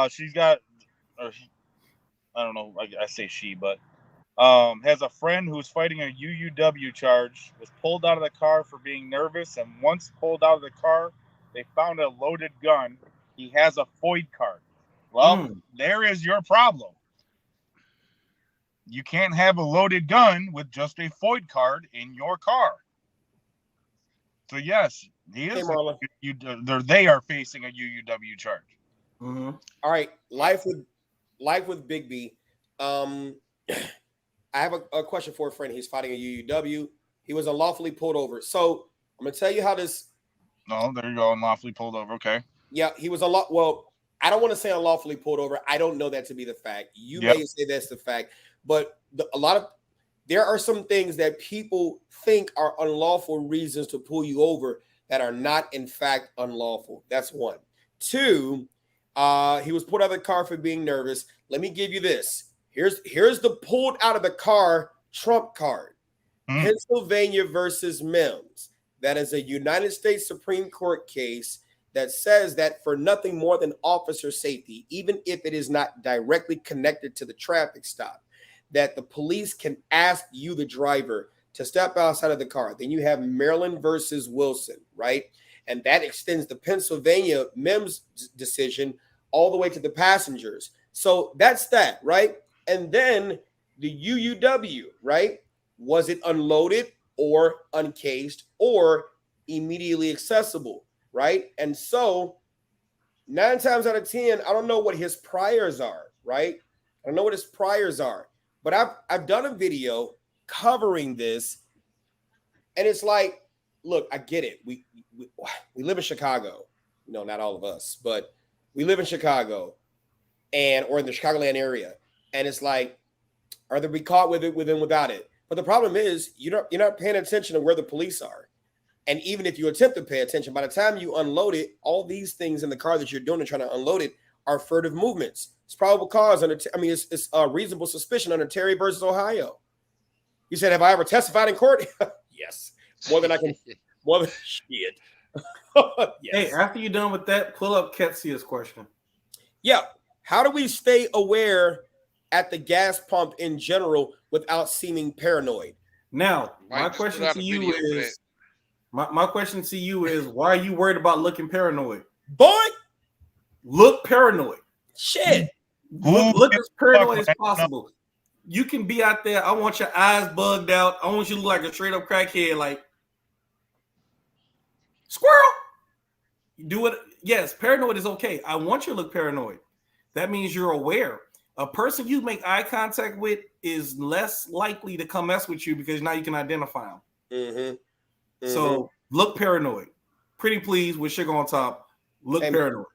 She's got, I don't know. I say she, but has a friend who's fighting a UUW charge, was pulled out of the car for being nervous, and once pulled out of the car, they found a loaded gun. He has a FOID card. Well, there is your problem. You can't have a loaded gun with just a FOID card in your car. So yes, he is. They are facing a UUW charge. Mm-hmm. All right, life with Big B. I have a question for a friend. He's fighting a UUW. He was unlawfully pulled over. So I'm gonna tell you how this. No, there you go. Unlawfully pulled over. Okay. Yeah, he was well, I don't want to say unlawfully pulled over. I don't know that to be the fact. You may say that's the fact, but there are some things that people think are unlawful reasons to pull you over that are not in fact unlawful. That's one. Two, he was pulled out of the car for being nervous. Let me give you this. Here's the pulled out of the car trump card. Pennsylvania versus Mims. That is a United States Supreme Court case that says that for nothing more than officer safety, even if it is not directly connected to the traffic stop, that the police can ask you, the driver, to step outside of the car. Then you have Maryland versus Wilson, right? And that extends the Pennsylvania MEMS decision all the way to the passengers. So that's that, right? And then the UUW, right? Was it unloaded or uncased or immediately accessible, right? And so 9 times out of 10, I don't know what his priors are, right? I don't know what his priors are, but I've done a video covering this, and it's like, look, I get it. We live in Chicago. No, not all of us, but we live in Chicago or in the Chicagoland area, and it's like, are they be caught with it, with and without it? But the problem is you're not paying attention to where the police are. And even if you attempt to pay attention, by the time you unload it, all these things in the car that you're doing and trying to unload it are furtive movements. It's probable cause it's a reasonable suspicion under Terry versus Ohio. You said, have I ever testified in court? Yes. More than shit. Yes. Yes. Hey, after you're done with that, pull up Ketsia's question. Yeah. How do we stay aware at the gas pump in general without seeming paranoid? Now, my question to you is, why are you worried about looking paranoid? Boy, look paranoid. Shit. Look as paranoid as possible. You can be out there. I want your eyes bugged out. I want you to look like a straight up crackhead, like squirrel. Do it. Yes, paranoid is okay. I want you to look paranoid. That means you're aware. A person you make eye contact with is less likely to come mess with you because now you can identify them. Mm-hmm. Mm-hmm. So look paranoid. Pretty please with sugar on top. Look paranoid.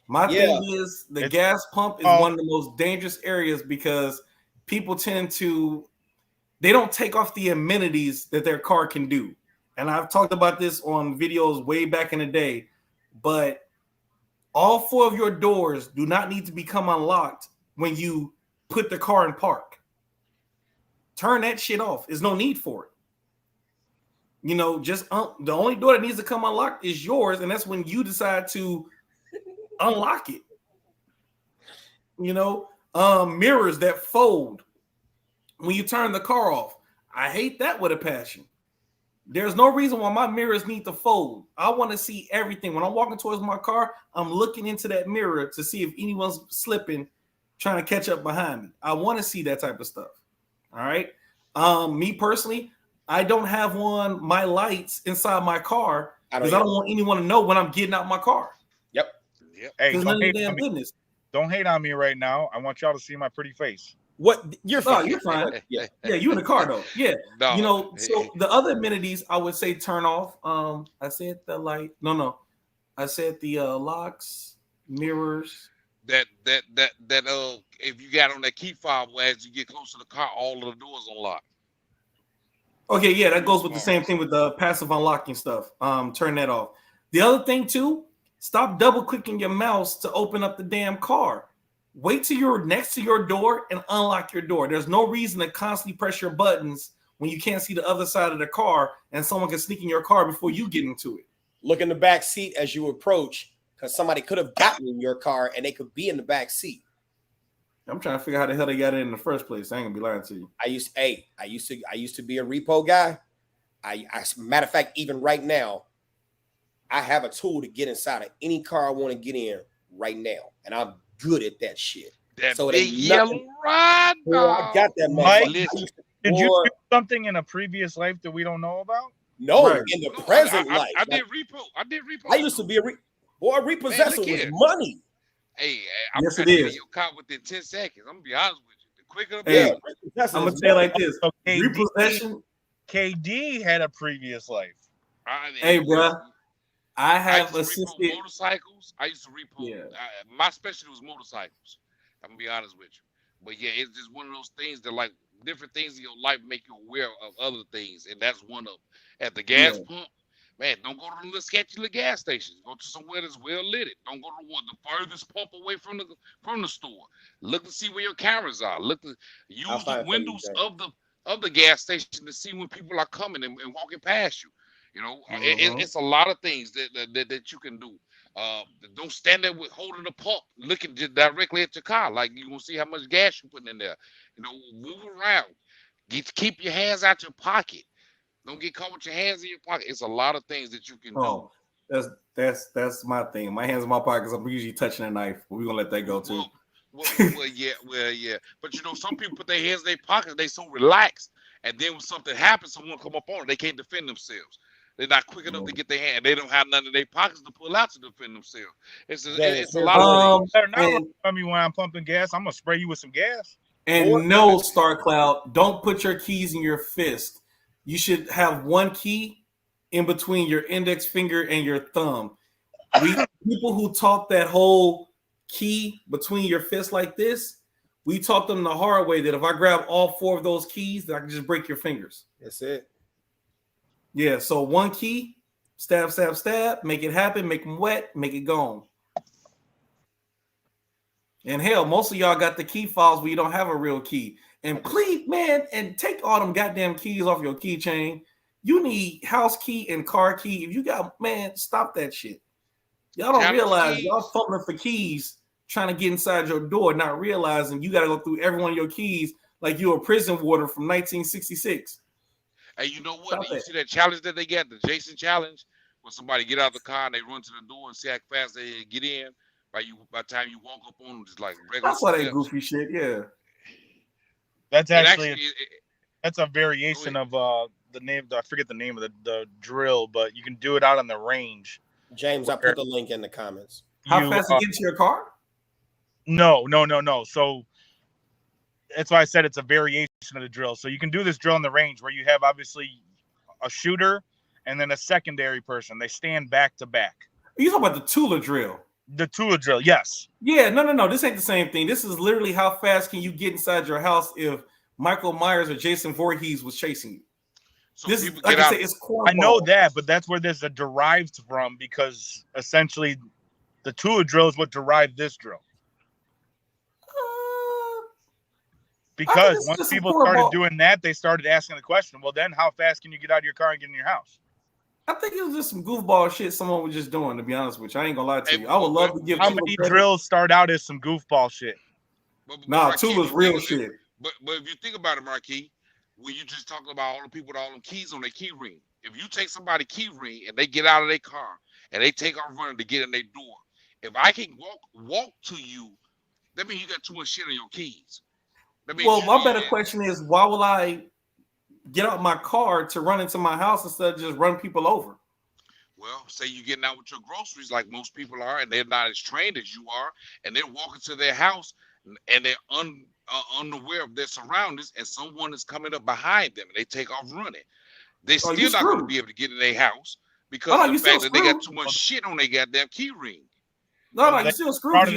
My thing is the gas pump is one of the most dangerous areas because people they don't take off the amenities that their car can do. And I've talked about this on videos way back in the day, but all 4 of your doors do not need to become unlocked when you put the car in park. Turn that shit off. There's no need for it. Just the only door that needs to come unlocked is yours, and that's when you decide to unlock it. Mirrors that fold when you turn the car off. I hate that with a passion. There's no reason why my mirrors need to fold. I want to see everything. When I'm walking towards my car, I'm looking into that mirror to see if anyone's slipping, trying to catch up behind me. I want to see that type of stuff. All right. Me personally, I don't have my lights inside my car because I don't want anyone to know when I'm getting out my car. Yep. Hey, don't hate on me right now. I want y'all to see my pretty face. What? You're fine. You're fine. Yeah, you in the car though. Yeah. No. So the other amenities I would say turn off. I said the light. No. I said the locks, mirrors. That if you got on that key fob, as you get close to the car, all of the doors unlock. Okay, yeah, that goes with the same thing with the passive unlocking stuff. Turn that off. The other thing too, stop double clicking your mouse to open up the damn car. Wait till you're next to your door and unlock your door. There's no reason to constantly press your buttons when you can't see the other side of the car and someone can sneak in your car before you get into it. Look in the back seat as you approach because somebody could have gotten in your car and they could be in the back seat. I'm trying to figure out how the hell they got in the first place. I ain't gonna be lying to you. I used to be a repo guy. Matter of fact, even right now, I have a tool to get inside of any car I want to get in right now, and I'm good at that shit. That so big yellow rod. I got that. Mike, did you do something in a previous life that we don't know about? No, in the present life. I did repo. I used to be a repossessor with money. Hey, I'm gonna get your car within 10 seconds. I'm gonna be honest with you. The quicker the better. I'm gonna say it like this: repossession. KD had a previous life. Hey, bro. I used to repo motorcycles. I used to repo. Yeah. My specialty was motorcycles. I'm gonna be honest with you. But yeah, it's just one of those things that like different things in your life make you aware of other things, and that's one of them. At the gas pump, man, don't go to the little sketchy little gas stations. Go to somewhere that's well lit. Don't go to the furthest pump away from the store. Look to see where your cameras are. Look to use the windows of the gas station to see when people are coming and walking past you. It's a lot of things that you can do. Don't stand there with holding the pump, looking just directly at your car. Like you gonna see how much gas you putting in there. You know, move around. Keep your hands out your pocket. Don't get caught with your hands in your pocket. It's a lot of things that you can do. Oh, that's my thing. My hands in my pockets. I'm usually touching a knife. But we're gonna let that go too. Yeah. But you know, some people put their hands in their pockets. They so relaxed, and then when something happens, someone come up on it. They can't defend themselves. They're not quick enough to get their hand. They don't have nothing in their pockets to pull out to defend themselves. It's a lot of things. Better not run on me when I'm pumping gas. I'm gonna spray you with some gas. And no, Star Cloud, don't put your keys in your fist. You should have one key in between your index finger and your thumb. People who taught that whole key between your fists like this, we taught them the hard way that if I grab all 4 of those keys, that I can just break your fingers. That's it. Yeah, so one key, stab, stab, stab, make it happen, make them wet, make it gone. And hell, most of y'all got the key files where you don't have a real key. And please, man, and take all them goddamn keys off your keychain. You need house key and car key. If you got, man, stop that shit. Y'all don't realize y'all fumbling for keys, trying to get inside your door, not realizing you got to go through every one of your keys like you're a prison warden from 1966. Hey, you know what? You see that challenge that they got, the Jason challenge, where somebody get out of the car and they run to the door and see how fast they get in. By the time you walk up on them, just like regular. That's why they goofy shit. Yeah. That's actually that's a variation of the name. I forget the name of the drill, but you can do it out on the range. James, I put the link in the comments. How fast to get into your car? No. So that's why I said it's a variation of the drill. So you can do this drill in the range where you have obviously a shooter and then a secondary person. They stand back to back. Are you talking about the Tula drill? The Tula drill, yes. Yeah, no. This ain't the same thing. This is literally how fast can you get inside your house if Michael Myers or Jason Voorhees was chasing you. So this is, like I say, it's cornball. I know that, but that's where this is derived from, because essentially the Tula drill is what derived this drill. Because once people started doing that, they started asking the question, well, then how fast can you get out of your car and get in your house? I think it was just some goofball shit someone was just doing, to be honest with you. I ain't gonna lie to you. I would love to give how many drills start out as some goofball shit? Nah, Tula's real shit. But if you think about it, Marquis, when you just talking about all the people with all them keys on their key ring, if you take somebody's key ring and they get out of their car and they take off running to get in their door, if I can walk to you, that means you got too much shit on your keys. Well, my better question is, why will I get out my car to run into my house instead of just run people over? Well, say you're getting out with your groceries like most people are, and they're not as trained as you are, and they're walking to their house and they're unaware of their surroundings, and someone is coming up behind them and they take off running. They're still not going to be able to get in their house because of the fact that they got too much shit on their goddamn key ring. No, you still screwed.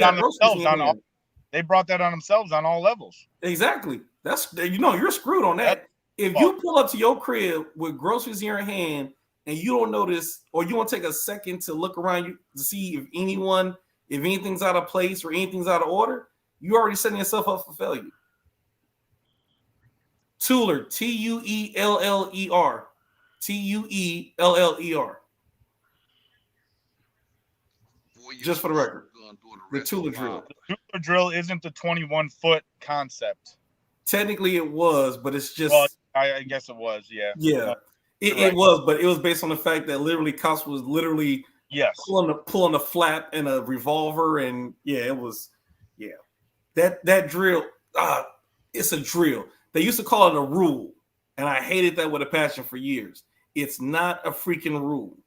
They brought that on themselves on all levels. Exactly. That's, you're screwed on that. If you pull up to your crib with groceries in your hand and you don't notice, or you want to take a second to look around you to see if anything's out of place or anything's out of order, you're already setting yourself up for failure. Tueller, Tueller, Tueller. Just for the record, the Tueller drill. The Tueller drill isn't the 21-foot concept. Technically, it was, but it's just. Well, I guess it was, yeah. Yeah, it was, but it was based on the fact that literally cops was literally pulling a flap and a revolver, and it was, that drill. It's a drill. They used to call it a rule, and I hated that with a passion for years. It's not a freaking rule.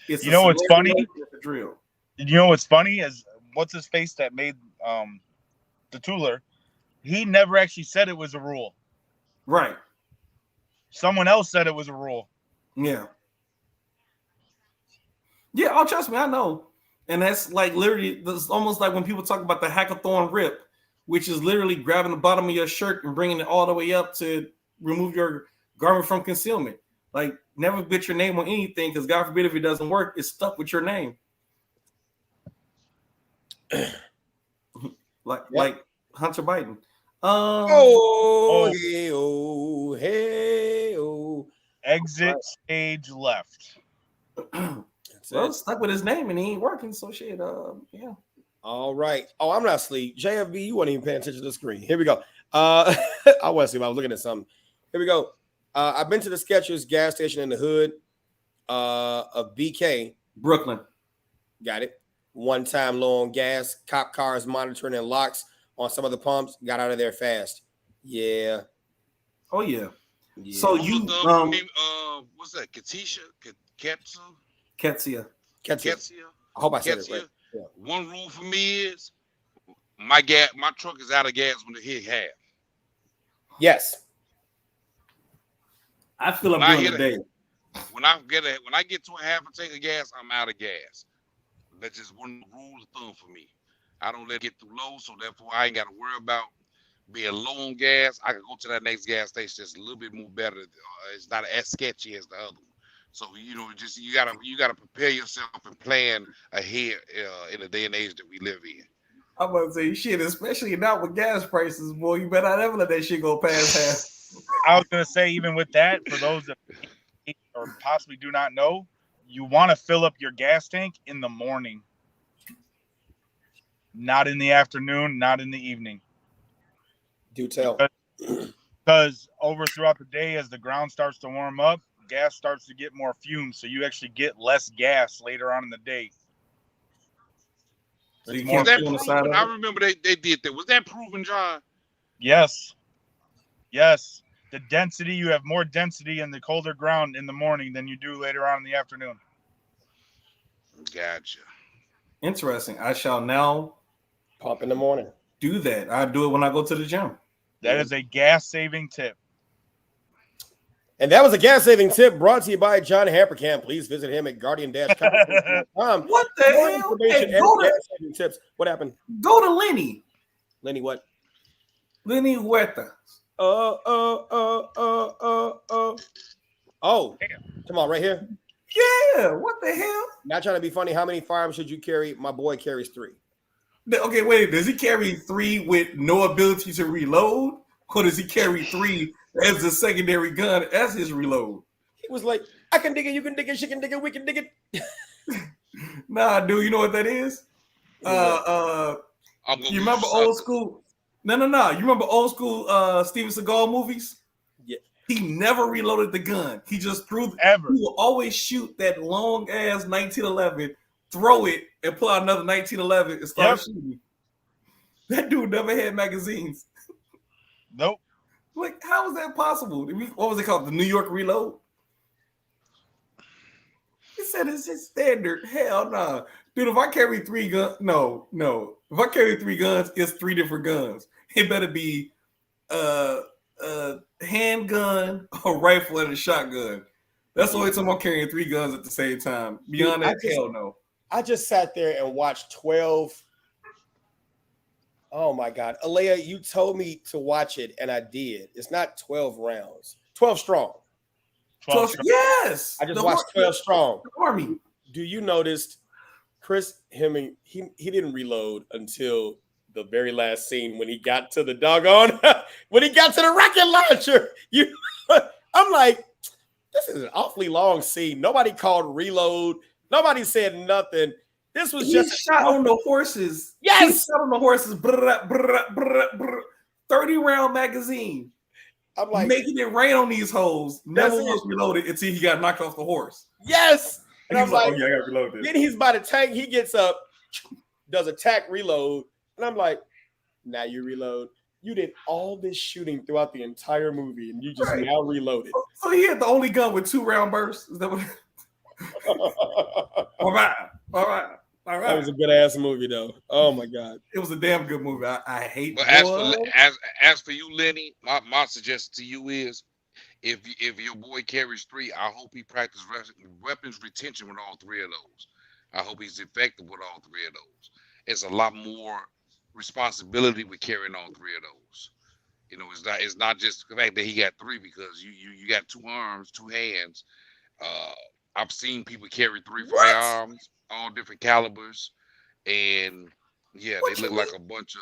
It's what's funny? It's a drill. You know what's funny is what's his face that made the Tueller. He never actually said it was a rule. Right. Someone else said it was a rule. Yeah. Yeah, oh, trust me, I know. And that's like literally, it's almost like when people talk about the hackathon rip, which is literally grabbing the bottom of your shirt and bringing it all the way up to remove your garment from concealment. Like, never put your name on anything, because God forbid if it doesn't work, it's stuck with your name. like Hunter Biden. Exit stage left. That's Well, it. stuck with his name and he ain't working. So shit. Yeah. All right. Oh, I'm not asleep. JFB, you weren't even paying attention to the screen. Here we go. I was asleep. I was looking at something. Here we go. I've been to the Skechers gas station in the hood of BK. Brooklyn. Got it. One time low on gas. Cop cars monitoring and locks on some of the pumps. Got out of there fast. Yeah. Oh yeah. Yeah. So Who you was the name, what's that? Katisha? Ketsu? Ketsia. Ketsia? I hope I said it Ketsia? right. Yeah. One rule for me is my truck is out of gas when it hit half. Yes. I fill When up I during hit the day. When I get to a half a tank of gas, I'm out of gas. That's just one rule of thumb for me. I don't let it get too low, so therefore I ain't got to worry about being low on gas. I can go to that next gas station that's a little bit more better. It's not as sketchy as the other one. So just you gotta prepare yourself and plan ahead in the day and age that we live in. I'm about to say shit, especially not with gas prices, boy. You better not ever let that shit go past half. I was gonna say, even with that, for those that or possibly do not know, you want to fill up your gas tank in the morning, not in the afternoon, not in the evening. Do tell. Because throughout the day, as the ground starts to warm up, gas starts to get more fumes, so you actually get less gas later on in the day. So you Was can't that be on the side proven? of I it? remember they did that. Was that proven, John? Yes. The density, you have more density in the colder ground in the morning than you do later on in the afternoon. Gotcha. Interesting. I shall now Pump in the morning. do that. I do it when I go to the gym. That is a gas saving tip. And that was a gas saving tip brought to you by John Hamperkamp. Please visit him at guardian-conversation.com. What the More hell? information Hey, and gas saving tips. What happened? go to Lenny. Lenny, what? Lenny Huerta. Oh, come on, right here. Yeah, what the hell? Not trying to be funny. How many firearms should you carry? My boy carries 3. Okay, wait. Does he carry 3 with no ability to reload? Or does he carry 3 as a secondary gun as his reload? He was like, I can dig it, you can dig it, she can dig it, we can dig it. Nah, dude, you know what that is? You remember old school? No. You remember old school Steven Seagal movies? Yeah. He never reloaded the gun. He just threw. Ever. He will always shoot that long ass 1911, throw it, and pull out another 1911 and start shooting. That dude never had magazines. Nope. Like, how is that possible? What was it called? The New York Reload? He said it's his standard. Hell no. Dude, if I carry 3 guns, no. If I carry 3 guns, it's 3 different guns. It better be a handgun, a rifle, and a shotgun. That's the only time I'm carrying 3 guns at the same time. Beyond that, hell no. I just sat there and watched 12. Oh my God. Alea, you told me to watch it and I did. It's not 12 rounds. 12 strong. 12 strong. Yes. I just watched 12 strong. The Army. Do you notice Chris Hemming, he didn't reload until the very last scene when he got to the doggone, when he got to the rocket launcher. I'm like, this is an awfully long scene. Nobody called reload. Nobody said nothing. This was He just shot on the horses. Yes. He shot on the horses. 30-round magazine. I'm like, making it rain on these hoes. Never was reloaded until he got knocked off the horse. yes. And And he's I'm like, like, oh yeah, I got reloaded. then he's by the tank. He gets up, does a tack reload. And I'm like, now you reload. You did all this shooting throughout the entire movie and you just now reloaded. So he had the only gun with 2-round bursts. Is that what? All right. That was a good ass movie though. Oh my God. It was a damn good movie. I hate. But as for you, Lenny, my suggestion to you is, if your boy carries 3, I hope he practices weapons retention with all 3 of those. I hope he's effective with all 3 of those. It's a lot more responsibility with carrying all 3 of those. You know, it's not just the fact that he got 3 because you got 2 arms, 2 hands. I've seen people carry 3 firearms, all different calibers, and yeah, they look like a bunch of.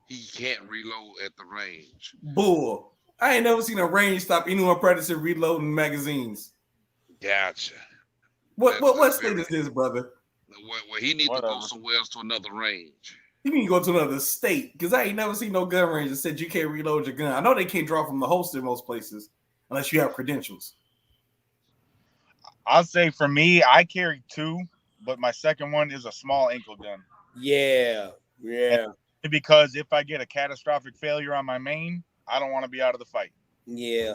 He can't reload at the range. Bull. I ain't never seen a range stop anyone practicing reloading magazines. Gotcha. What state is this, brother? Where he need to go Whatever. somewhere else to another range. You need to go to another state because I ain't never seen no gun range that said you can't reload your gun. I know they can't draw from the holster in most places unless you have credentials. I'll say for me, I carry 2, but my second one is a small ankle gun. Yeah. And because if I get a catastrophic failure on my main, I don't want to be out of the fight. Yeah.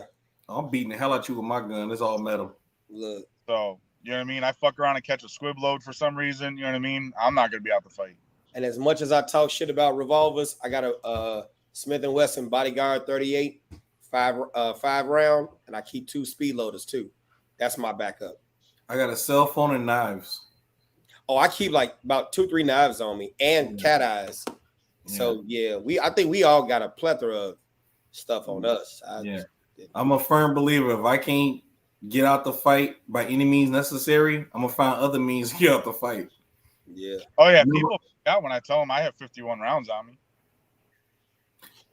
I'm beating the hell out you with my gun. It's all metal. Look. So, you know what I mean? I fuck around and catch a squib load for some reason. You know what I mean? I'm not going to be out the fight. And as much as I talk shit about revolvers, I got a Smith & Wesson Bodyguard 38, five round, and I keep 2 speed loaders too. That's my backup. I got a cell phone and knives. Oh, I keep like about 2-3 knives on me and cat eyes. So I think we all got a plethora of stuff on us. I'm a firm believer. If I can't get out the fight by any means necessary, I'm gonna find other means to get out the fight. Yeah. Oh, yeah. People freak out when I tell them I have 51 rounds on me.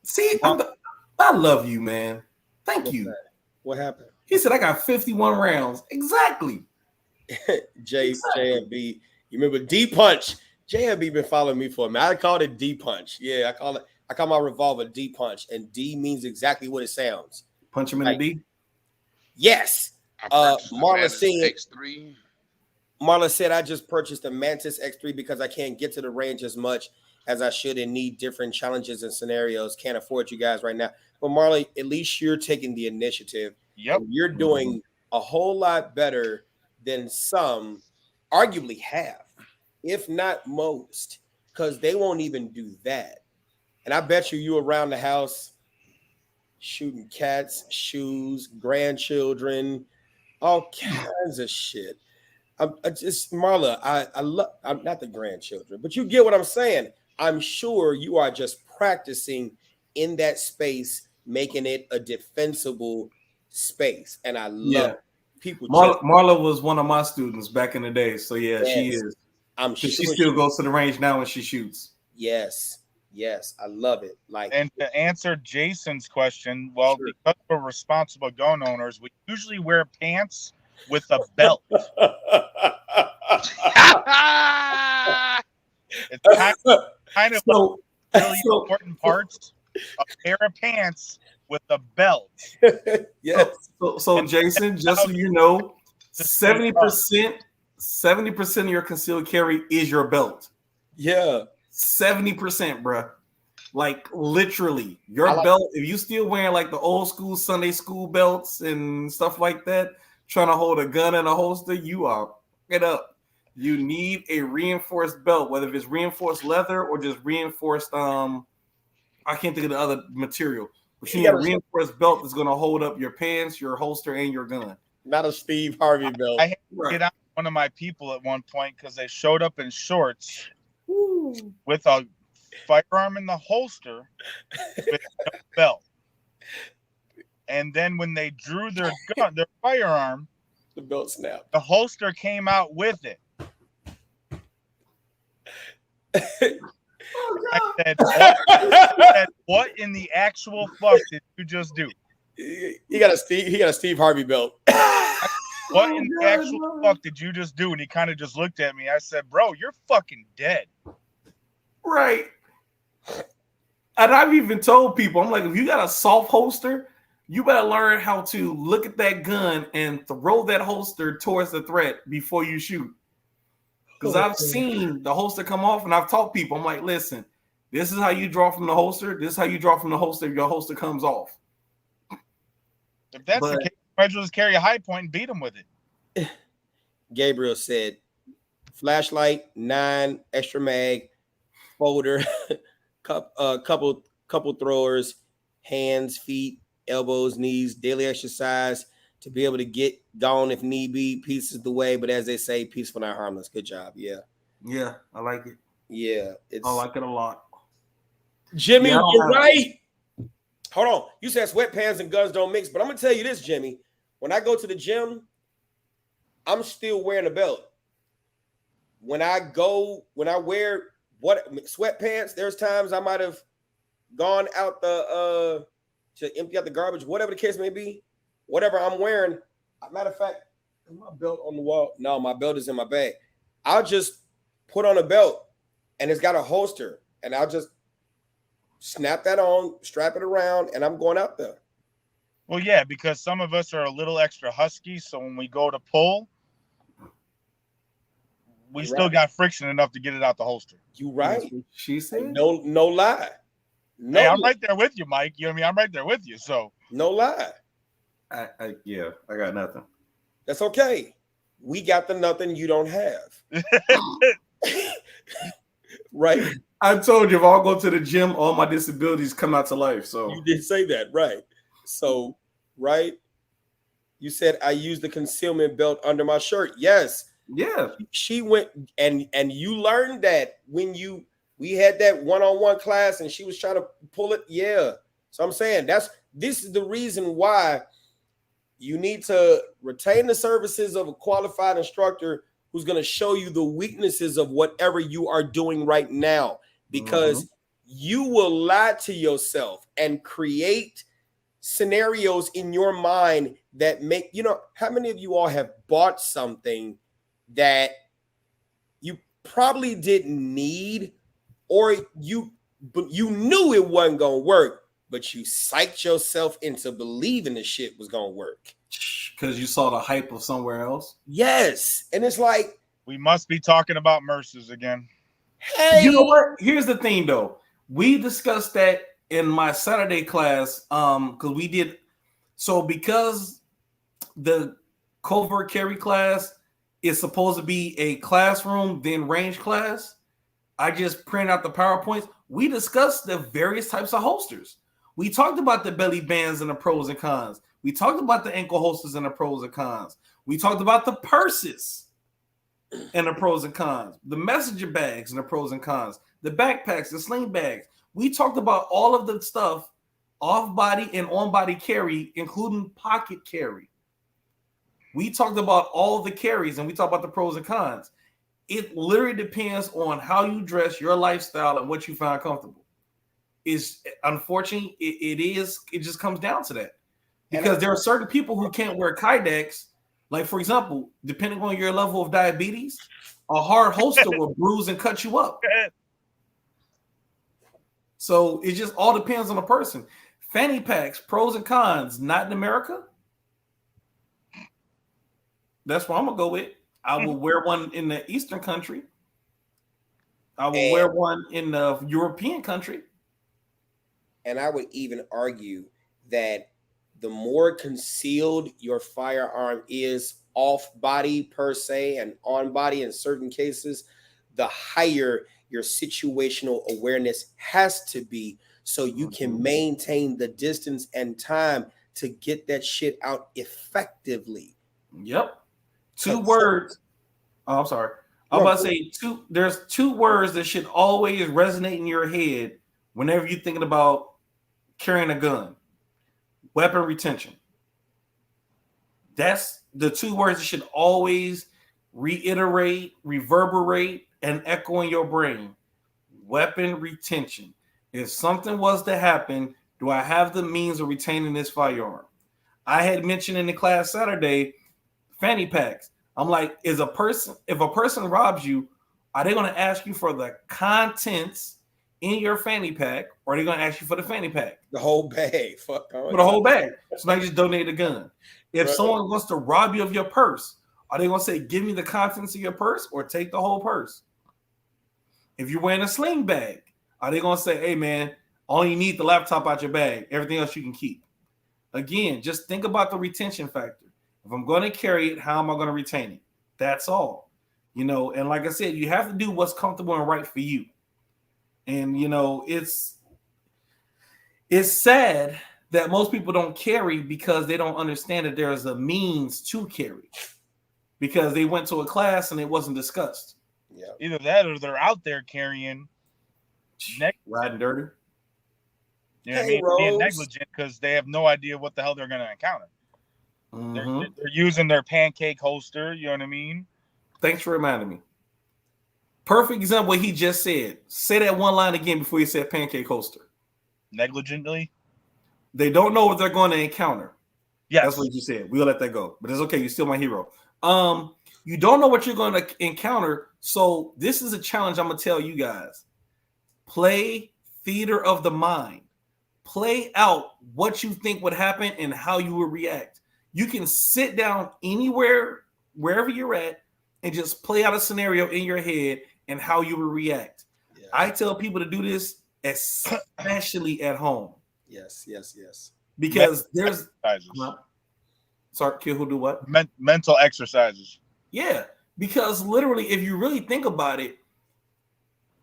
See, I love you, man. Thank you. What happened? He said I got 51 rounds. Exactly. JFB. You remember D Punch? JFB been following me for a minute. I called it D Punch. Yeah, I call my revolver D Punch, and D means exactly what it sounds. Punch him in the D. Yes. Marla said X3. Marla said I just purchased a Mantis X3 because I can't get to the range as much as I should and need different challenges and scenarios. Can't afford you guys right now. But Marla, at least you're taking the initiative. Yep. You're doing a whole lot better than some arguably have, if not most, because they won't even do that. And I bet you around the house shooting cats, shoes, grandchildren, all kinds of shit. I'm just Marla. I'm not the grandchildren, but you get what I'm saying. I'm sure you are just practicing in that space, making it a defensible space, and I love people. Marla was one of my students back in the day, so she is. I'm sure she still goes to the range now when she shoots. Yes, I love it. And to answer Jason's question, because we're responsible gun owners, we usually wear pants with a belt. It's kind of really important parts. A pair of pants with a belt. Yes. So Jason, just so you know, 70% of your concealed carry is your belt. Yeah. 70%, bro. Like literally, your belt. If you still wearing like the old school Sunday school belts and stuff like that, trying to hold a gun in a holster, you are it up. You need a reinforced belt, whether it's reinforced leather or just reinforced. I can't think of the other material. But you need a reinforced belt that's going to hold up your pants, your holster, and your gun. Not a Steve Harvey belt. I had to get out one of my people at one point because they showed up in shorts with a firearm in the holster with no belt. And then when they drew their firearm, the belt snapped. The holster came out with it. I said, what in the actual fuck did you just do? He got a Steve Harvey belt. What in the actual fuck did you just do? And he kind of just looked at me. I said, bro, you're fucking dead. Right. And I've even told people, I'm like, if you got a soft holster, you better learn how to look at that gun and throw that holster towards the threat before you shoot. Because I've seen the holster come off and I've taught people, I'm like, listen, this is how you draw from the holster. This is how you draw from the holster if your holster comes off. If that's the case, you might as well just carry a high point and beat them with it. Gabriel said, flashlight, 9, extra mag, folder, couple throwers, hands, feet, elbows, knees, daily exercise to be able to get gone if need be. Peace is the way, but as they say, peaceful not harmless. Good job. Yeah, I like it. Yeah, I like it a lot. Jimmy, you're right. Hold on. You said sweatpants and guns don't mix, but I'm gonna tell you this, Jimmy. When I go to the gym, I'm still wearing a belt. When I wear sweatpants, there's times I might have gone out to empty out the garbage, whatever the case may be, whatever I'm wearing. Matter of fact, My belt on the wall. No, my belt is in my bag. I'll just put on a belt and it's got a holster and I'll just snap that on, strap it around, and I'm going out there. Well, yeah, because some of us are a little extra husky, so when we go to pull, we You're still right. got friction enough to get it out the holster. You right. That's what she said. No lie. No, Hey, I'm right there with you, Mike. You know what I mean? I'm right there with you. So no lie. Yeah, I got nothing. That's okay. We got the nothing you don't have. Right? I told you if I go to the gym, all my disabilities come out to life. So You did say that, right? So, right? You said I used the concealment belt under my shirt. Yes. yeah, She went and you learned that when we had that one-on-one class and she was trying to pull it. Yeah. So I'm saying this is the reason why you need to retain the services of a qualified instructor who's going to show you the weaknesses of whatever you are doing right now, because you will lie to yourself and create scenarios in your mind that make, how many of you all have bought something that you probably didn't need, or you knew it wasn't going to work, but you psyched yourself into believing the shit was going to work because you saw the hype of somewhere else. Yes. And it's like, we must be talking about Mercers again. hey, You know what? Here's the thing, though. We discussed that in my Saturday class, because we did. So because the covert carry class is supposed to be a classroom, then range class, I just print out the PowerPoints. We discussed the various types of holsters. We talked about the belly bands and the pros and cons. We talked about the ankle holsters and the pros and cons. We talked about the purses and the pros and cons, the messenger bags and the pros and cons, the backpacks, the sling bags. We talked about all of the stuff, off-body and on-body carry, including pocket carry. We talked about all the carries and we talked about the pros and cons. It literally depends on how you dress, your lifestyle, and what you find comfortable. Is unfortunately it just comes down to that, because there are certain people who can't wear kydex. Like, for example, depending on your level of diabetes, a hard holster will bruise and cut you up. So it just all depends on the person. Fanny packs, pros and cons, not in America. That's what I'm gonna go with. I will wear one in the Eastern country. I will wear one in the European country. And I would even argue that the more concealed your firearm is off body per se and on body in certain cases, the higher your situational awareness has to be, so you can maintain the distance and time to get that shit out effectively. Yep. Two words. Oh, I'm sorry. I'm about to say there's two words that should always resonate in your head whenever you're thinking about carrying a gun: weapon retention. That's the two words that should always reiterate, reverberate, and echo in your brain. Weapon retention. If something was to happen, do I have the means of retaining this firearm? I had mentioned in the class Saturday, fanny packs. I'm like, if a person robs you, are they going to ask you for the contents in your fanny pack, or are they going to ask you for the fanny pack? The whole bag. For the whole bag. So now you just donate the gun. If someone wants to rob you of your purse, are they going to say, give me the contents of your purse, or take the whole purse? If you're wearing a sling bag, are they going to say, hey, man, only you need the laptop out your bag. Everything else you can keep. Again, just think about the retention factor. If I'm going to carry it, how am I going to retain it? That's all. And like I said, you have to do what's comfortable and right for you. And, it's sad that most people don't carry because they don't understand that there is a means to carry, because they went to a class and it wasn't discussed. Yeah. Either that or they're out there carrying riding dirty. You know what I mean? Being negligent because they have no idea what the hell they're going to encounter. They're using their pancake holster. You know what I mean? Thanks for reminding me. Perfect example what he just said. Say that one line again before you said pancake holster. Negligently? They don't know what they're going to encounter. Yes. That's what you said. We'll let that go. But it's okay. You're still my hero. You don't know what you're going to encounter. So this is a challenge I'm going to tell you guys. Play theater of the mind. Play out what you think would happen and how you would react. You can sit down anywhere, wherever you're at, and just play out a scenario in your head and how you would react. Yeah. I tell people to do this, especially at home. Yes. Because there's sorry, kid, who do what? Mental exercises. Yeah, because literally, if you really think about it,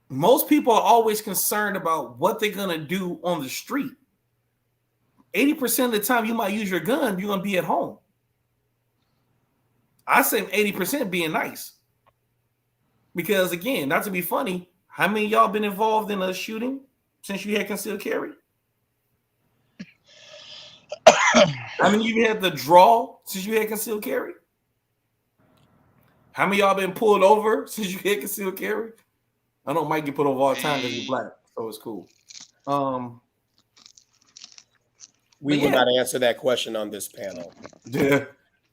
most people are always concerned about what they're gonna do on the street. 80% of the time you might use your gun, you're gonna be at home. I say 80% being nice. Because again, not to be funny, how many of y'all been involved in a shooting since you had concealed carry? How many of you had the draw since you had concealed carry? How many of y'all been pulled over since you had concealed carry? I know Mike get put over all the time because he's black, so it's cool. We will not answer that question on this panel. Yeah.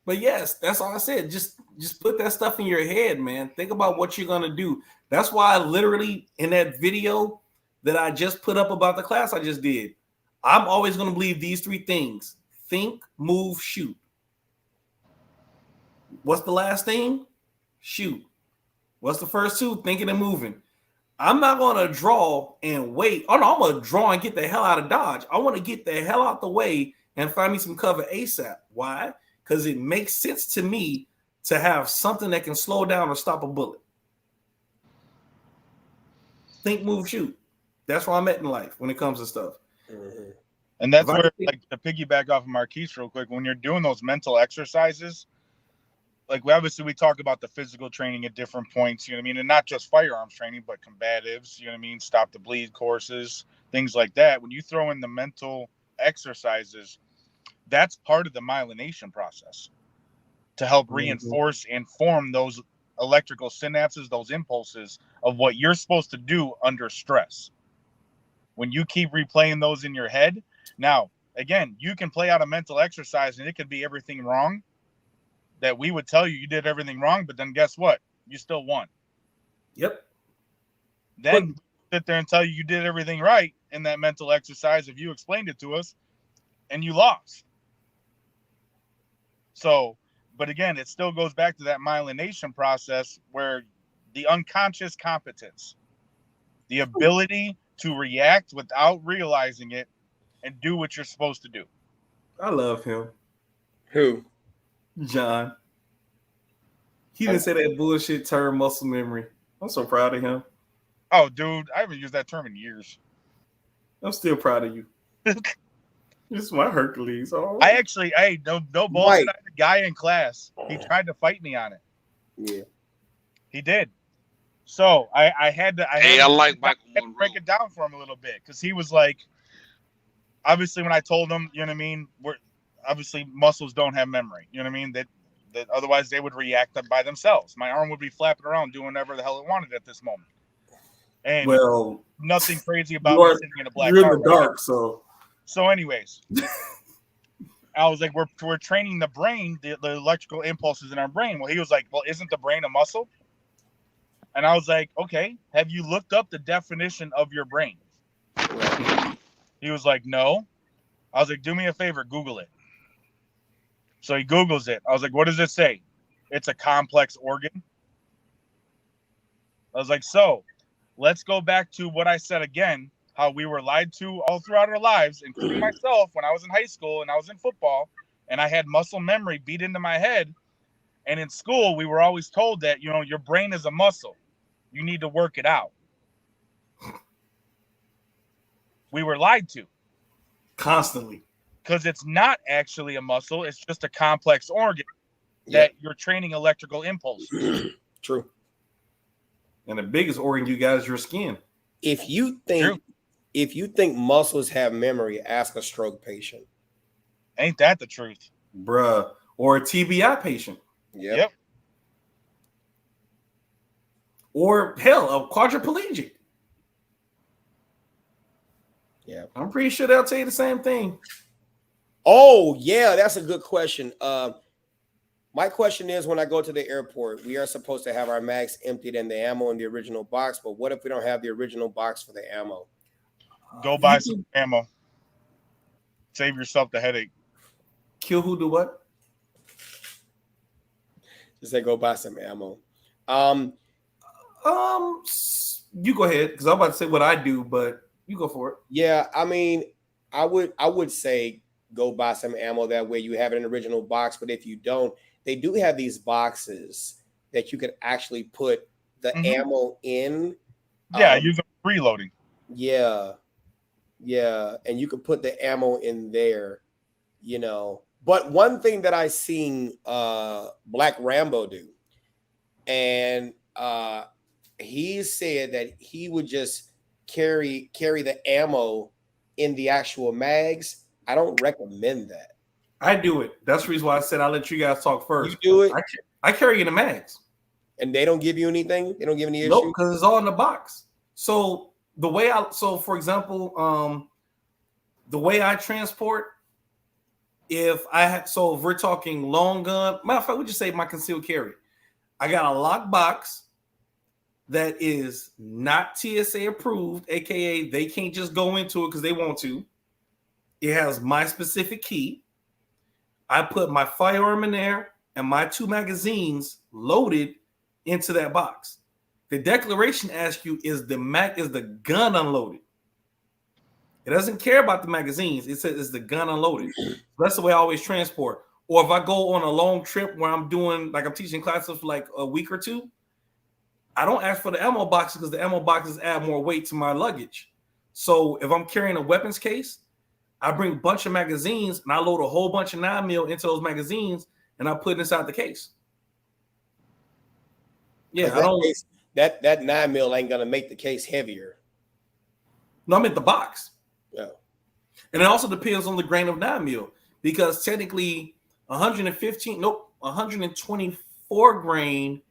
But yes, that's all I said. Just put that stuff in your head, man. Think about what you're gonna do. That's why I literally in that video that I just put up about the class I just did, I'm always gonna believe these 3 things: think, move, shoot. What's the last thing? Shoot. What's the first 2? Thinking and moving. I'm not gonna draw and wait. Oh no, I'm gonna draw and get the hell out of Dodge. I want to get the hell out the way and find me some cover ASAP. Why? Because it makes sense to me to have something that can slow down or stop a bullet. Think, move, shoot. That's where I'm at in life when it comes to stuff. Mm-hmm. And that's where, like, to piggyback off of Marquise real quick, when you're doing those mental exercises, like we talk about the physical training at different points, you know what I mean? And not just firearms training, but combatives, you know what I mean? Stop the bleed courses, things like that. When you throw in the mental exercises, that's part of the myelination process to help reinforce and form those electrical synapses, those impulses of what you're supposed to do under stress. When you keep replaying those in your head, now, again, you can play out a mental exercise and it could be everything wrong that we would tell you did everything wrong, but then guess what? You still won. Yep. Then sit there and tell you did everything right in that mental exercise if you explained it to us and you lost. So, but again, it still goes back to that myelination process where the unconscious competence, the ability to react without realizing it and do what you're supposed to do. I love him. Who? John. He didn't say that bullshit term muscle memory. I'm so proud of him. Oh, dude, I haven't used that term in years. I'm still proud of you. This is my Hercules. Oh. I actually, no bullshit. I had a guy in class. He tried to fight me on it. Yeah, he did. So I had to. I like Michael Monroe. Break it down for him a little bit because he was like, obviously, when I told him, you know what I mean, obviously muscles don't have memory. You know what I mean? That otherwise they would react by themselves. My arm would be flapping around doing whatever the hell it wanted at this moment. And well, nothing crazy about me sitting in a black car. You're in the dark, so. So, anyways, I was like, we're training the brain, the electrical impulses in our brain. Well, he was like, well, isn't the brain a muscle? And I was like, okay, have you looked up the definition of your brain? He was like, no. I was like, do me a favor, Google it. So he Googles it. I was like, what does it say? It's a complex organ. I was like, so let's go back to what I said again, how we were lied to all throughout our lives, including myself when I was in high school and I was in football and I had muscle memory beat into my head. And in school, we were always told that, you know, your brain is a muscle. You need to work it out. We were lied to. Constantly. Because it's not actually a muscle. It's just a complex organ that you're training electrical impulses. True. And the biggest organ you got is your skin. If you think muscles have memory, ask a stroke patient. Ain't that the truth? Bruh. Or a TBI patient. Yep. Or hell, a quadriplegic. Yeah. I'm pretty sure they'll tell you the same thing. Oh, yeah, that's a good question. My question is, when I go to the airport, we are supposed to have our mags emptied and the ammo in the original box, but what if we don't have the original box for the ammo? Go buy some ammo. Save yourself the headache. Kill who do what? Just say go buy some ammo. You go ahead, because I'm about to say what I do, but you go for it. Yeah, I mean, I would say go buy some ammo. That way you have it in the original box. But if you don't, they do have these boxes that you could actually put the ammo in. Yeah, use them for reloading. Yeah, and you could put the ammo in there, you know. But one thing that I seen Black Rambo do, and he said that he would just carry the ammo in the actual mags. I don't recommend that. I do it. That's the reason why I said I'll let you guys talk first. You do it? I carry in the mags. And they don't give you anything? They don't give any issue? Nope, because it's all in the box. So for example, the way I transport, if we're talking long gun, matter of fact, we just say my concealed carry. I got a lock box that is not TSA approved, aka they can't just go into it because they want to. It has my specific key. I put my firearm in there and my 2 magazines loaded into that box. The declaration asks you, is the gun unloaded? It doesn't care about the magazines. It says, is the gun unloaded? That's the way I always transport. Or if I go on a long trip where I'm teaching classes for like a week or two, I don't ask for the ammo boxes because the ammo boxes add more weight to my luggage. So if I'm carrying a weapons case, I bring a bunch of magazines and I load a whole bunch of 9mm into those magazines and I put it inside the case. Yeah, that 9mm ain't gonna make the case heavier. No, I'm in the box. Yeah. And it also depends on the grain of 9mm because technically 124 grain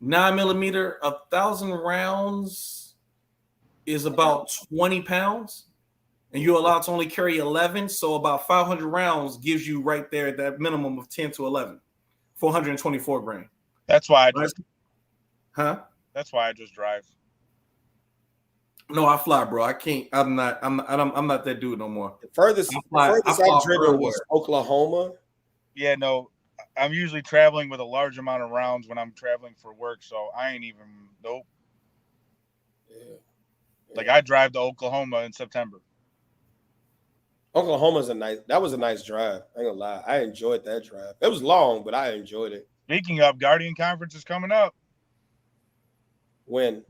9mm, 1,000 rounds is about 20 pounds. And you're allowed to only carry 11. So about 500 rounds gives you right there that minimum of 10 to 11, 424 grain. That's why That's why I just drive. No, I fly, bro. I can't. I'm not that dude no more. The furthest I've driven was Oklahoma. Yeah, no, I'm usually traveling with a large amount of rounds when I'm traveling for work, so I ain't even nope. Yeah. Like I drive to Oklahoma in September. Oklahoma's that was a nice drive. I ain't gonna lie. I enjoyed that drive. It was long, but I enjoyed it. Speaking of, Guardian Conference is coming up. When?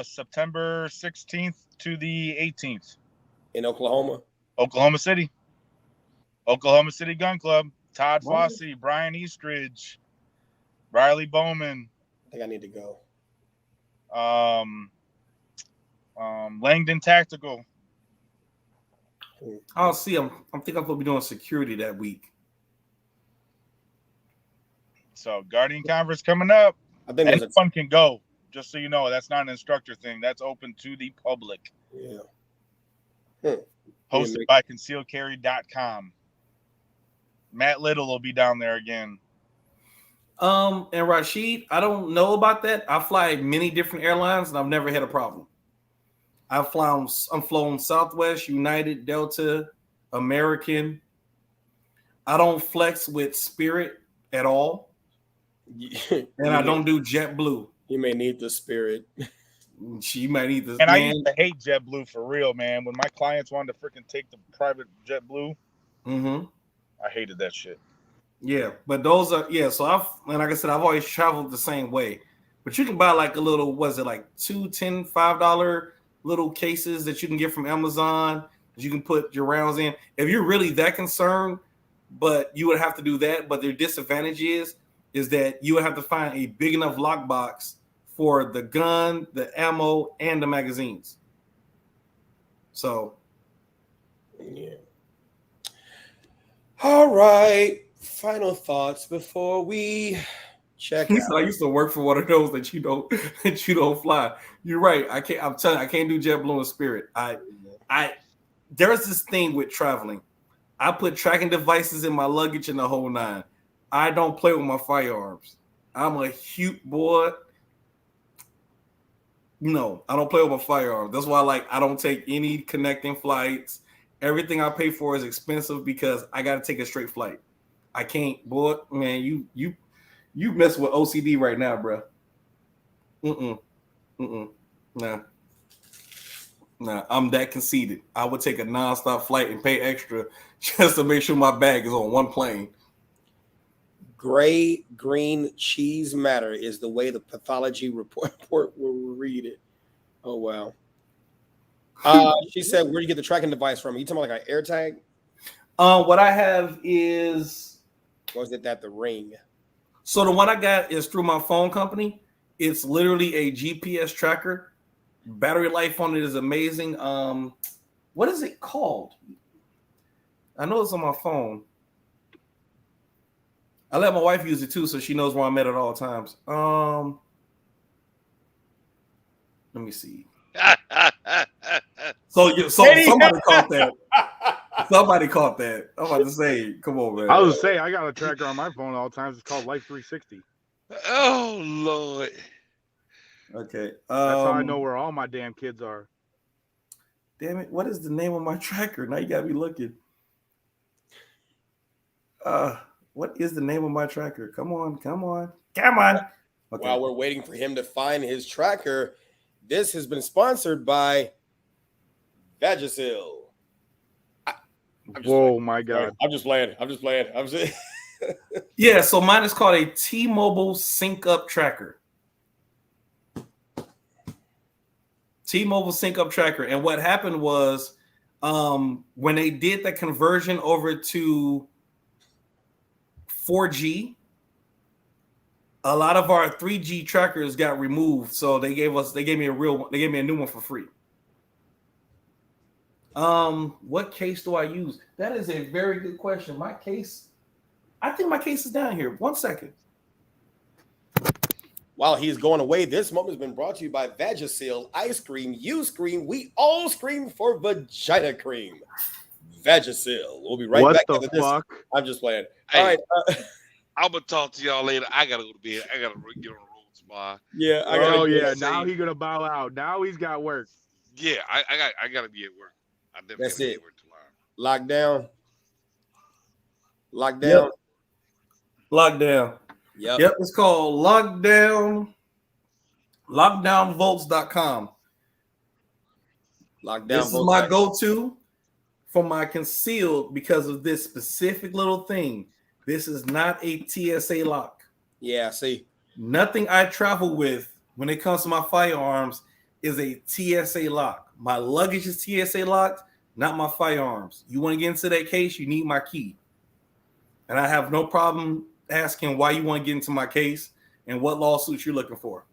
September 16th to the 18th. In Oklahoma? Oklahoma City. Oklahoma City Gun Club. Todd Fossey, Brian Eastridge, Riley Bowman. I think I need to go. Langdon Tactical. I'll see. I think I'm supposed to be doing security that week. So Guardian Conference coming up. I think anyone can go. Just so you know, that's not an instructor thing. That's open to the public. Yeah. Hosted by concealcarry.com. Matt Little will be down there again. And Rashid, I don't know about that. I fly many different airlines and I've never had a problem. I'm flown Southwest, United, Delta, American. I don't flex with Spirit at all. And I don't do JetBlue. You may need the Spirit. She might need this. And I used to hate JetBlue for real, man. When my clients wanted to freaking take the private JetBlue, I hated that shit. Yeah, but those are so like I said, I've always traveled the same way. But you can buy like a little, was it like $2, $10, $5 little cases that you can get from Amazon that you can put your rounds in. If you're really that concerned, but you would have to do that. But their disadvantage is that you would have to find a big enough lockbox for the gun, the ammo, and the magazines. So, yeah. All right. Final thoughts before we check out. I used to work for one of those that you don't fly. You're right. I'm telling you, I can't do JetBlue and Spirit. There's this thing with traveling. I put tracking devices in my luggage and the whole nine. I don't play with my firearms. I'm a cute boy. No, I don't play with my firearms. That's why I don't take any connecting flights. Everything I pay for is expensive because I got to take a straight flight. I can't, boy, man. You mess with OCD right now, bro. Nah. I'm that conceited. I would take a nonstop flight and pay extra just to make sure my bag is on one plane. Gray, green, cheese matter is the way the pathology report will read it. Oh, wow. She said, where do you get the tracking device from? Are you talking about like an AirTag? What I have is... Or is it that the Ring? So the one I got is through my phone company. It's literally a GPS tracker. Battery life on it is amazing. What is it called? I know it's on my phone. I let my wife use it too, so she knows where I'm at all times. Let me see. So somebody caught that. Somebody caught that. I'm about to say, come on, man. I was saying I got a tracker on my phone at all times. It's called Life 360. Oh Lord. Okay. That's how I know where all my damn kids are. Damn it! What is the name of my tracker? Now you gotta be looking. What is the name of my tracker? Come on. Okay. While we're waiting for him to find his tracker, this has been sponsored by Vagisil. Whoa, my God. I'm just playing. Yeah, so mine is called a T-Mobile Sync Up Tracker. T-Mobile Sync Up Tracker. And what happened was when they did the conversion over to 4G, a lot of our 3G trackers got removed. So they gave me a new one for free. What case do I use? That is a very good question. I think my case is down here. 1 second. While he's going away, this moment has been brought to you by Vagisil. Ice cream, you scream, we all scream for vagina cream. Vagisil. We'll be right back. What the fuck? I'm just playing. Hey, all right. I'm gonna talk to y'all later. I gotta go to bed. I gotta get on the road tomorrow. Yeah. Now he's gonna bow out. Now he's got work. Yeah, I gotta be at work. I definitely That's gotta be it. at work tomorrow. Lockdown. Lockdown. Yep, it's called lockdownvolts.com. This is my go-to for my concealed because of this specific little thing. This is not a TSA lock. Yeah, see. Nothing I travel with when it comes to my firearms is a TSA lock. My luggage is TSA locked, not my firearms. You want to get into that case, you need my key. And I have no problem asking why you want to get into my case and what lawsuits you're looking for.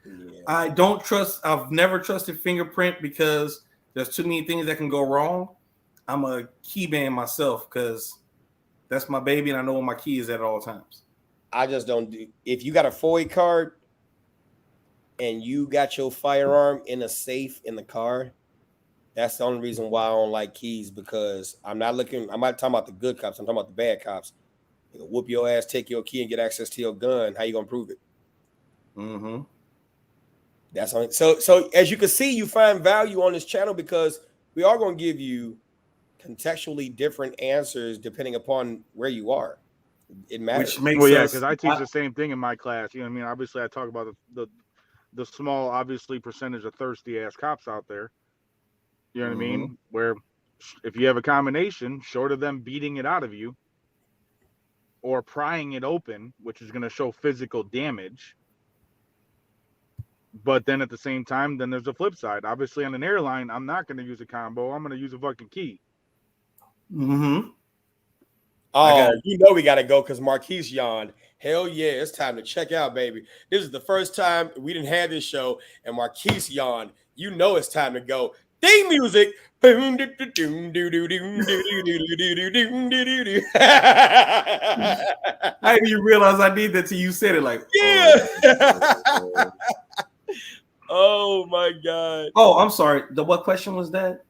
Yeah. I've never trusted fingerprint because there's too many things that can go wrong. I'm a key man myself because that's my baby and I know where my key is at all times. I just don't do. If you got a FOIA card and you got your firearm in a safe in the car, that's the only reason why I don't like keys, because I'm not talking about the good cops. I'm talking about the bad cops. They'll whoop your ass, take your key, and get access to your gun. How you gonna prove it? Mm-hmm. That's on. So as you can see, you find value on this channel because we are going to give you contextually different answers depending upon where you are. It matters. Which makes because I teach the same thing in my class. You know what I mean? Obviously, I talk about the small, obviously, percentage of thirsty ass cops out there. You know what I mean? Where if you have a combination, short of them beating it out of you or prying it open, which is going to show physical damage. But then at the same time, then there's a flip side. Obviously, on an airline, I'm not going to use a combo. I'm going to use a fucking key. Mm-hmm. Oh, you know we got to go because Marquise yawned. Hell yeah, it's time to check out, baby. This is the first time we didn't have this show, and Marquise yawned. You know it's time to go. Theme music. I didn't even realize I did that till you said it. Like, yeah. Oh my God. Oh, I'm sorry. What question was that?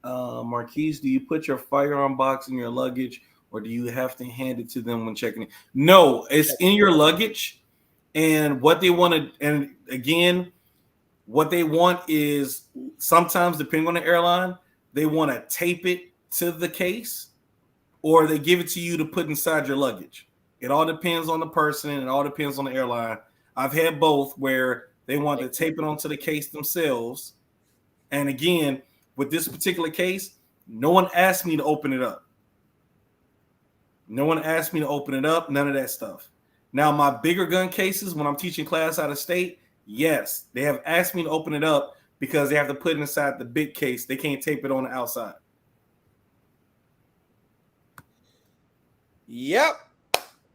Marquise, do you put your firearm box in your luggage or do you have to hand it to them when checking in? No, it's in your luggage. And what they want to, and again, what they want is sometimes, depending on the airline, they want to tape it to the case or they give it to you to put inside your luggage. It all depends on the person and it all depends on the airline. I've had both where they want to tape it onto the case themselves. And again, with this particular case, no one asked me to open it up. No one asked me to open it up, none of that stuff. Now, my bigger gun cases, when I'm teaching class out of state, yes, they have asked me to open it up because they have to put it inside the big case. They can't tape it on the outside. Yep.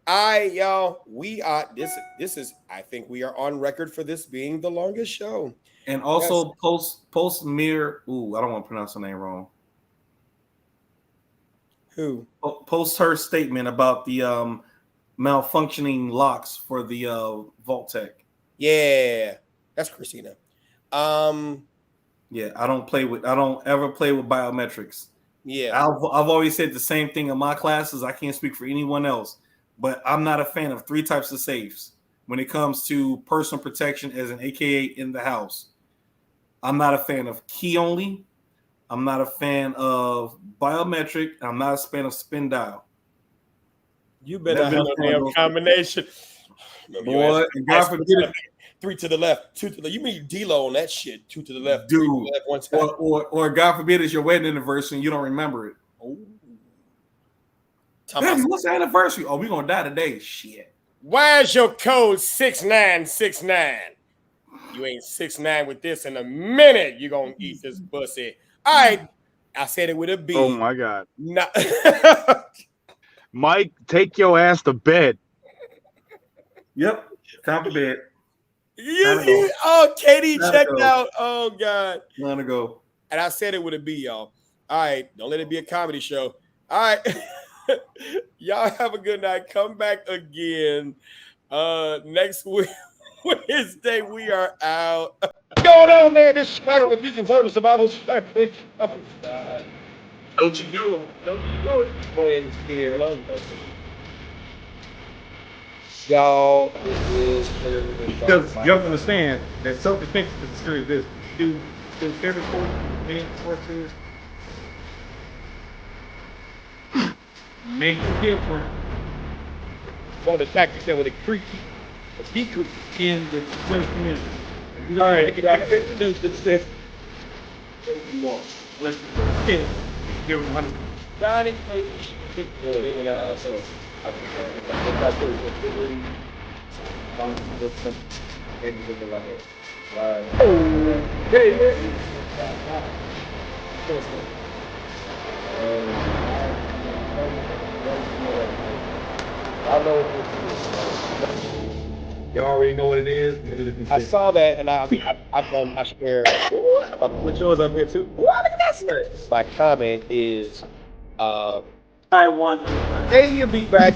Y'all, we are this is I think we are on record for this being the longest show. And also post mirror. Ooh, I don't want to pronounce her name wrong. Who? Post her statement about the malfunctioning locks for the Vault-Tec. Yeah, that's Christina. Yeah, I don't ever play with biometrics. Yeah, I've always said the same thing in my classes. I can't speak for anyone else, but I'm not a fan of 3 types of safes when it comes to personal protection as an AKA in the house. I'm not a fan of key only. I'm not a fan of biometric. I'm not a fan of spin dial. you better have a damn combination. Boy, and God forbid 3 to the left, 2 to the. You mean D-Lo on that shit? 2 to the left, dude. 3 to the left, 1 time. Or God forbid it's your wedding anniversary and you don't remember it. Oh. Baby, what's the anniversary? Oh, we're gonna die today. Shit. Why is your code 6969? You ain't 6'9" with this in a minute. You're gonna eat this pussy. All right. I said it with a B. Oh my God. No. Mike, take your ass to bed. Yep. Time for bed. Oh, Katie checked out. Oh, God. Time to go. And I said it with a B, y'all. All right. Don't let it be a comedy show. All right. Y'all have a good night. Come back again next week. Wednesday, we are out. What's going on there? This spider with you converted survival. Don't you do it. Don't you do it. Go ahead and steer. Y'all, this is because you have to understand that self-defense is as serious as this. Do every 4 minutes or 2 make a difference. one of the tactics that would decrease In the French community. all right, you got to do this. Let's give them 100. Johnny, You already know what it is. I saw that and I've done my share. Put yours up here too. What? My comment is, I want. hey, you'll be back.